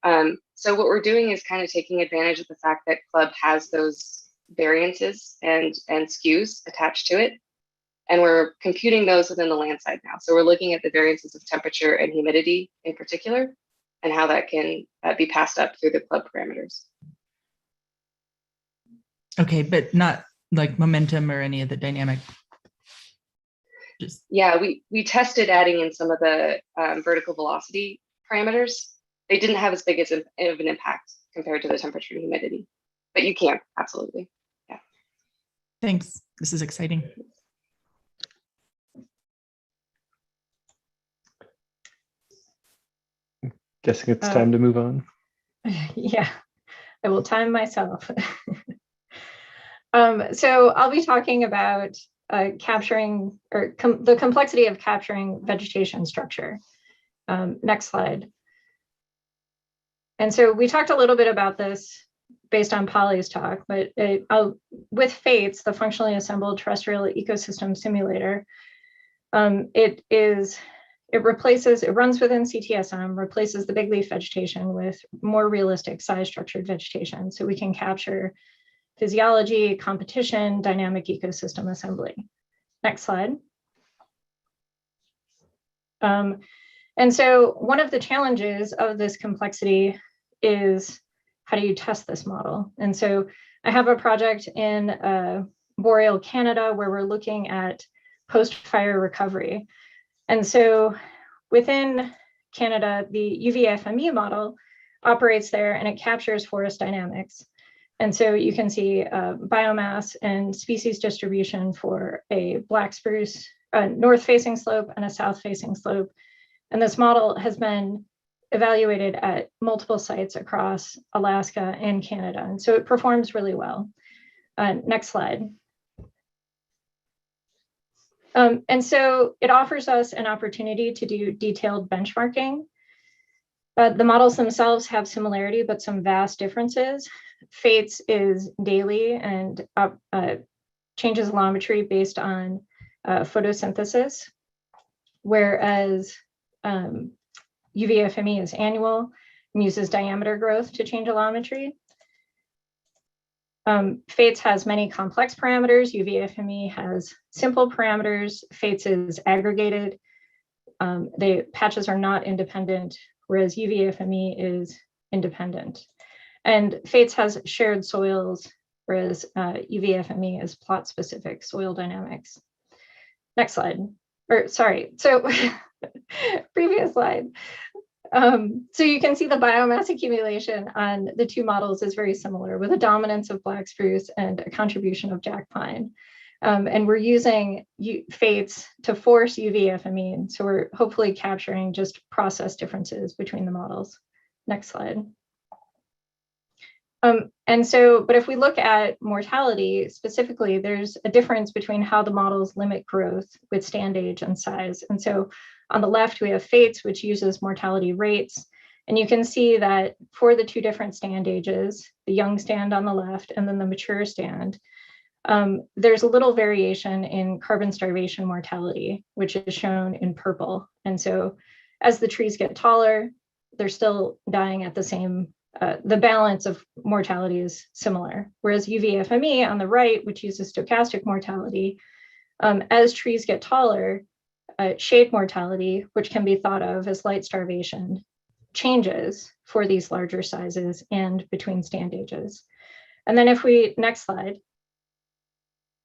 So what we're doing is kind of taking advantage of the fact that Club has those variances and skews attached to it. And we're computing those within the land side now. So we're looking at the variances of temperature and humidity in particular, and how that can be passed up through the Club parameters. Okay, but not like momentum or any of the dynamic. Yeah, we tested adding in some of the vertical velocity parameters. They didn't have as big of an impact compared to the temperature and humidity, but you can, absolutely. Yeah. Thanks. This is exciting. Guessing it's time to move on. Yeah, I will time myself. So I'll be talking about capturing or the complexity of capturing vegetation structure. Next slide. And so we talked a little bit about this based on Polly's talk, but with FATES, the functionally assembled terrestrial ecosystem simulator, it runs within CTSM, replaces the big leaf vegetation with more realistic size structured vegetation. So we can capture physiology, competition, dynamic ecosystem assembly. Next slide. And so one of the challenges of this complexity is how do you test this model? And so I have a project in Boreal Canada where we're looking at post-fire recovery. And so within Canada, the UVFME model operates there and it captures forest dynamics. And so you can see biomass and species distribution for a black spruce, a north-facing slope and a south-facing slope. And this model has been evaluated at multiple sites across Alaska and Canada. And so it performs really well. Next slide. And so it offers us an opportunity to do detailed benchmarking. The models themselves have similarity, but some vast differences. FATES is daily and changes allometry based on photosynthesis, whereas UVFME is annual and uses diameter growth to change allometry. FATES has many complex parameters. UVFME has simple parameters. FATES is aggregated. The patches are not independent, whereas UVFME is independent. And FATES has shared soils, whereas UVFME is plot-specific soil dynamics. Next slide. Or sorry, so previous slide. So you can see the biomass accumulation on the two models is very similar with a dominance of black spruce and a contribution of jack pine. And we're using FATES to force UVFME. So we're hopefully capturing just process differences between the models. Next slide. But if we look at mortality specifically, there's a difference between how the models limit growth with stand age and size. And so on the left, we have FATES, which uses mortality rates. And you can see that for the two different stand ages, the young stand on the left and then the mature stand, there's a little variation in carbon starvation mortality, which is shown in purple. And so as the trees get taller, they're still dying at the same, the balance of mortality is similar. Whereas UVFME on the right, which uses stochastic mortality, as trees get taller, shade mortality, which can be thought of as light starvation, changes for these larger sizes and between stand ages. And then if we, next slide,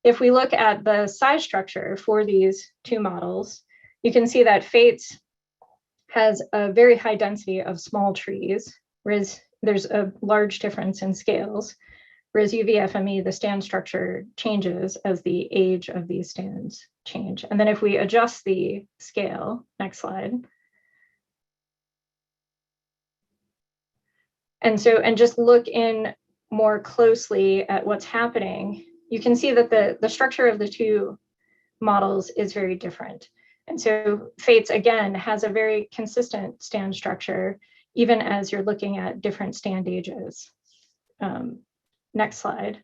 if we look at the size structure for these two models, you can see that FATES has a very high density of small trees, whereas there's a large difference in scales, whereas UVFME, the stand structure changes as the age of these stands change. And then if we adjust the scale, next slide. And just look in more closely at what's happening, you can see that the structure of the two models is very different. And so FATES, again, has a very consistent stand structure, even as you're looking at different stand ages. Next slide.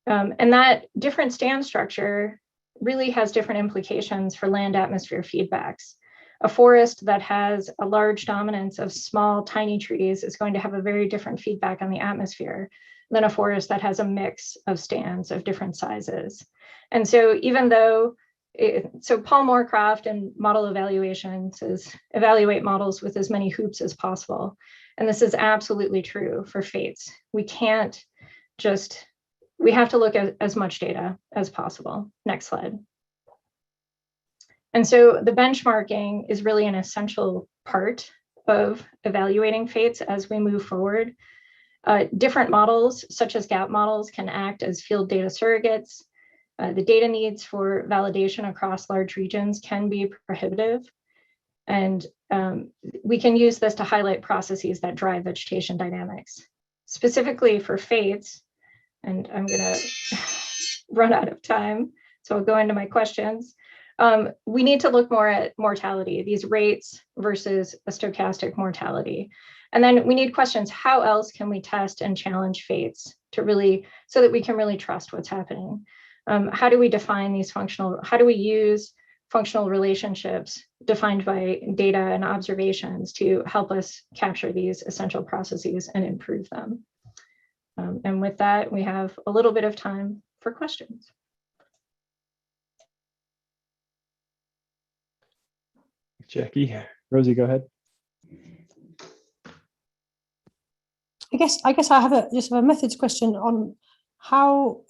And that different stand structure really has different implications for land-atmosphere feedbacks. A forest that has a large dominance of small, tiny trees is going to have a very different feedback on the atmosphere than a forest that has a mix of stands of different sizes. And so even though, so Paul Moorcroft and model evaluation says, evaluate models with as many hoops as possible. And this is absolutely true for FATES. We can't just, we have to look at as much data as possible. Next slide. And so the benchmarking is really an essential part of evaluating FATES as we move forward. Different models, such as gap models, can act as field data surrogates. The data needs for validation across large regions can be prohibitive. And we can use this to highlight processes that drive vegetation dynamics. Specifically for FATES, and I'm gonna run out of time, so I'll go into my questions. We need to look more at mortality, these rates versus a stochastic mortality. And then we need questions, how else can we test and challenge FATES to really, so that we can really trust what's happening? How do we define these functional, how do we use functional relationships defined by data and observations to help us capture these essential processes and improve them? And with that, we have a little bit of time for questions. Jackie, Rosie, go ahead. I guess I have just a methods question on how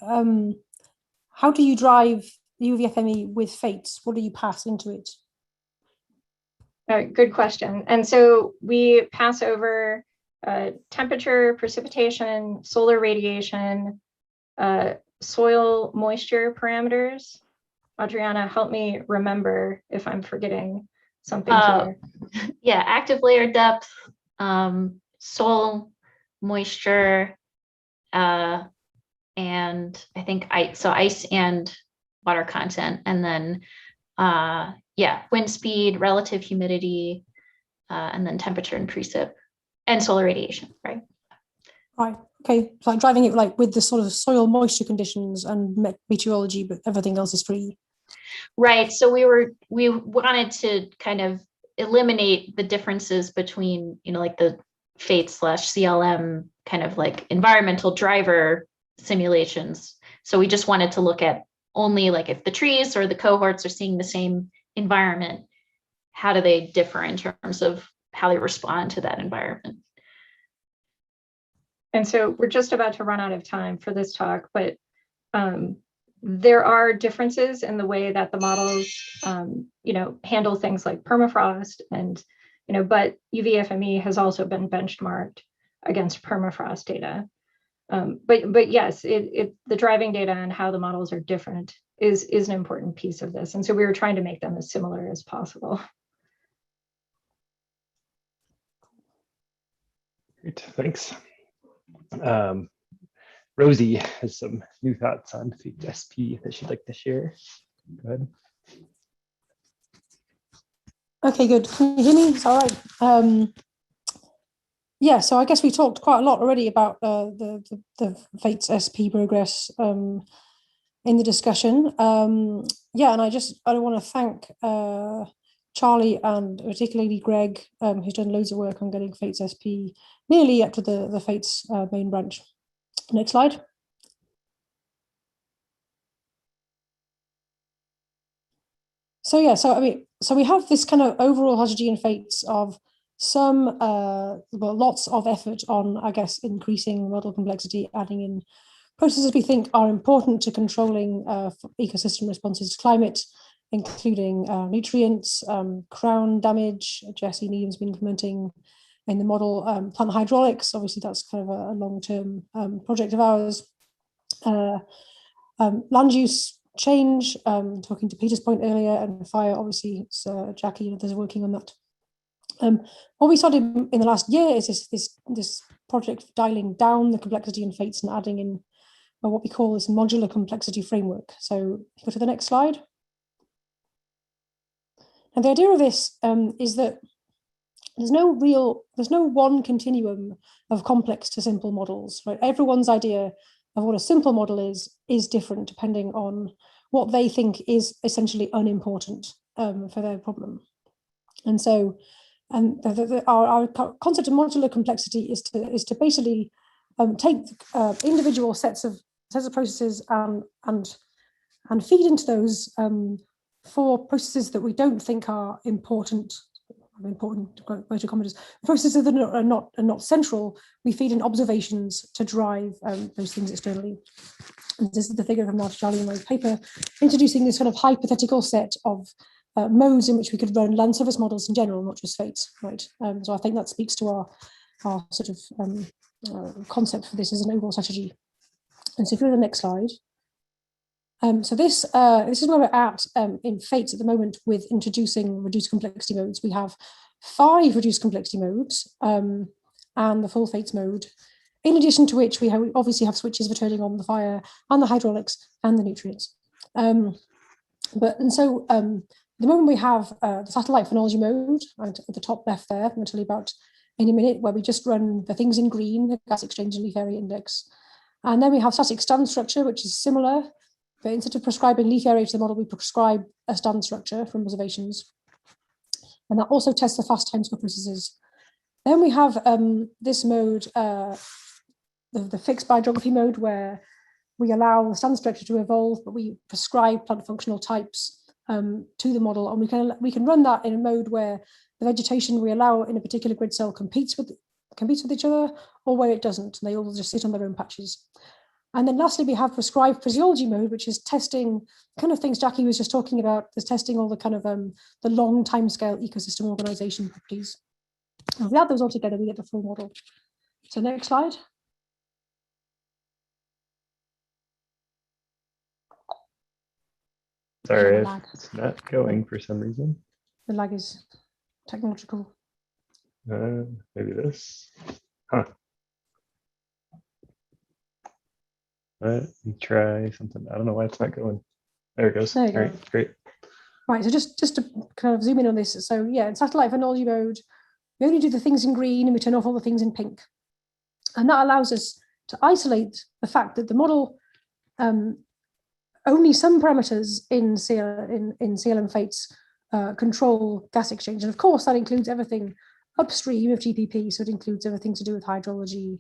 do you drive the UVFME with FATES? What do you pass into it? Good question. And so we pass over temperature, precipitation, solar radiation, soil moisture parameters. Adriana, help me remember if I'm forgetting something here. Yeah, active layer depth, soil moisture, and I think ice and water content, and then yeah, wind speed, relative humidity, and then temperature and precip, and solar radiation, right? Right. Okay. So like driving it like with the sort of soil moisture conditions and meteorology, but everything else is free. Right. So we wanted to kind of eliminate the differences between, you know, like the FATES/CLM kind of like environmental driver simulations. So we just wanted to look at only like if the trees or the cohorts are seeing the same environment, how do they differ in terms of how they respond to that environment? And so we're just about to run out of time for this talk, but there are differences in the way that the models, you know, handle things like permafrost, and you know, but UVFME has also been benchmarked against permafrost data. But yes, the driving data and how the models are different is an important piece of this, and so we were trying to make them as similar as possible. Great, thanks. Rosie has some new thoughts on Fates SP that she'd like to share. Go ahead. Okay, good. Can you hear me? It's all right. Yeah, so I guess we talked quite a lot already about the Fates SP progress in the discussion. Yeah, and I want to thank Charlie and particularly Greg, who's done loads of work on getting Fates SP nearly up to the Fates main branch. Next slide. So yeah, so I mean, so we have this kind of overall hydrology and Fates of some, well, lots of effort on, I guess, increasing model complexity, adding in processes we think are important to controlling ecosystem responses to climate, including nutrients, crown damage. Jesse Needham's been implementing in the model plant hydraulics. Obviously, that's kind of a long-term project of ours. Land use change, talking to Peter's point earlier, and fire, obviously, so Jackie and others are working on that. What we started in the last year is this project of dialing down the complexity in Fates and adding in what we call this modular complexity framework. So go to the next slide. And the idea of this is that there's no one continuum of complex to simple models, right? Everyone's idea of what a simple model is different depending on what they think is essentially unimportant for their problem. And so our concept of modular complexity is to basically take individual sets of processes and feed into those for processes that we don't think are important, processes that are not central. We feed in observations to drive those things externally. And this is the figure from Charlie in my paper, introducing this kind of hypothetical set of modes in which we could run land surface models in general, not just Fates, right? So I think that speaks to our sort of concept for this as an overall strategy. And so if you go to the next slide. So this is where we're at in Fates at the moment with introducing reduced complexity modes. We have 5 reduced complexity modes and the full Fates mode, in addition to which we obviously have switches for turning on the fire and the hydraulics and the nutrients. At the moment we have the satellite phenology mode at the top left there, I'm going to tell you about in a minute, where we just run the things in green, the gas exchange and leaf area index. And then we have static stand structure, which is similar, but instead of prescribing leaf area to the model, we prescribe a stand structure from observations. And that also tests the fast timescale processes. Then we have this mode, the fixed biogeography mode, where we allow the stand structure to evolve, but we prescribe plant functional types to the model, and we can run that in a mode where the vegetation we allow in a particular grid cell competes with each other, or where it doesn't, and they all just sit on their own patches. And then lastly, we have prescribed physiology mode, which is testing kind of things Jackie was just talking about, is testing all the kind of the long timescale ecosystem organization properties. And if we add those all together, we get the full model. So next slide. Sorry, it's not going for some reason. The lag is technological. Maybe this. Huh. Let me try something. I don't know why it's not going. There it goes. There you go. All right, great. Right, so just to kind of zoom in on this. So yeah, in satellite phenology mode, we only do the things in green and we turn off all the things in pink. And that allows us to isolate the fact that the model, only some parameters in CLM Fates control gas exchange. And of course, that includes everything upstream of GPP. So it includes everything to do with hydrology,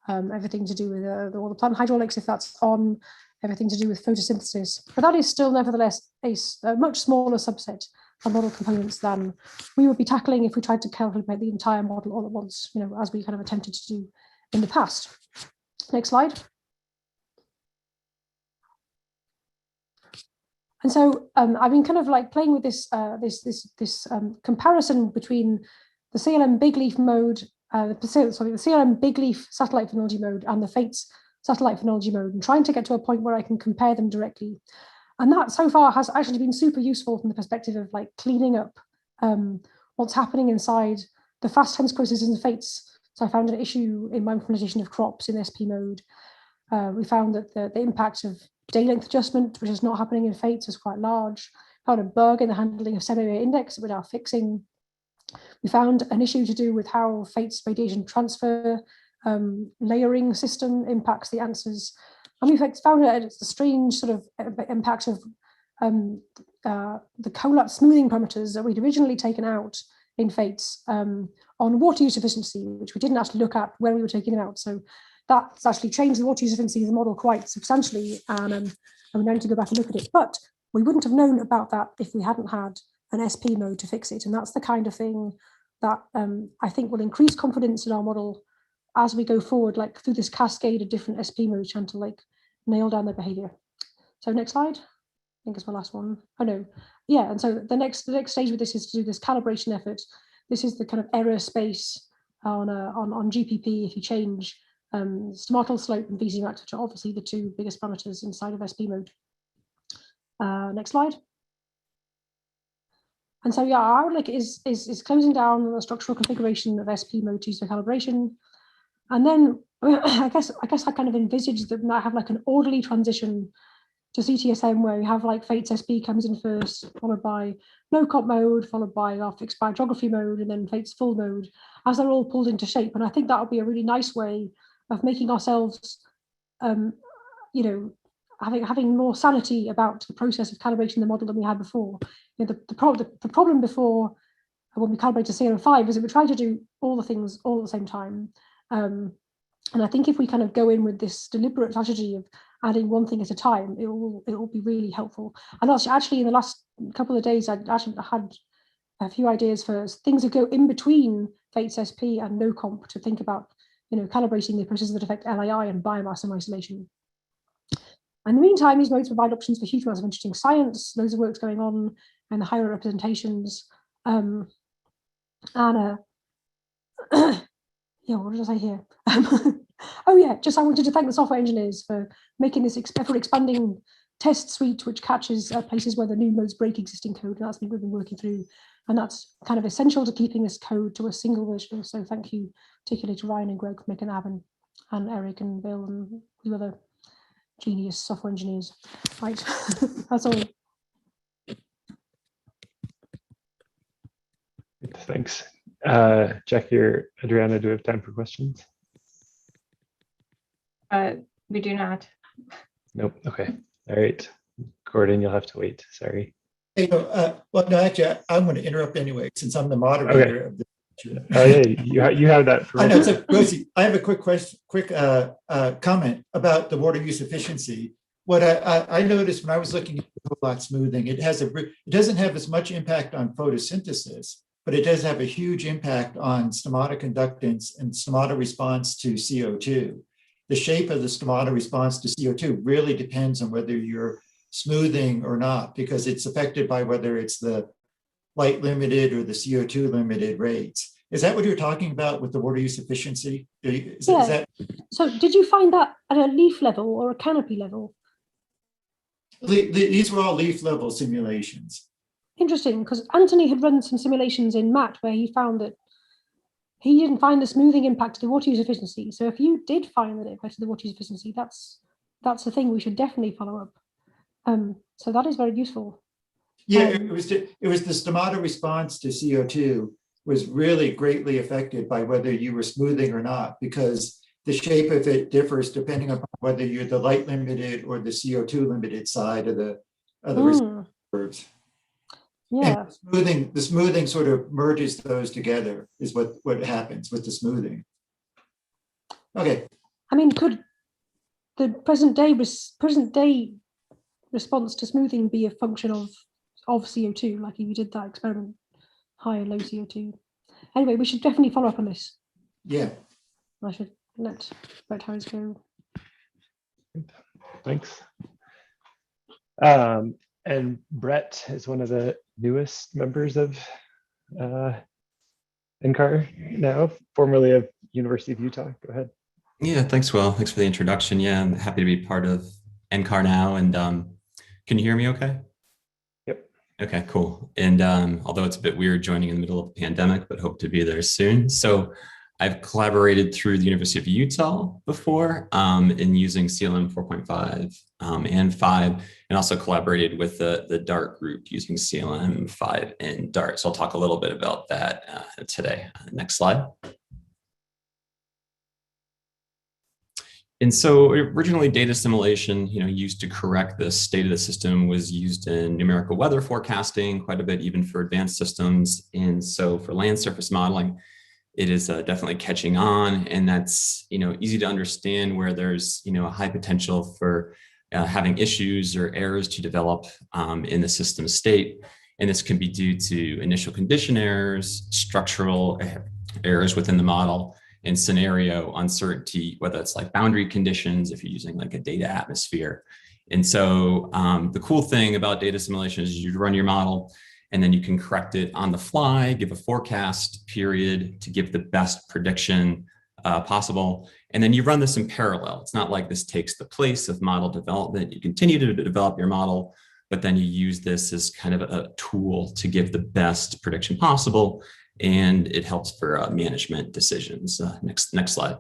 everything to do with all the plant hydraulics, if that's on, everything to do with photosynthesis. But that is still nevertheless a much smaller subset of model components than we would be tackling if we tried to calculate the entire model all at once, as we kind of attempted to do in the past. Next slide. And so I've been kind of like playing with this comparison between the CLM big leaf mode, the CLM big leaf satellite phenology mode and the Fates satellite phenology mode, and trying to get to a point where I can compare them directly. And that so far has actually been super useful from the perspective of like cleaning up what's happening inside the fast tense processes in Fates So I found an issue in my implementation of crops in SP mode. We found that the impact of day length adjustment, which is not happening in FATES, is quite large. Found a bug in the handling of semi index that we're now fixing. We found an issue to do with how FATES radiation transfer layering system impacts the answers. And we've found a strange sort of impact of the collapse smoothing parameters that we'd originally taken out in FATES on water use efficiency, which we didn't actually look at when we were taking it out. So that's actually changed the water use efficiency of the model quite substantially, and we're going to go back and look at it. But we wouldn't have known about that if we hadn't had an SP mode to fix it. And that's the kind of thing that I think will increase confidence in our model as we go forward, like through this cascade of different SP modes trying to like nail down their behavior. So next slide. I think it's my last one. Oh no, yeah. And so the next stage with this is to do this calibration effort. This is the kind of error space on GPP if you change stomatal slope and VC max, which are obviously the two biggest parameters inside of SP mode. Next slide. And so yeah, our outlook is closing down the structural configuration of SP mode to use for calibration. And then I guess I kind of envisaged that we might have like an orderly transition to CTSM where we have like FATES SP comes in first, followed by no comp mode, followed by our fixed biogeography mode, and then FATES full mode, as they're all pulled into shape. And I think that would be a really nice way of making ourselves, you know, having more sanity about the process of calibrating the model than we had before. You know, the problem before when we calibrated CR5 is that we tried to do all the things all at the same time. And I think if we kind of go in with this deliberate strategy of adding one thing at a time, it will be really helpful. And actually in the last couple of days, I actually had a few ideas for things that go in between FATES SP and no comp to think about, you know, calibrating the processes that affect LAI and biomass and isolation. In the meantime, these modes provide options for huge amounts of interesting science. Loads of work's going on in the higher representations. Yeah, what did I say here? Oh yeah, just I wanted to thank the software engineers for making this ever-expanding test suite, which catches places where the new modes break existing code. And that's what we've been working through. And that's kind of essential to keeping this code to a single version. So thank you particularly to Ryan and Greg for making that happen, and Eric and Bill and the other genius software engineers. Right, that's all. Thanks. Jackie or Adriana, do we have time for questions? We do not. Nope. Okay. All right. Gordon, you'll have to wait. Sorry. Hey, well, no, actually, I'm going to interrupt anyway, since I'm the moderator of the. Oh yeah, you have that. I know. So Rosie, I have a quick comment about the water use efficiency. What I noticed when I was looking at the whole lot smoothing, it doesn't have as much impact on photosynthesis, but it does have a huge impact on stomata conductance and stomata response to CO2. The shape of the stomata response to CO2 really depends on whether you're smoothing or not, because it's affected by whether it's the light limited or the CO2 limited rates. Is that what you're talking about with the water use efficiency? So did you find that at a leaf level or a canopy level? These were all leaf level simulations. Interesting, because Anthony had run some simulations in MAT where he found that he didn't find the smoothing impact the water use efficiency. So if you did find that it affected the water use efficiency, that's the thing we should definitely follow up. So that is very useful. Yeah, it was the stomata response to CO2 was really greatly affected by whether you were smoothing or not, because the shape of it differs depending upon whether you're the light limited or the CO2 limited side of the curves. Yeah. And the smoothing sort of merges those together is what happens with the smoothing. Okay. I mean, could the present day response to smoothing be a function of CO2, like if you did that experiment, high and low CO2? Anyway, we should definitely follow up on this. Yeah. I should let Brett Harris go. Thanks. And Brett is one of the newest members of NCAR now, formerly of University of Utah. Go ahead. Yeah, thanks, Will. Thanks for the introduction. Yeah, I'm happy to be part of NCAR now. And can you hear me okay? Yep. Okay, cool. And although it's a bit weird joining in the middle of the pandemic, but hope to be there soon. So I've collaborated through the University of Utah before in using CLM 4.5 and 5, and also collaborated with the DART group using CLM 5 and DART. So I'll talk a little bit about that today. Next slide. And so originally data assimilation, used to correct the state of the system was used in numerical weather forecasting quite a bit, even for advanced systems. And so for land surface modeling, it is definitely catching on, and that's easy to understand where there's a high potential for having issues or errors to develop in the system state. And this can be due to initial condition errors, structural errors within the model, and scenario uncertainty, whether it's like boundary conditions, if you're using like a data atmosphere. And so the cool thing about data assimilation is you run your model and then you can correct it on the fly, give a forecast period to give the best prediction possible. And then you run this in parallel. It's not like this takes the place of model development. You continue to develop your model, but then you use this as kind of a tool to give the best prediction possible. And it helps for management decisions. Next slide.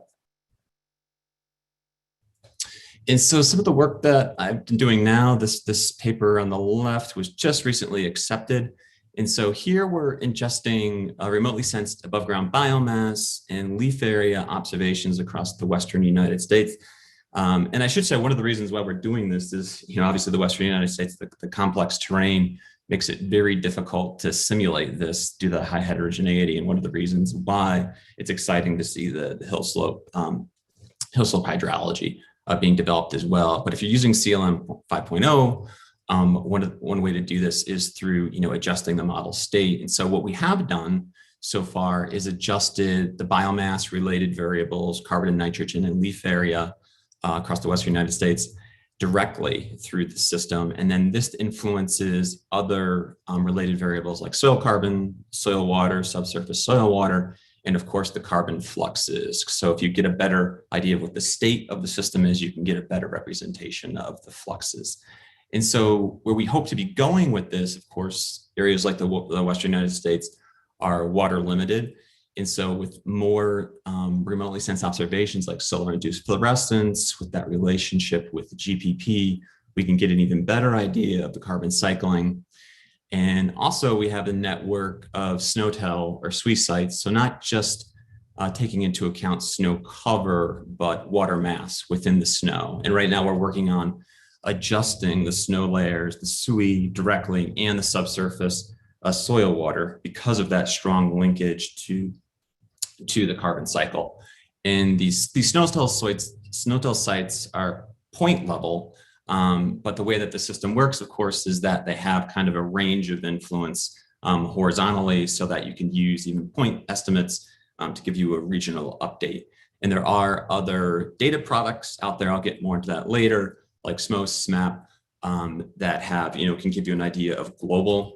And so some of the work that I've been doing now, this paper on the left was just recently accepted. And so here we're ingesting remotely sensed above ground biomass and leaf area observations across the Western United States. And I should say one of the reasons why we're doing this is, obviously the Western United States, the complex terrain makes it very difficult to simulate this due to the high heterogeneity. And one of the reasons why it's exciting to see the hill slope hydrology being developed as well. But if you're using CLM 5.0, one way to do this is through adjusting the model state. And so what we have done so far is adjusted the biomass related variables, carbon and nitrogen and leaf area across the Western United States directly through the system. And then this influences other related variables like soil carbon, soil water, subsurface soil water, and of course the carbon fluxes. So if you get a better idea of what the state of the system is, you can get a better representation of the fluxes. And so where we hope to be going with this, of course, areas like the Western United States are water limited. And so with more remotely sensed observations like solar induced fluorescence, with that relationship with the GPP, we can get an even better idea of the carbon cycling. And also we have a network of SNOTEL or SWE sites. So not just taking into account snow cover, but water mass within the snow. And right now we're working on adjusting the snow layers, the SWE directly, and the subsurface soil water because of that strong linkage to the carbon cycle. And these SNOTEL sites are point level, but the way that the system works, of course, is that they have kind of a range of influence horizontally so that you can use even point estimates to give you a regional update. And there are other data products out there, I'll get more into that later, like SMOS, SMAP, that have, can give you an idea of global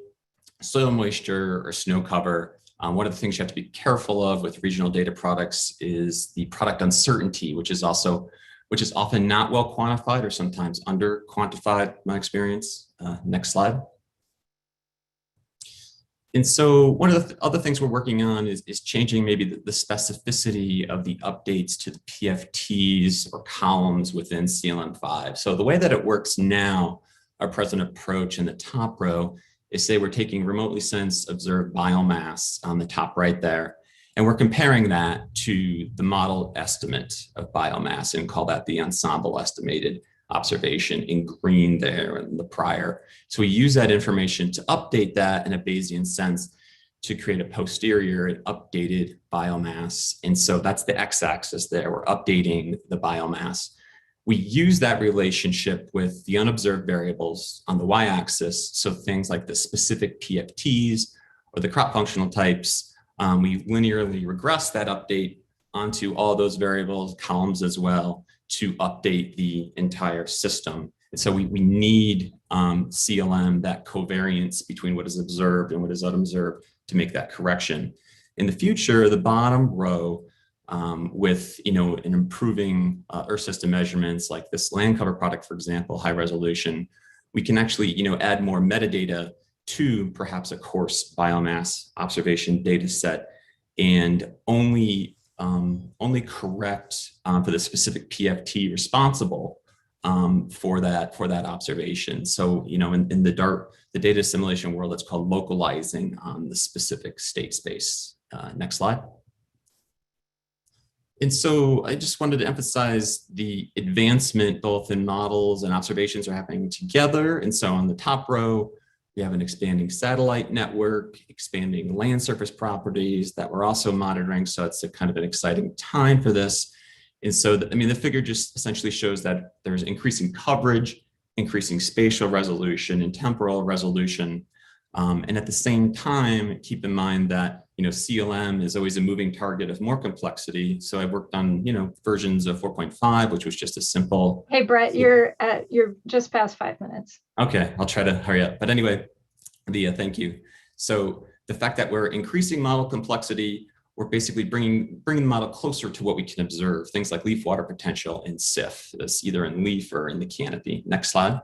soil moisture or snow cover. One of the things you have to be careful of with regional data products is the product uncertainty, which is often not well quantified or sometimes under quantified, my experience. Next slide. And so one of the other things we're working on is changing maybe the specificity of the updates to the PFTs or columns within CLM5. So the way that it works now, our present approach in the top row is, say we're taking remotely sensed observed biomass on the top right there, and we're comparing that to the model estimate of biomass and call that the Ensemble estimated observation in green there in the prior. So we use that information to update that in a Bayesian sense to create a posterior and updated biomass. And so that's the x-axis there. We're updating the biomass. We use that relationship with the unobserved variables on the y-axis. So things like the specific PFTs or the crop functional types, we linearly regress that update onto all those variables, columns as well, to update the entire system. And so we need CLM, that covariance between what is observed and what is unobserved, to make that correction. In the future, the bottom row, with an improving Earth system measurements like this land cover product, for example, high resolution, we can actually add more metadata to perhaps a coarse biomass observation data set and only only correct for the specific PFT responsible for that observation. So, in the DART, the data assimilation world, it's called localizing on the specific state space. Next slide. And so I just wanted to emphasize the advancement both in models and observations are happening together. And so on the top row, we have an expanding satellite network, expanding land surface properties that we're also monitoring. So it's a kind of an exciting time for this. And so, the figure just essentially shows that there's increasing coverage, increasing spatial resolution and temporal resolution. And at the same time, keep in mind that CLM is always a moving target of more complexity. So I've worked on versions of 4.5, which was just a simple. Hey Brett, you're just past 5 minutes. Okay, I'll try to hurry up. But anyway, thank you. So the fact that we're increasing model complexity, we're basically bringing the model closer to what we can observe. Things like leaf water potential in SIF, that's either in leaf or in the canopy. Next slide.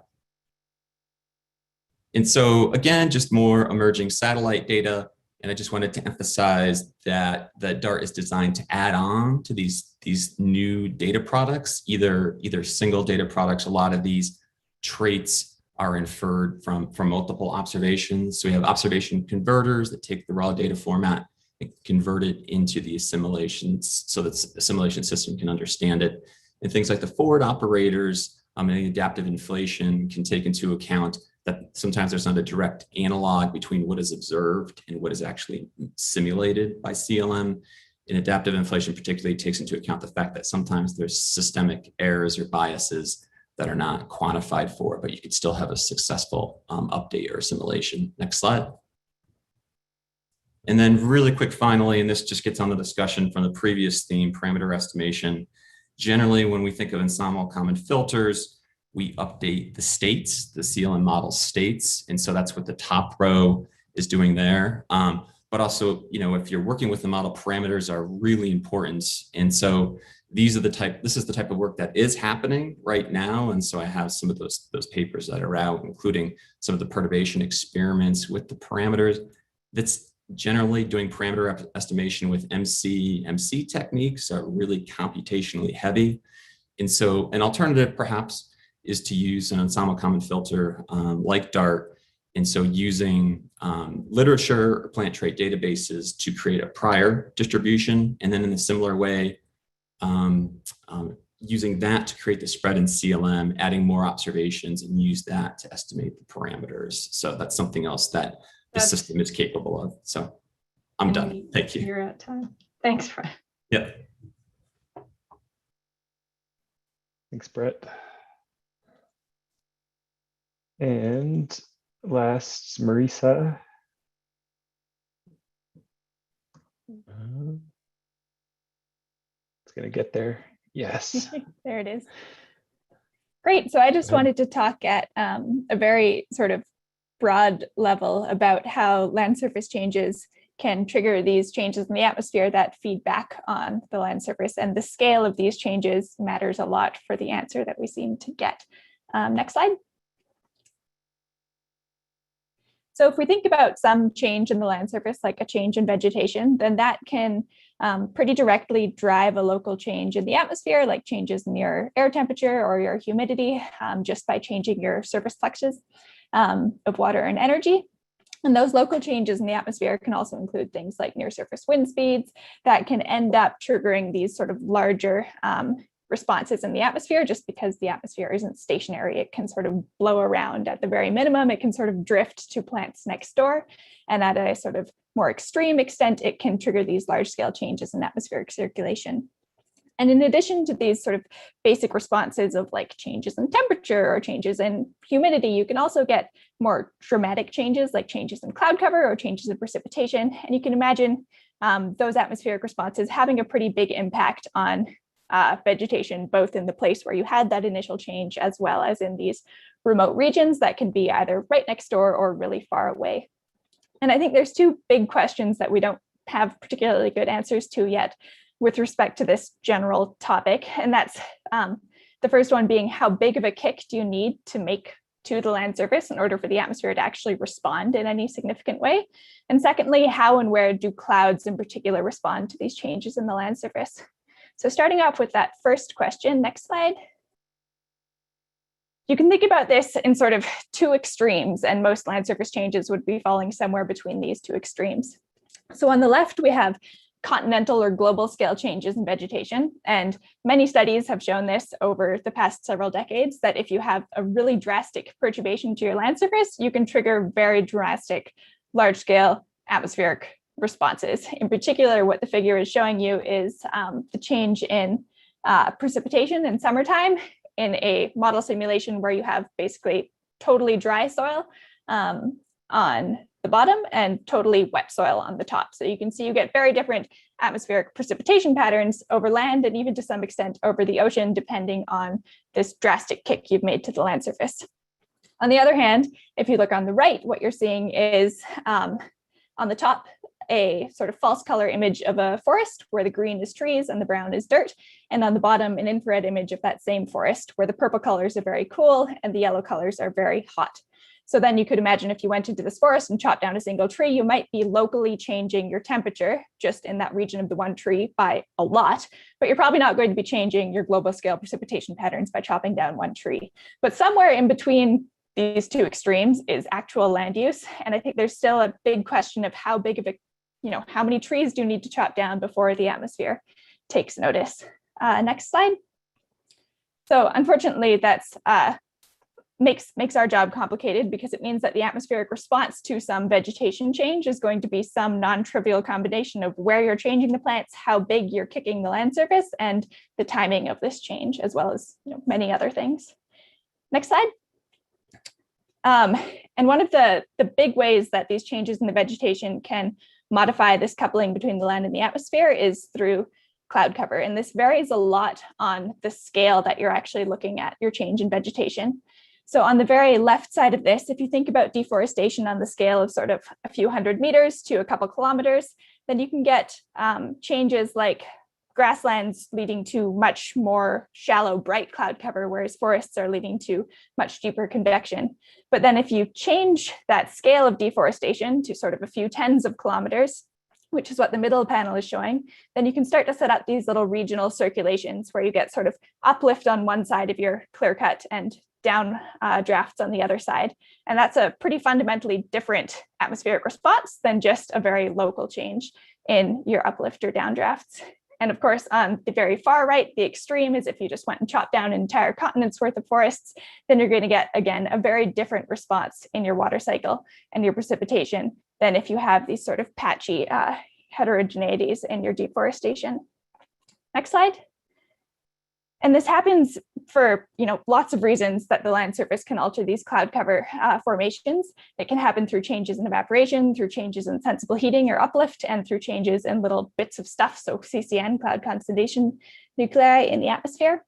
And so again, just more emerging satellite data. And I just wanted to emphasize that the DART is designed to add on to these new data products, either single data products. A lot of these traits are inferred from multiple observations. So we have observation converters that take the raw data format and convert it into the assimilations so that the assimilation system can understand it. And things like the forward operators and the adaptive inflation can take into account that sometimes there's not a direct analog between what is observed and what is actually simulated by CLM. And adaptive inflation particularly takes into account the fact that sometimes there's systemic errors or biases that are not quantified for, but you could still have a successful update or assimilation. Next slide. And then really quick finally, and this just gets on the discussion from the previous theme, parameter estimation. Generally, when we think of Ensemble common filters, we update the states, the CLM model states. And so that's what the top row is doing there. But also, if you're working with the model, parameters are really important. And so this is the type of work that is happening right now. And so I have some of those papers that are out, including some of the perturbation experiments with the parameters. That's generally doing parameter estimation with MC techniques are really computationally heavy. And so an alternative perhaps is to use an Ensemble common filter like DART. And so using literature or plant trait databases to create a prior distribution. And then in a similar way, using that to create the spread in CLM, adding more observations and use that to estimate the parameters. So that's something else that the system is capable of. So I'm done. Thank you. You're at time. Thanks, Fred. Yeah. Thanks, Brett. And last, Marisa. It's going to get there. Yes. There it is. Great. So I just wanted to talk at a very sort of broad level about how land surface changes can trigger these changes in the atmosphere that feed back on the land surface. And the scale of these changes matters a lot for the answer that we seem to get. Next slide. So if we think about some change in the land surface, like a change in vegetation, then that can pretty directly drive a local change in the atmosphere, like changes in your air temperature or your humidity, just by changing your surface fluxes of water and energy. And those local changes in the atmosphere can also include things like near surface wind speeds that can end up triggering these sort of larger responses in the atmosphere. Just because the atmosphere isn't stationary, it can sort of blow around at the very minimum. It can sort of drift to plants next door. And at a sort of more extreme extent, it can trigger these large scale changes in atmospheric circulation. And in addition to these sort of basic responses of like changes in temperature or changes in humidity, you can also get more dramatic changes like changes in cloud cover or changes in precipitation. And you can imagine those atmospheric responses having a pretty big impact on vegetation, both in the place where you had that initial change, as well as in these remote regions that can be either right next door or really far away. And I think there's two big questions that we don't have particularly good answers to yet with respect to this general topic. And that's the first one being, how big of a kick do you need to make to the land surface in order for the atmosphere to actually respond in any significant way? And secondly, how and where do clouds in particular respond to these changes in the land surface? So starting off with that first question, next slide. You can think about this in sort of two extremes, and most land surface changes would be falling somewhere between these two extremes. So on the left, we have continental or global scale changes in vegetation. And many studies have shown this over the past several decades, that if you have a really drastic perturbation to your land surface, you can trigger very drastic, large scale atmospheric responses. In particular, what the figure is showing you is the change in precipitation in summertime in a model simulation where you have basically totally dry soil on the bottom and totally wet soil on the top. So you can see you get very different atmospheric precipitation patterns over land and even to some extent over the ocean, depending on this drastic kick you've made to the land surface. On the other hand, if you look on the right, what you're seeing is on the top, a sort of false color image of a forest where the green is trees and the brown is dirt. And on the bottom, an infrared image of that same forest where the purple colors are very cool and the yellow colors are very hot. So then you could imagine if you went into this forest and chopped down a single tree, you might be locally changing your temperature just in that region of the one tree by a lot, but you're probably not going to be changing your global scale precipitation patterns by chopping down one tree. But somewhere in between these two extremes is actual land use. And I think there's still a big question of how big of a, how many trees do you need to chop down before the atmosphere takes notice? Next slide. So unfortunately, that's makes our job complicated because it means that the atmospheric response to some vegetation change is going to be some non-trivial combination of where you're changing the plants, how big you're kicking the land surface, and the timing of this change, as well as many other things. Next slide. And one of the big ways that these changes in the vegetation can modify this coupling between the land and the atmosphere is through cloud cover. And this varies a lot on the scale that you're actually looking at your change in vegetation. So on the very left side of this, if you think about deforestation on the scale of sort of a few hundred meters to a couple kilometers, then you can get changes like grasslands leading to much more shallow, bright cloud cover, whereas forests are leading to much deeper convection. But then if you change that scale of deforestation to sort of a few tens of kilometers, which is what the middle panel is showing, then you can start to set up these little regional circulations where you get sort of uplift on one side of your clear cut and down drafts on the other side. And that's a pretty fundamentally different atmospheric response than just a very local change in your uplift or downdrafts. And of course, on the very far right, the extreme is if you just went and chopped down an entire continent's worth of forests, then you're going to get, again, a very different response in your water cycle and your precipitation than if you have these sort of patchy heterogeneities in your deforestation. Next slide. And this happens for lots of reasons that the land surface can alter these cloud cover formations. It can happen through changes in evaporation, through changes in sensible heating or uplift, and through changes in little bits of stuff, so CCN, cloud condensation nuclei in the atmosphere.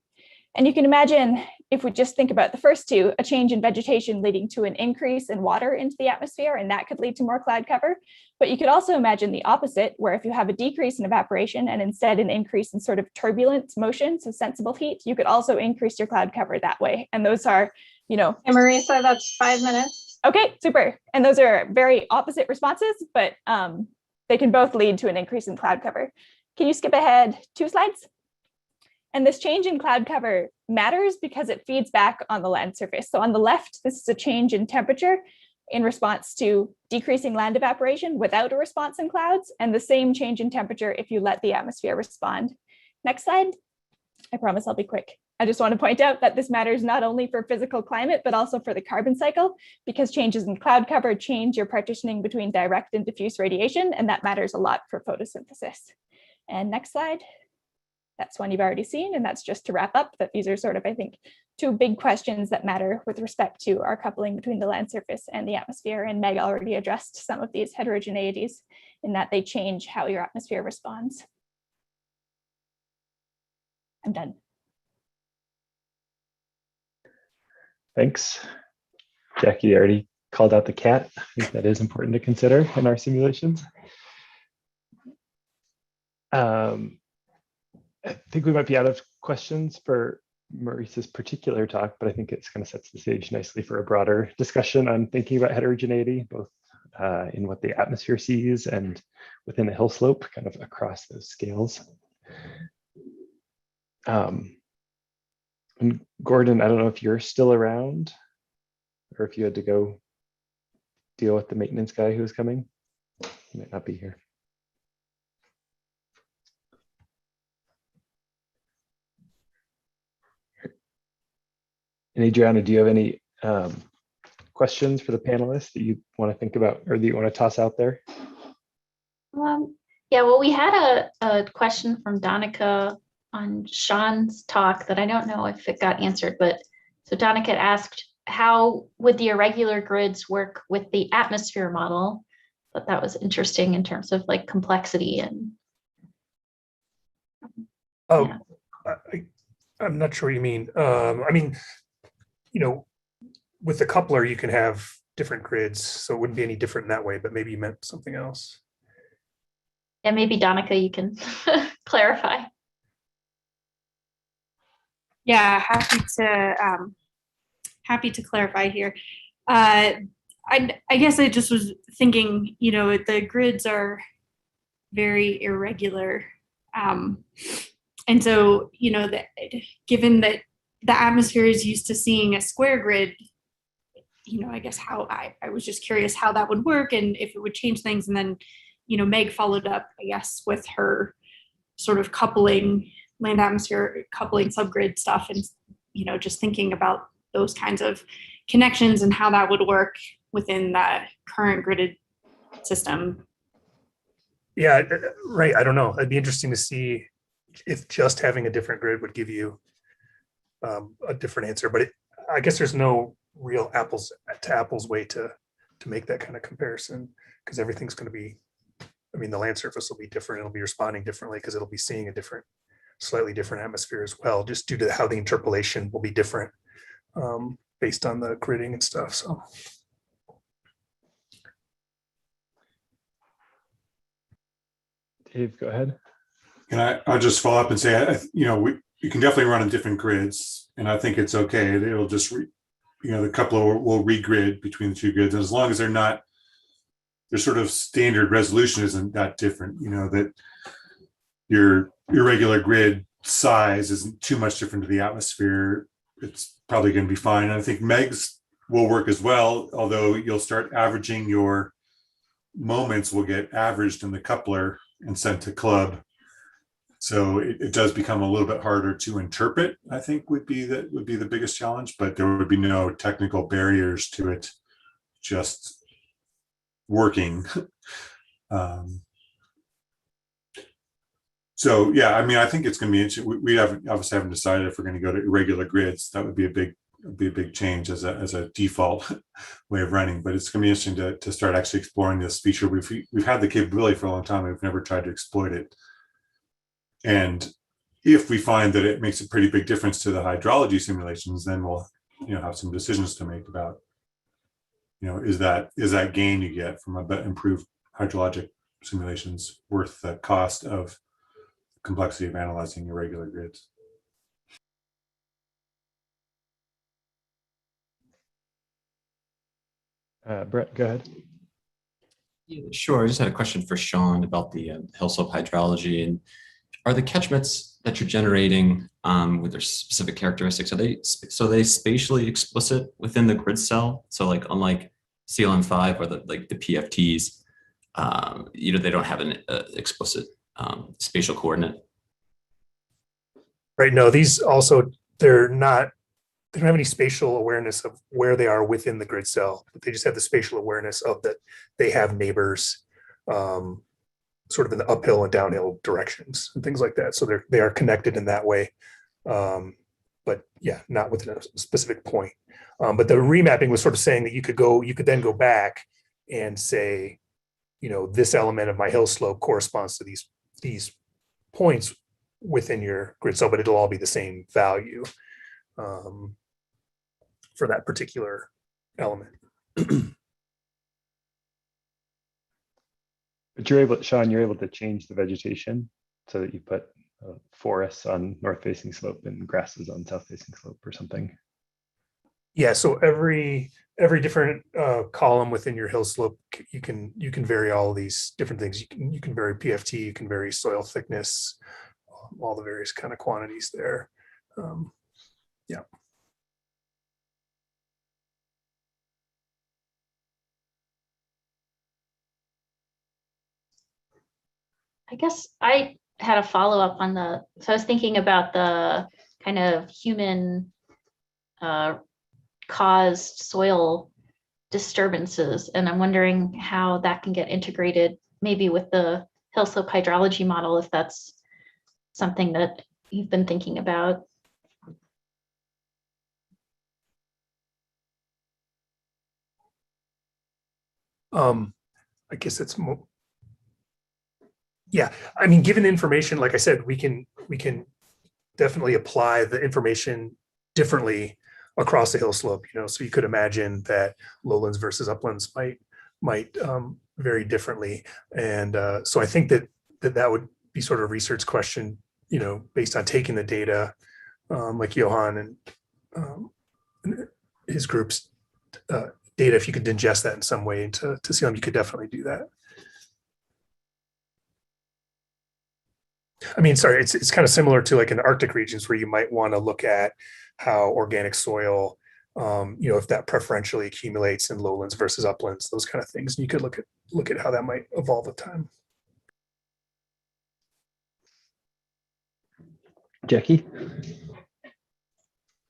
And you can imagine, if we just think about the first two, a change in vegetation leading to an increase in water into the atmosphere, and that could lead to more cloud cover. But you could also imagine the opposite, where if you have a decrease in evaporation and instead an increase in sort of turbulent motion, so sensible heat, you could also increase your cloud cover that way. And those are, Hey, Marisa, that's 5 minutes. Okay, super. And those are very opposite responses, but they can both lead to an increase in cloud cover. Can you skip ahead 2 slides? And this change in cloud cover matters because it feeds back on the land surface. So on the left, this is a change in temperature in response to decreasing land evaporation without a response in clouds, and the same change in temperature if you let the atmosphere respond. Next slide. I promise I'll be quick. I just want to point out that this matters not only for physical climate, but also for the carbon cycle, because changes in cloud cover change your partitioning between direct and diffuse radiation, and that matters a lot for photosynthesis. And next slide. That's one you've already seen, and that's just to wrap up that these are sort of, I think, 2 big questions that matter with respect to our coupling between the land surface and the atmosphere. And Meg already addressed some of these heterogeneities in that they change how your atmosphere responds. I'm done. Thanks. Jackie already called out the cat. I think that is important to consider in our simulations. I think we might be out of questions for Maurice's particular talk, but I think it's kind of sets the stage nicely for a broader discussion on thinking about heterogeneity, both in what the atmosphere sees and within a hill slope, kind of across those scales. And Gordon, I don't know if you're still around or if you had to go deal with the maintenance guy who was coming. He might not be here. And Adriana, do you have any questions for the panelists that you want to think about or that you want to toss out there? Yeah, well, we had a question from Donica on Sean's talk that I don't know if it got answered, but so Donica asked, how would the irregular grids work with the atmosphere model? But that was interesting in terms of like complexity and. Oh, yeah. I'm not sure what you mean. I mean, you know, with the coupler, you can have different grids, so it wouldn't be any different in that way, but maybe you meant something else. Yeah, maybe Donica, you can clarify. Yeah, happy to clarify here. I guess I just was thinking, you know, the grids are very irregular. And so, you know, given that the atmosphere is used to seeing a square grid, you know, I guess how I was just curious how that would work and if it would change things. And then, you know, Meg followed up, I guess, with her sort of coupling land atmosphere, coupling subgrid stuff, and, you know, just thinking about those kinds of connections and how that would work within that current gridded system. Yeah, right. I don't know. It'd be interesting to see if just having a different grid would give you a different answer, but I guess there's no real apples to apples way to make that kind of comparison, because everything's going to be, I mean, the land surface will be different. It'll be responding differently because it'll be seeing a slightly different atmosphere as well, just due to how the interpolation will be different based on the gridding and stuff. So. Dave, go ahead. And I'll just follow up and say, you know, you can definitely run on different grids, and I think it's okay. It'll just, you know, the coupler will regrid between the two grids, and as long as they're not, their sort of standard resolution isn't that different, you know, that your irregular grid size isn't too much different to the atmosphere, it's probably going to be fine. And I think Meg's will work as well, although you'll start averaging your moments will get averaged in the coupler and sent to club. So it does become a little bit harder to interpret, I think would be the biggest challenge, but there would be no technical barriers to it just working. So yeah, I mean, I think it's going to be interesting. We obviously haven't decided if we're going to go to irregular grids. That would be a big change as a default way of running. But it's going to be interesting to start actually exploring this feature. We've had the capability for a long time. We've never tried to exploit it. And if we find that it makes a pretty big difference to the hydrology simulations, then we'll, you know, have some decisions to make about, you know, is that gain you get from improved hydrologic simulations worth the cost of complexity of analyzing irregular grids? Brett, go ahead. Yeah, sure. I just had a question for Sean about the hill slope hydrology. And are the catchments that you're generating with their specific characteristics, are they spatially explicit within the grid cell? So like unlike CLM5 or the PFTs, you know, they don't have an explicit spatial coordinate. Right. No, these also, they don't have any spatial awareness of where they are within the grid cell, but they just have the spatial awareness of that they have neighbors sort of in the uphill and downhill directions and things like that. So they are connected in that way. But yeah, not within a specific point. But the remapping was sort of saying that you could then go back and say, you know, this element of my hill slope corresponds to these points within your grid cell, but it'll all be the same value for that particular element. But Sean, you're able to change the vegetation so that you put forests on north-facing slope and grasses on south-facing slope or something. Yeah, so every different column within your hill slope, you can vary all of these different things. You can vary PFT, you can vary soil thickness, all the various kind of quantities there. Yeah. I guess I had a follow-up on so I was thinking about the kind of human caused soil disturbances, and I'm wondering how that can get integrated maybe with the hill slope hydrology model, if that's something that you've been thinking about. I guess it's more. Yeah, I mean, given information, like I said, we can definitely apply the information differently across the hill slope. You know, so you could imagine that lowlands versus uplands might vary differently, and so I think that would be sort of a research question. You know, based on taking the data, like Johan and his group's data, if you could ingest that in some way to CLM, you could definitely do that. I mean, sorry, it's kind of similar to like in the Arctic regions where you might want to look at how organic soil, you know, if that preferentially accumulates in lowlands versus uplands, those kind of things. And you could look at how that might evolve with time. Jackie?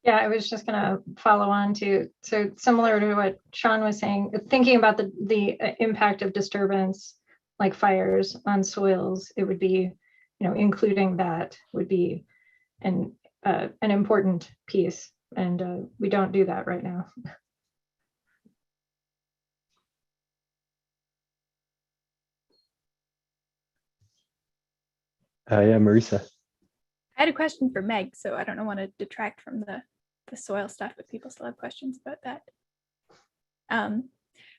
Yeah, I was just going to follow on to, so similar to what Sean was saying, thinking about the impact of disturbance like fires on soils, it would be, you know, including that would be an important piece, and we don't do that right now. Yeah, Marisa. I had a question for Meg, so I don't want to detract from the soil stuff, but people still have questions about that.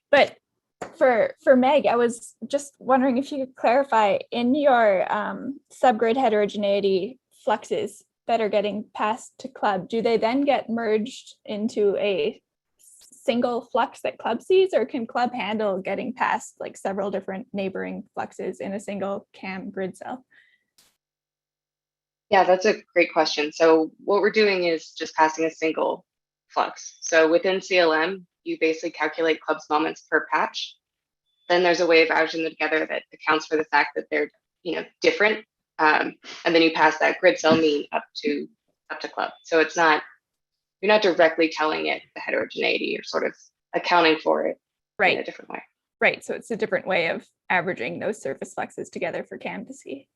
But for Meg, I was just wondering if you could clarify, in your subgrid heterogeneity fluxes that are getting passed to club, do they then get merged into a single flux that club sees, or can club handle getting past like several different neighboring fluxes in a single CAM grid cell? Yeah, that's a great question. So what we're doing is just passing a single flux. So within CLM, you basically calculate club's moments per patch. Then there's a way of averaging them together that accounts for the fact that they're, you know, different. And then you pass that grid cell mean up to club. So it's not, you're not directly telling it the heterogeneity, you're sort of accounting for it in a different way. Right. So it's a different way of averaging those surface fluxes together for CAM to see.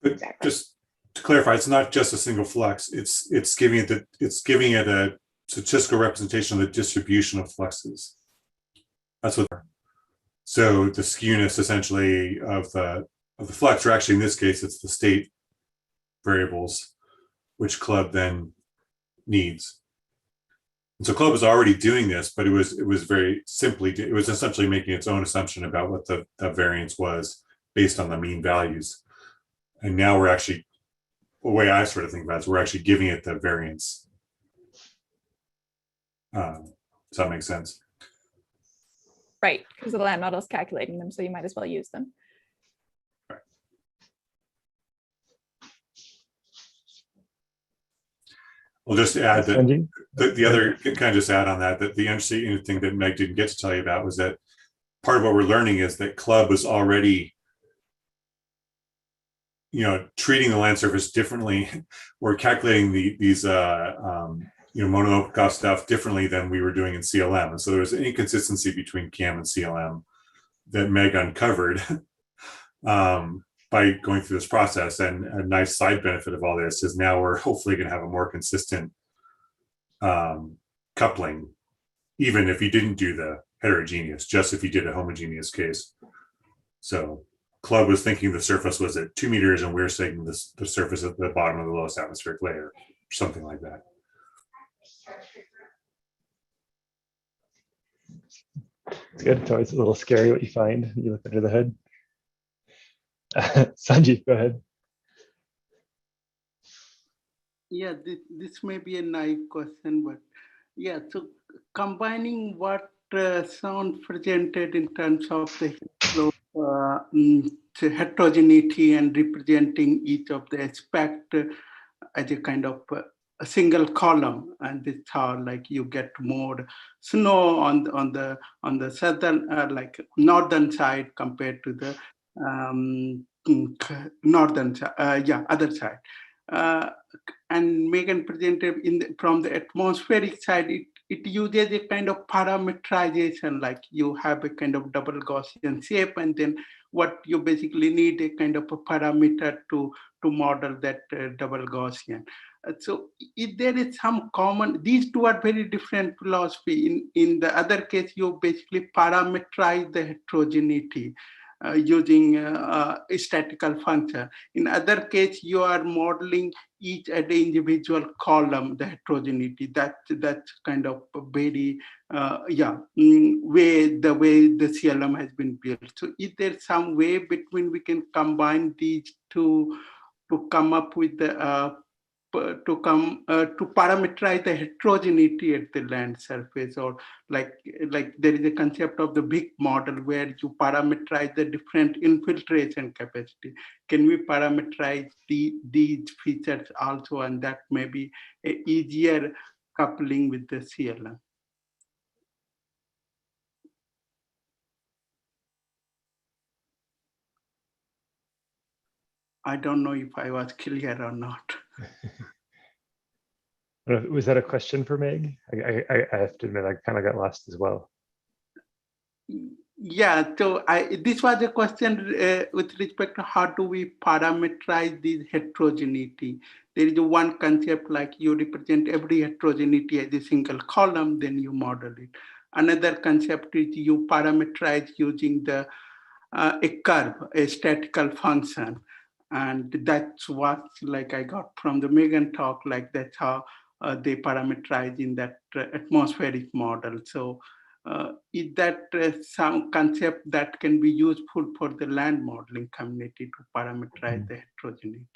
But exactly. Just to clarify, it's not just a single flux. It's giving it a statistical representation of the distribution of fluxes. That's what. So the skewness essentially of the flux, or actually in this case, it's the state variables, which club then needs. And so club was already doing this, but it was very simply, it was essentially making its own assumption about what the variance was based on the mean values. And now we're actually, the way I sort of think about it is we're actually giving it the variance. Does that make sense? Right, because the land model is calculating them, so you might as well use them. We'll just add that the other, can I just add on that the interesting thing that Meg didn't get to tell you about was that part of what we're learning is that club was already, you know, treating the land surface differently. We're calculating these you know, mono stuff differently than we were doing in CLM. And so there was an inconsistency between CAM and CLM that Meg uncovered by going through this process. And a nice side benefit of all this is now we're hopefully going to have a more consistent coupling, even if you didn't do the heterogeneous, just if you did a homogeneous case. So club was thinking the surface was at 2 meters and we're saying the surface at the bottom of the lowest atmospheric layer, or something like that. It's good. It's always a little scary what you find when you look under the hood. Sanjeev, go ahead. Yeah, this may be a naive question, but yeah, so combining what Sound presented in terms of the slope, the heterogeneity and representing each of the aspect as a kind of a single column, and this how like you get more snow on the southern like northern side compared to the northern side, other side. Uh, and Megan presented from the atmospheric side, it uses a kind of parameterization, like you have a kind of double Gaussian shape, and then what you basically need a kind of a parameter to model that double Gaussian. So if there is some common, these two are very different philosophy. In the other case, you basically parameterize the heterogeneity using a statistical function. In other case, you are modeling each at the individual column, the heterogeneity. That's kind of a very way the CLM has been built. So is there some way between we can combine these two to come up with the to parameterize the heterogeneity at the land surface, or like there is a concept of the big model where you parameterize the different infiltration capacity. Can we parameterize these features also, and that may be a easier coupling with the CLM? I don't know if I was clear or not. Was that a question for Meg? I have to admit, I kind of got lost as well. Yeah, so this was a question with respect to how do we parameterize this heterogeneity. There is one concept like you represent every heterogeneity as a single column, then you model it. Another concept is you parameterize using a curve, a statistical function. And that's what like I got from the Megan talk, like that's how they parameterize in that atmospheric model. So is that some concept that can be useful for the land modeling community to parameterize the heterogeneity?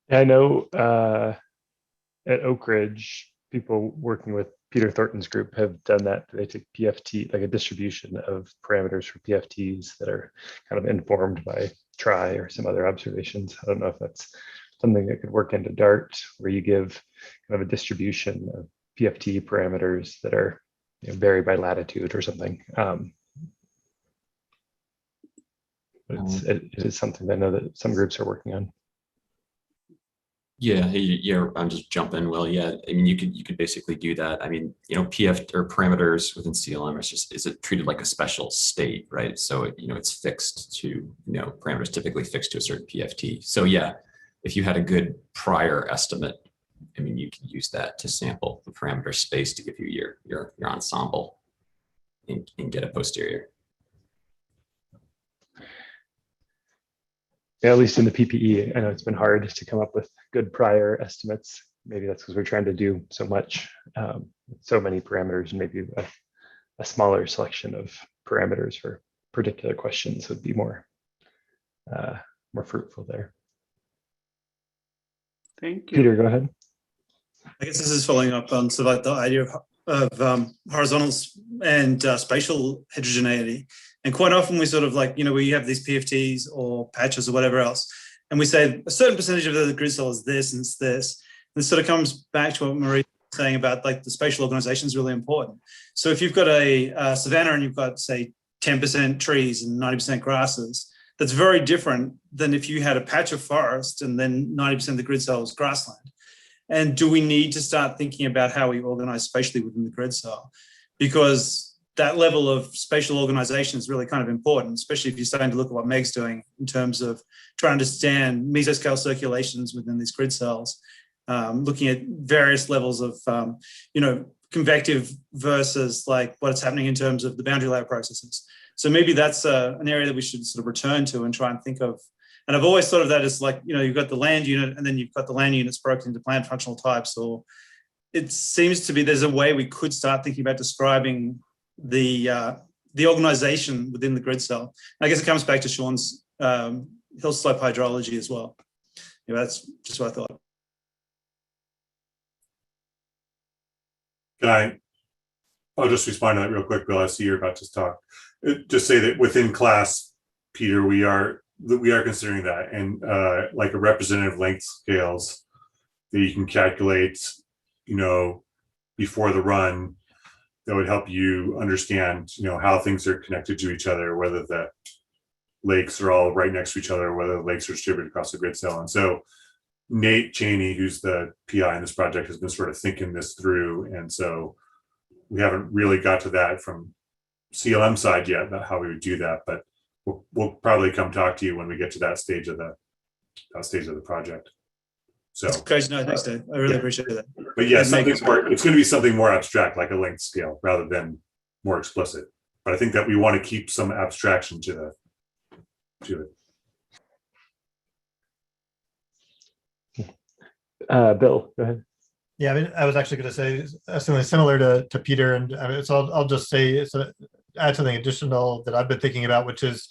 I know at Oak Ridge, people working with Peter Thornton's group have done that. They take PFT, like a distribution of parameters for PFTs that are kind of informed by TRI or some other observations. I don't know if that's something that could work into DART, where you give kind of a distribution of PFT parameters that are vary by latitude or something. It is something I know that some groups are working on. Yeah, I'm just jumping. Well, yeah, I mean, you could basically do that. I mean, PF or parameters within CLM is it treated like a special state, right? So it's fixed to parameters typically fixed to a certain PFT. So yeah, if you had a good prior estimate, I mean, you can use that to sample the parameter space to give you your ensemble and get a posterior. Yeah, at least in the PPE, I know it's been hard to come up with good prior estimates. Maybe that's because we're trying to do so much, so many parameters, and maybe a smaller selection of parameters for particular questions would be more fruitful there. Thank you. Peter, go ahead. I guess this is following up on sort of like the idea of horizontals and spatial heterogeneity. And quite often we sort of like, where you have these PFTs or patches or whatever else, and we say a certain percentage of the grid cell is this and it's this. And this sort of comes back to what Marie was saying about like the spatial organization is really important. So if you've got a savanna and you've got, say, 10% trees and 90% grasses, that's very different than if you had a patch of forest and then 90% of the grid cell is grassland. And do we need to start thinking about how we organize spatially within the grid cell? Because that level of spatial organization is really kind of important, especially if you're starting to look at what Meg's doing in terms of trying to understand mesoscale circulations within these grid cells, looking at various levels of, convective versus like what's happening in terms of the boundary layer processes. So maybe that's an area that we should sort of return to and try and think of. And I've always thought of that as like, you've got the land unit and then you've got the land units broken into plant functional types, or it seems to be there's a way we could start thinking about describing the organization within the grid cell. I guess it comes back to Sean's hill slope hydrology as well. that's just what I thought. I'll just respond to that real quick, Bill. I see you're about to talk. Just say that within class, Peter, we are considering that, and like a representative length scales that you can calculate, before the run, that would help you understand, how things are connected to each other, whether the lakes are all right next to each other, whether the lakes are distributed across the grid cell. And so Nate Cheney, who's the PI in this project, has been sort of thinking this through. And so we haven't really got to that from CLM side yet about how we would do that, but we'll probably come talk to you when we get to that stage of the project. So that's great to know. Thanks, Dave. I really appreciate that. But yeah, it's going to be something more abstract, like a length scale, rather than more explicit. But I think that we want to keep some abstraction to it. Bill, go ahead. Yeah, I mean, I was actually going to say something similar to Peter, and so I'll just say add something additional that I've been thinking about, which is,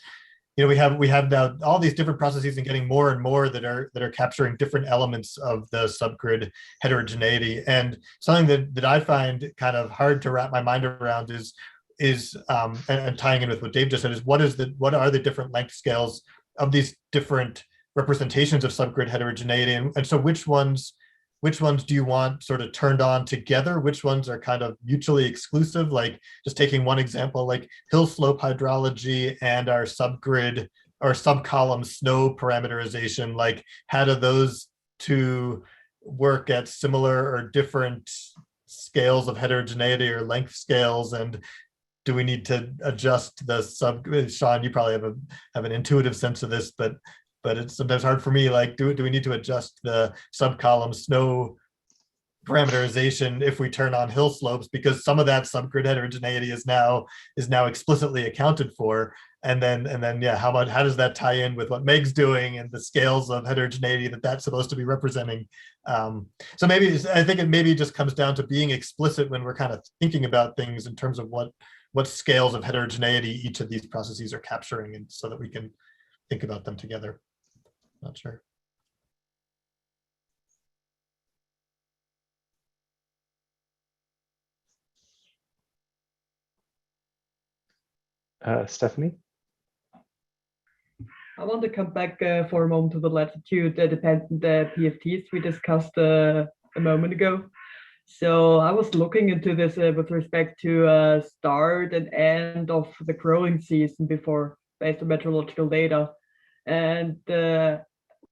we have now all these different processes and getting more and more that are capturing different elements of the subgrid heterogeneity. And something that I find kind of hard to wrap my mind around is and tying in with what Dave just said, is what are the different length scales of these different representations of subgrid heterogeneity, and so which ones do you want sort of turned on together? Which ones are kind of mutually exclusive? Like, just taking one example, like hill slope hydrology and our subgrid or subcolumn snow parameterization, like how do those two work at similar or different scales of heterogeneity or length scales? And do we need to adjust the Sean, you probably have an intuitive sense of this, but it's sometimes hard for me, like, do we need to adjust the subcolumn snow parameterization if we turn on hill slopes, because some of that subgrid heterogeneity is now explicitly accounted for, and then yeah, how does that tie in with what Meg's doing and the scales of heterogeneity that's supposed to be representing? So maybe I think it maybe just comes down to being explicit when we're kind of thinking about things in terms of what scales of heterogeneity each of these processes are capturing, and so that we can think about them together. Not sure. Stephanie? I want to come back for a moment to the latitude dependent PFTs we discussed a moment ago. So I was looking into this with respect to start and end of the growing season before, based on meteorological data. And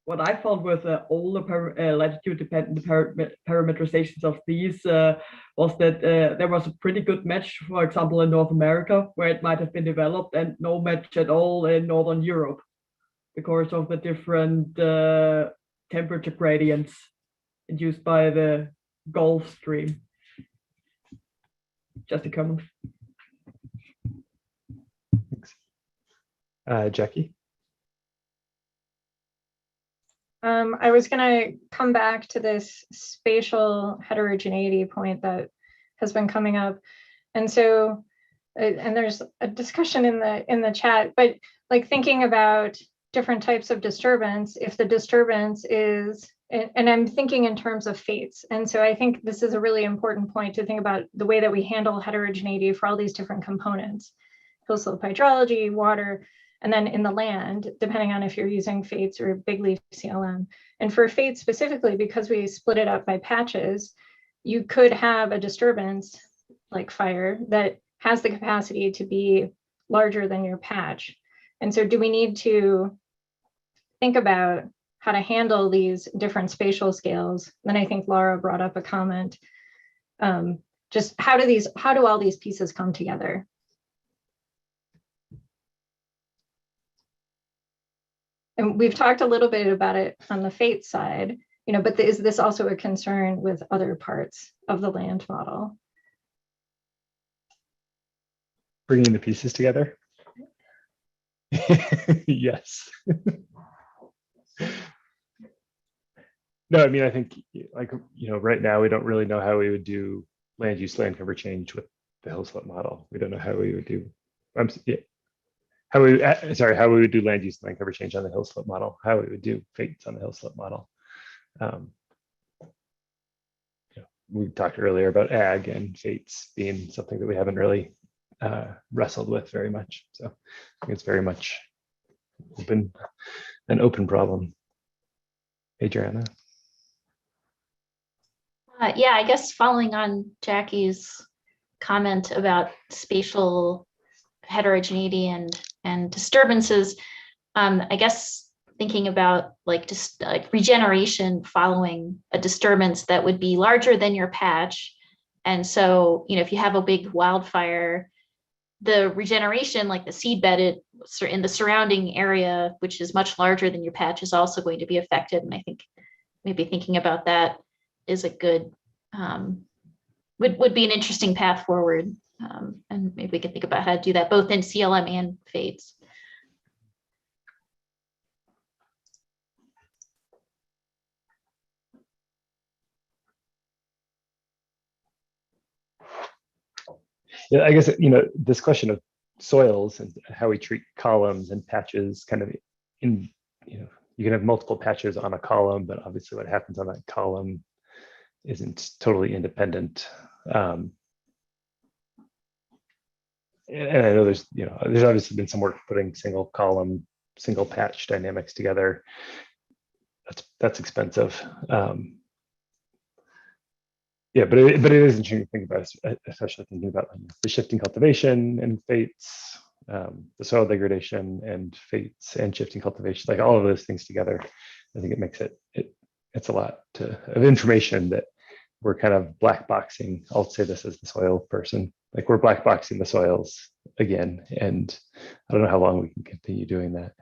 what I found with all the latitude-dependent parameterizations of these was that there was a pretty good match, for example, in North America, where it might have been developed, and no match at all in Northern Europe because of the different temperature gradients induced by the Gulf Stream. Just a comment. Thanks. Jackie? I was going to come back to this spatial heterogeneity point that has been coming up. And so, and there's a discussion in the chat, but like thinking about different types of disturbance, if the disturbance is, and I'm thinking in terms of fates. And so I think this is a really important point to think about the way that we handle heterogeneity for all these different components, hill slope hydrology, water, and then in the land, depending on if you're using fates or big leaf CLM. And for fates specifically, because we split it up by patches, you could have a disturbance like fire that has the capacity to be larger than your patch. And so do we need to think about how to handle these different spatial scales? Then I think Laura brought up a comment. Just how do all these pieces come together? And we've talked a little bit about it on the fate side, but is this also a concern with other parts of the land model? Bringing the pieces together? Yes. No, I mean, I think right now we don't really know how we would do land use land cover change with the hill slope model. We don't know how we would do, how we would do land use land cover change on the hill slope model, how we would do fates on the hill slope model. We talked earlier about ag and fates being something that we haven't really wrestled with very much. So I think it's very much an open problem. Adriana. Yeah, I guess following on Jackie's comment about spatial heterogeneity and disturbances, I guess thinking about like just like regeneration following a disturbance that would be larger than your patch. And so, if you have a big wildfire, the regeneration, like the seed bed in the surrounding area, which is much larger than your patch, is also going to be affected. And I think maybe thinking about that is a good, would be an interesting path forward. And maybe we can think about how to do that both in CLM and FATES. Yeah, I guess, this question of soils and how we treat columns and patches kind of you can have multiple patches on a column, but obviously what happens on that column isn't totally independent. And I know there's obviously been some work putting single column, single patch dynamics together. That's expensive. Yeah, but it is interesting to think about, especially thinking about the shifting cultivation and fates, the soil degradation and fates and shifting cultivation, like all of those things together. I think it makes it's a lot of information that we're kind of black boxing. I'll say this as the soil person, like we're black boxing the soils again, and I don't know how long we can continue doing that.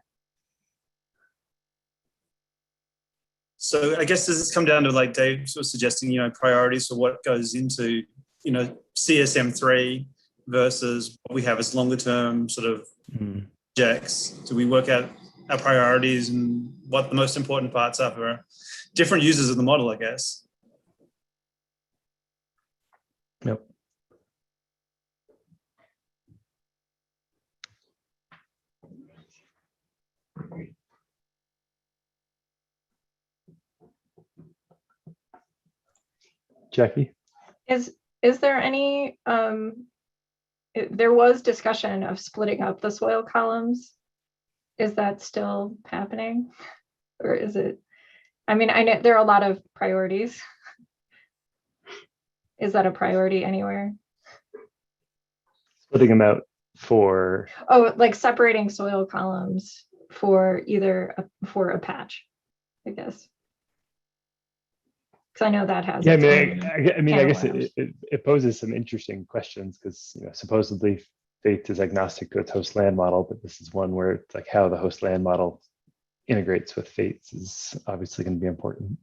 So I guess does this come down to, like Dave was suggesting, priorities for what goes into, CSM3 versus what we have as longer term sort of projects? Do we work out our priorities and what the most important parts are for different users of the model, I guess? Yep. Jackie? Is there any, there was discussion of splitting up the soil columns. Is that still happening? Or is it, I know there are a lot of priorities. Is that a priority anywhere? Splitting them out for? Oh, like separating soil columns for for a patch, I guess. Because I know that has. Yeah, I guess it poses some interesting questions because supposedly faith is agnostic to its host land model, but this is one where it's like how the host land model integrates with faiths is obviously going to be important.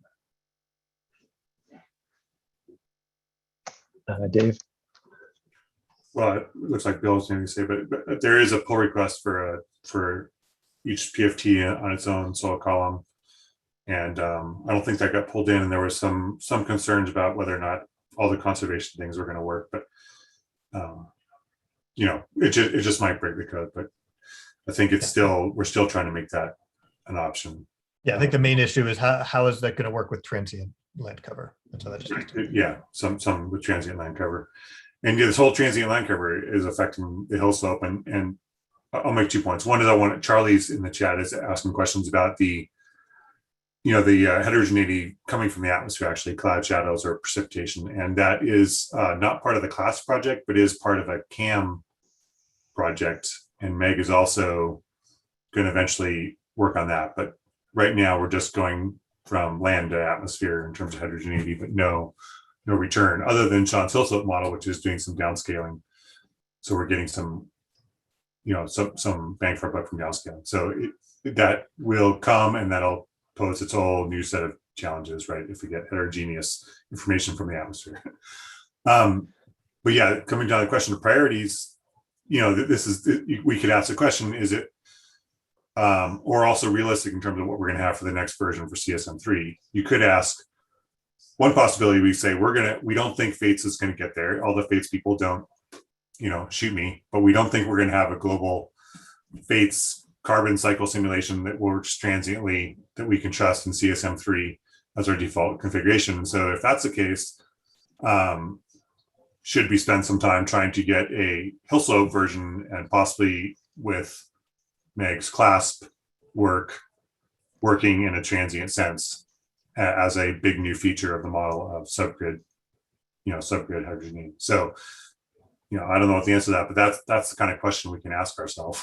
Dave? Well, it looks like Bill's going to say, but there is a pull request for each PFT on its own soil column. And I don't think that got pulled in, and there was some concerns about whether or not all the conservation things were going to work. But it just might break the code. But I think we're still trying to make that an option. Yeah, I think the main issue is how is that going to work with transient land cover? That's how that some with transient land cover, and this whole transient land cover is affecting the hill slope. And I'll make 2 points. One is Charlie's in the chat is asking questions about the heterogeneity coming from the atmosphere, actually cloud shadows or precipitation. And that is not part of the class project, but is part of a CAM project. And Meg is also going to eventually work on that. But right now we're just going from land to atmosphere in terms of heterogeneity, but no return other than Sean's hill slope model, which is doing some downscaling. So we're getting some bang for a buck from downscaling. So that will come, and that'll pose its whole new set of challenges, right? If we get heterogeneous information from the atmosphere. But yeah, coming down to the question of priorities, we could ask the question, is it, or also realistic in terms of what we're going to have for the next version for CSM3? You could ask, one possibility, we say, we don't think Fates is going to get there. All the Fates people don't, shoot me, but we don't think we're going to have a global Fates carbon cycle simulation that works transiently that we can trust in CSM3 as our default configuration. So if that's the case, should we spend some time trying to get a hill slope version and possibly with Meg's clasp working in a transient sense as a big new feature of the model of subgrid, subgrid hydrogen. So, I don't know what the answer to that, but that's the kind of question we can ask ourselves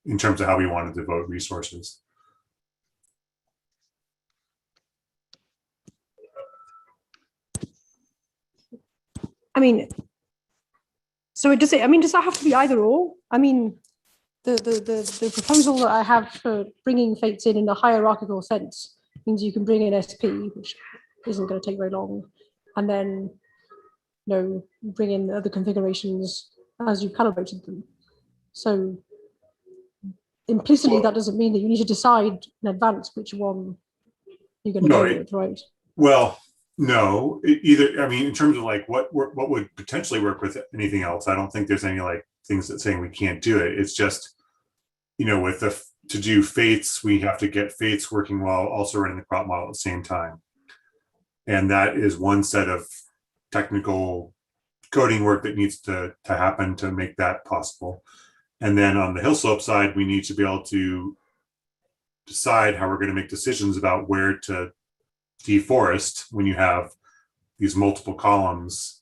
in terms of how we want to devote resources. I mean, so does that have to be either or? I mean, the proposal that I have for bringing fates in a hierarchical sense means you can bring in SP, which isn't going to take very long, and then bring in other configurations as you've calibrated them. So implicitly, that doesn't mean that you need to decide in advance which one you're going to go with, right? Well, no, either. I mean, in terms of like what would potentially work with anything else, I don't think there's any like things that saying we can't do it. It's just, with to do fates, we have to get fates working while also running the crop model at the same time. And that is one set of technical coding work that needs to happen to make that possible. And then on the hill slope side, we need to be able to decide how we're going to make decisions about where to deforest when you have these multiple columns.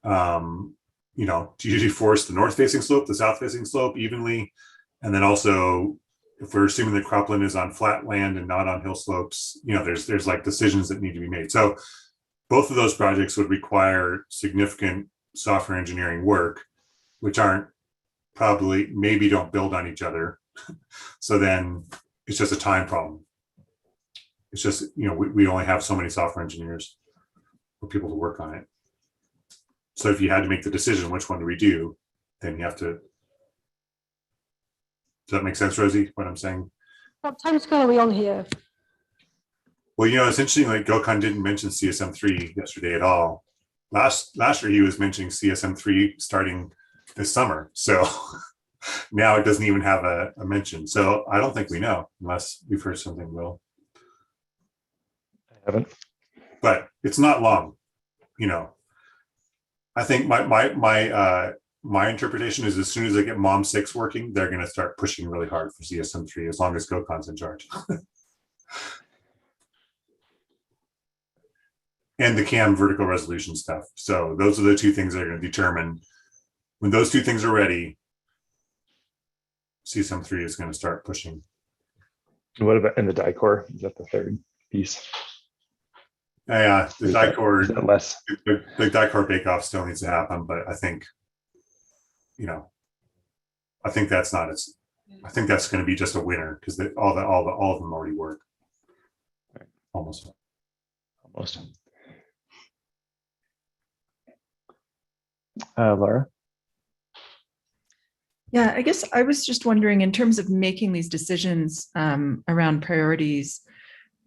Do you deforest the north facing slope, the south facing slope evenly? And then also, if we're assuming the cropland is on flat land and not on hill slopes, there's like decisions that need to be made. So both of those projects would require significant software engineering work, which maybe don't build on each other. So then it's just a time problem. It's just, we only have so many software engineers or people to work on it. So if you had to make the decision, which one do we do, then you have to. Does that make sense, Rosie, what I'm saying? What time scale are we on here? Well, it's interesting, like Gokhan didn't mention CSM3 yesterday at all. Last year, he was mentioning CSM3 starting this summer. So now it doesn't even have a mention. So I don't think we know unless we've heard something, Will. I haven't. But it's not long, I think my interpretation is as soon as they get Mom 6 working, they're going to start pushing really hard for CSM3 as long as Gokhan's in charge. And the CAM vertical resolution stuff. So those are the two things that are going to determine when those two things are ready, CSM3 is going to start pushing. What about in the DICOR? Is that the third piece? Yeah, the DICOR, the DICOR bake-off still needs to happen, but I think, I think that's not as. I think that's going to be just a winner because all of them already work. Almost. Laura? Yeah, I guess I was just wondering, in terms of making these decisions around priorities,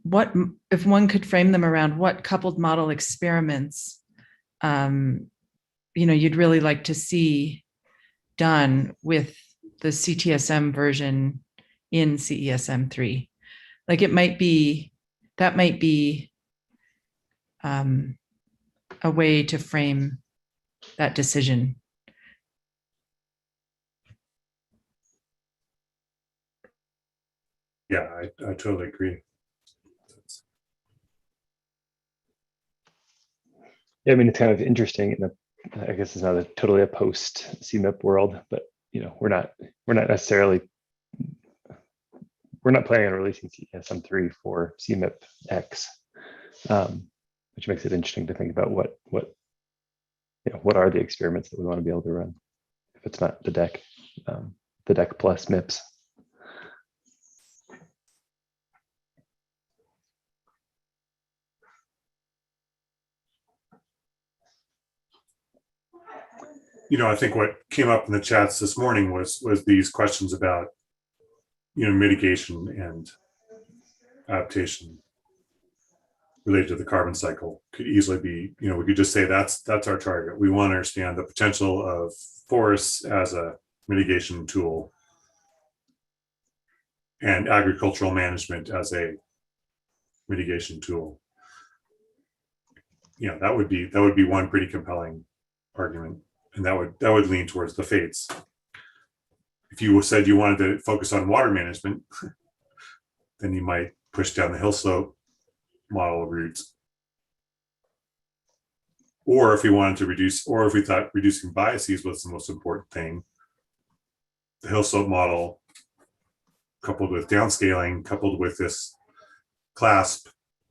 what if one could frame them around what coupled model experiments you'd really like to see done with the CTSM version in CESM3? Like that might be a way to frame that decision. Yeah, I totally agree. Yeah, I mean, it's kind of interesting. I guess it's not totally a post CMIP world, but we're not necessarily planning on releasing CSM3 for CMIP X, which makes it interesting to think about what are the experiments that we want to be able to run if it's not the deck plus MIPS. I think what came up in the chats this morning was these questions about, mitigation and adaptation related to the carbon cycle could easily be, we could just say that's our target. We want to understand the potential of forests as a mitigation tool and agricultural management as a mitigation tool. You know, that would be one pretty compelling argument, and that would lean towards the fates. If you said you wanted to focus on water management, then you might push down the hill slope model routes. Or if we wanted to reduce, or if we thought reducing biases was the most important thing, the hill slope model coupled with downscaling, coupled with this clasp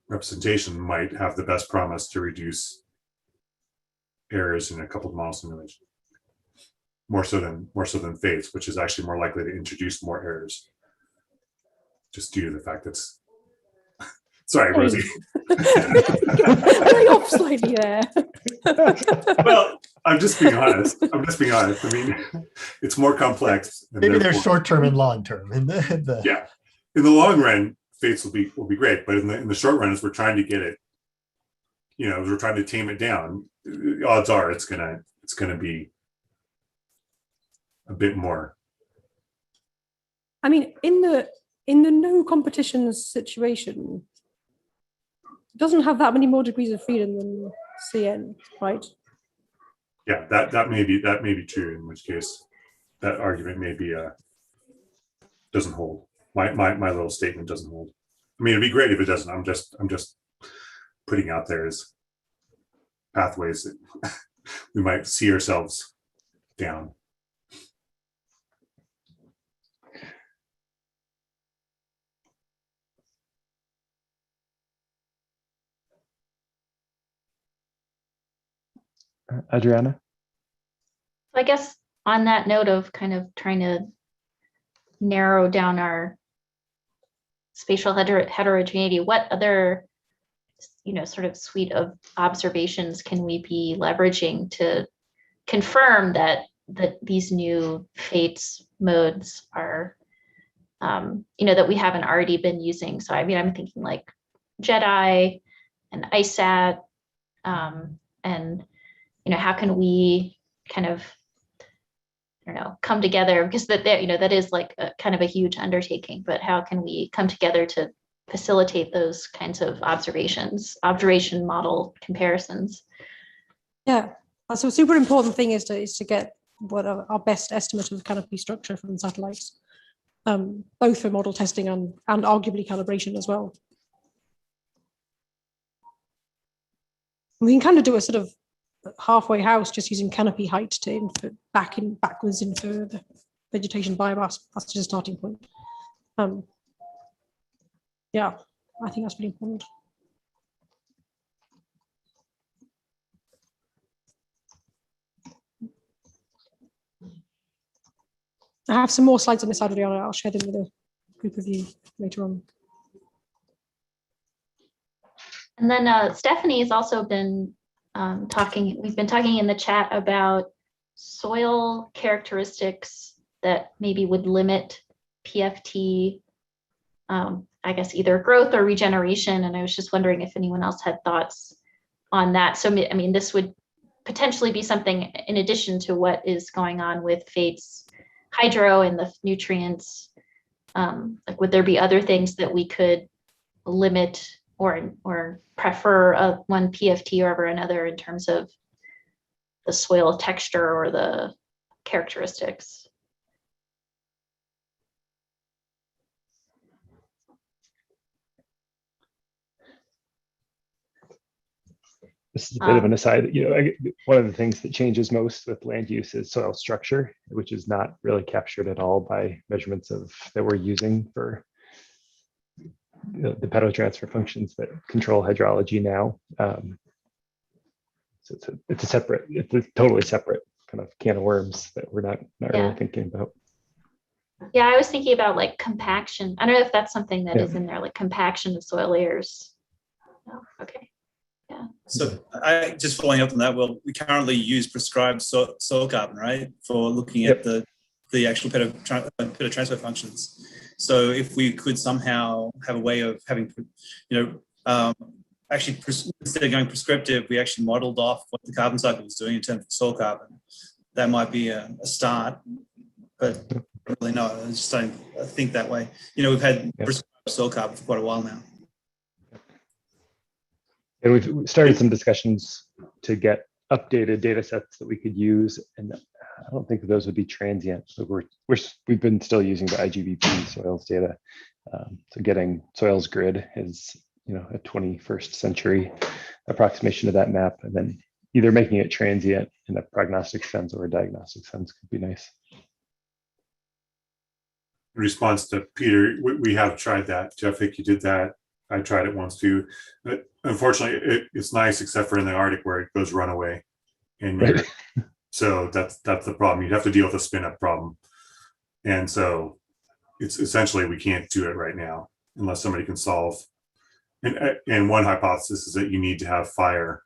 representation might have the best promise to reduce errors in a coupled model simulation. More so than fates, which is actually more likely to introduce more errors, just due to the fact that's. Sorry, Rosie. Going off slightly there. Well, I'm just being honest. I mean, it's more complex. Maybe there's short term and long term. Yeah, in the long run, fates will be great, but in the short run, as we're trying to get it, you know, as we're trying to tame it down, odds are it's gonna be a bit more. I mean, in the no competitions situation, it doesn't have that many more degrees of freedom than CN, right? Yeah, that may be true. In which case, that argument maybe doesn't hold. My little statement doesn't hold. I mean, it'd be great if it doesn't. I'm just putting out there as pathways that we might see ourselves down. Adriana? I guess on that note of kind of trying to narrow down our spatial heterogeneity, what other, you know, sort of suite of observations can we be leveraging to confirm that these new fates modes are, you know, that we haven't already been using? So I mean, I'm thinking like JEDI and ISAT, and you know, how can we kind of, I don't know, come together, because that, you know, that is like a kind of a huge undertaking, but how can we come together to facilitate those kinds of observation model comparisons? Yeah, that's a super important thing is to get what our best estimate of canopy structure from satellites, both for model testing and arguably calibration as well. We can kind of do a sort of halfway house just using canopy height to backwards infer the vegetation biomass. That's just a starting point. Yeah, I think that's pretty important. I have some more slides on this, Adriana. I'll share them with a group of you later on. And then Stephanie has also been we've been talking in the chat about soil characteristics that maybe would limit PFT, I guess either growth or regeneration. And I was just wondering if anyone else had thoughts on that. So, I mean, this would potentially be something in addition to what is going on with fates, hydro and the nutrients. Like, would there be other things that we could limit or prefer one PFT over another in terms of the soil texture or the characteristics? This is a bit of an aside. You know, one of the things that changes most with land use is soil structure, which is not really captured at all by measurements that we're using for the pedotransfer functions that control hydrology now. So it's a totally separate kind of can of worms that we're not really thinking about. Yeah, I was thinking about like compaction. I don't know if that's something that is in there, like compaction of soil layers. Oh, okay. Yeah. So I just following up on that. Well, we currently use prescribed soil carbon, right, for looking at the actual pedotransfer functions. So if we could somehow have a way of having, you know, actually instead of going prescriptive, we actually modeled off what the carbon cycle was doing in terms of soil carbon. That might be a start, but really know. I just don't think that way. You know, we've had prescribed soil carbon for quite a while now. And we've started some discussions to get updated data sets that we could use, and I don't think those would be transient. So we've been still using the IGBP soils data. So getting soils grid is, you know, a 21st century approximation of that map, and then either making it transient in a prognostic sense or a diagnostic sense could be nice. In response to Peter, we have tried that. Jeff, I think you did that. I tried it once too. But unfortunately, it's nice except for in the Arctic where it goes runaway. And right. So that's the problem. You'd have to deal with a spin up problem. And so it's essentially we can't do it right now unless somebody can solve. And one hypothesis is that you need to have fire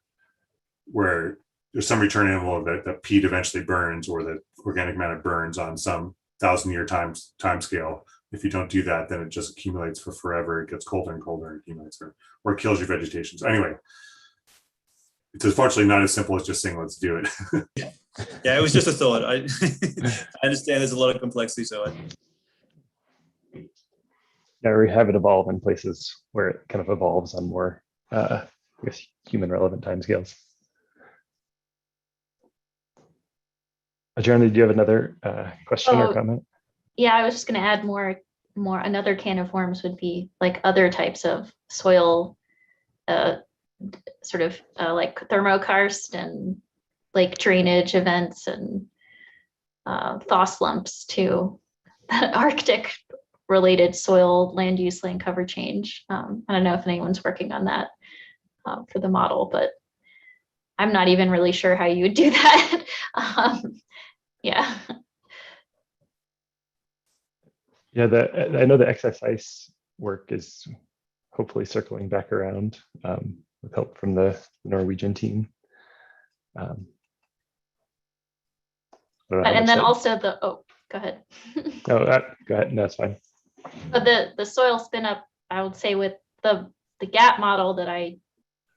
where there's some return envelope that peat eventually burns or that organic matter burns on some 1,000-year time scale. If you don't do that, then it just accumulates for forever. It gets colder and colder and accumulates or kills your vegetation. So anyway, it's unfortunately not as simple as just saying, let's do it. Yeah, it was just a thought. I understand there's a lot of complexity to it. Yeah, we have it evolve in places where it kind of evolves on more, I guess, human relevant timescales. Adriana, do you have another question or comment? Yeah, I was just going to add more. Another can of worms would be like other types of soil, sort of like thermokarst and lake drainage events and thaw slumps too. Arctic related soil land use, land cover change. I don't know if anyone's working on that for the model, but I'm not even really sure how you would do that. Yeah. Yeah, I know the excess ice work is hopefully circling back around with help from the Norwegian team. And then also go ahead. No, go ahead. No, that's fine. But the soil spin up, I would say with the GAP model that I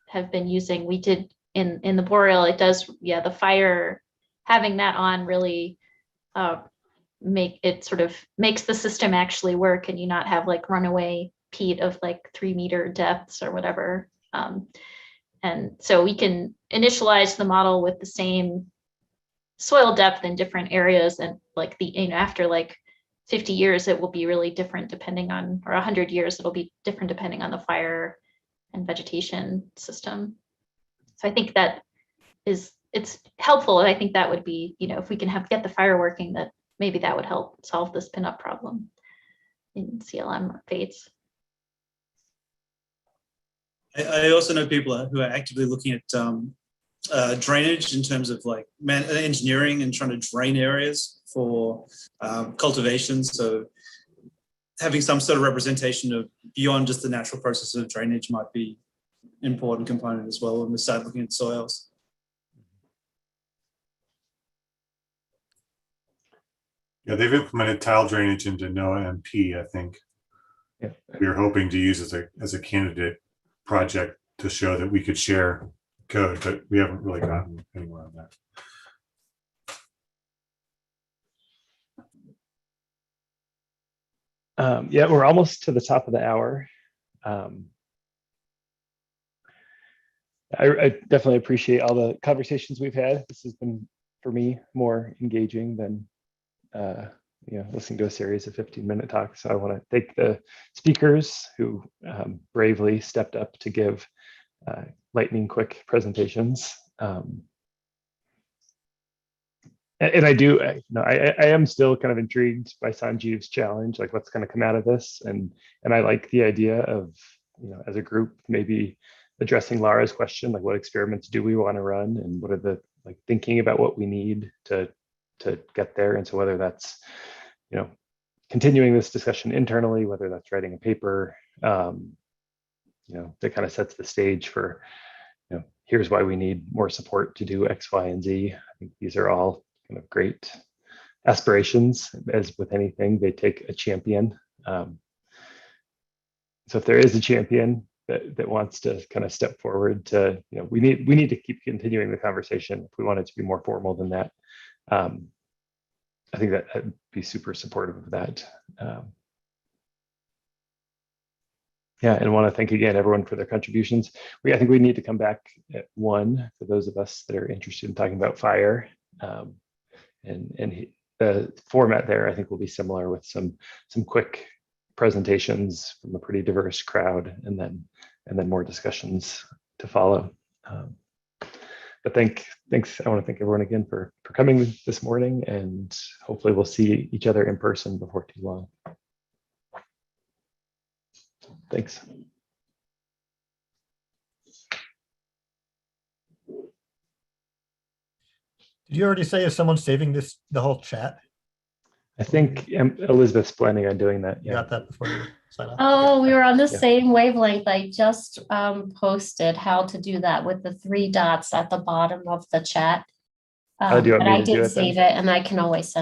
have been using, we did in the boreal, it does, yeah, the fire, having that on really makes the system actually work, and you not have like runaway peat of like 3-meter depths or whatever. And so we can initialize the model with the same soil depth in different areas, and like after like 50 years it will be really different depending on, or 100 years it'll be different depending on the fire and vegetation system. So I think that it's helpful. I think that would be, if we can get the fire working, that maybe that would help solve this pinup problem in CLM fates. I also know people who are actively looking at drainage in terms of like engineering and trying to drain areas for cultivation. So having some sort of representation of beyond just the natural process of drainage might be an important component as well when we start looking at soils. Yeah, they've implemented tile drainage into NOAA MP, I think. Yeah. We were hoping to use as a candidate project to show that we could share code, but we haven't really gotten anywhere on that. Yeah, we're almost to the top of the hour. I definitely appreciate all the conversations we've had. This has been, for me, more engaging than listening to a series of 15-minute talks. So I want to thank the speakers who bravely stepped up to give lightning quick presentations. And I am still kind of intrigued by Sanjeev's challenge, like what's going to come out of this. And I like the idea of, as a group, maybe addressing Lara's question, like what experiments do we want to run, and what are the thinking about what we need to get there. And so whether that's, continuing this discussion internally, whether that's writing a paper, that kind of sets the stage for, here's why we need more support to do X, Y, and Z. I think these are all kind of great aspirations. As with anything, they take a champion. So if there is a champion that wants to kind of step forward to, we need to keep continuing the conversation if we want it to be more formal than that. I think that I'd be super supportive of that. Yeah, and want to thank again everyone for their contributions. I think we need to come back at 1 for those of us that are interested in talking about fire. The format there I think will be similar with some quick presentations from a pretty diverse crowd, and then more discussions to follow. But thanks. I want to thank everyone again for coming this morning, and hopefully we'll see each other in person before too long. Thanks. Did you already say if someone's saving the whole chat? I think Elizabeth's planning on doing that. You got that before you sign off? Oh, we were on the same wavelength. I just posted how to do that with the 3 dots at the bottom of the chat. Do you want but me I to do did it then? save it, and I can always send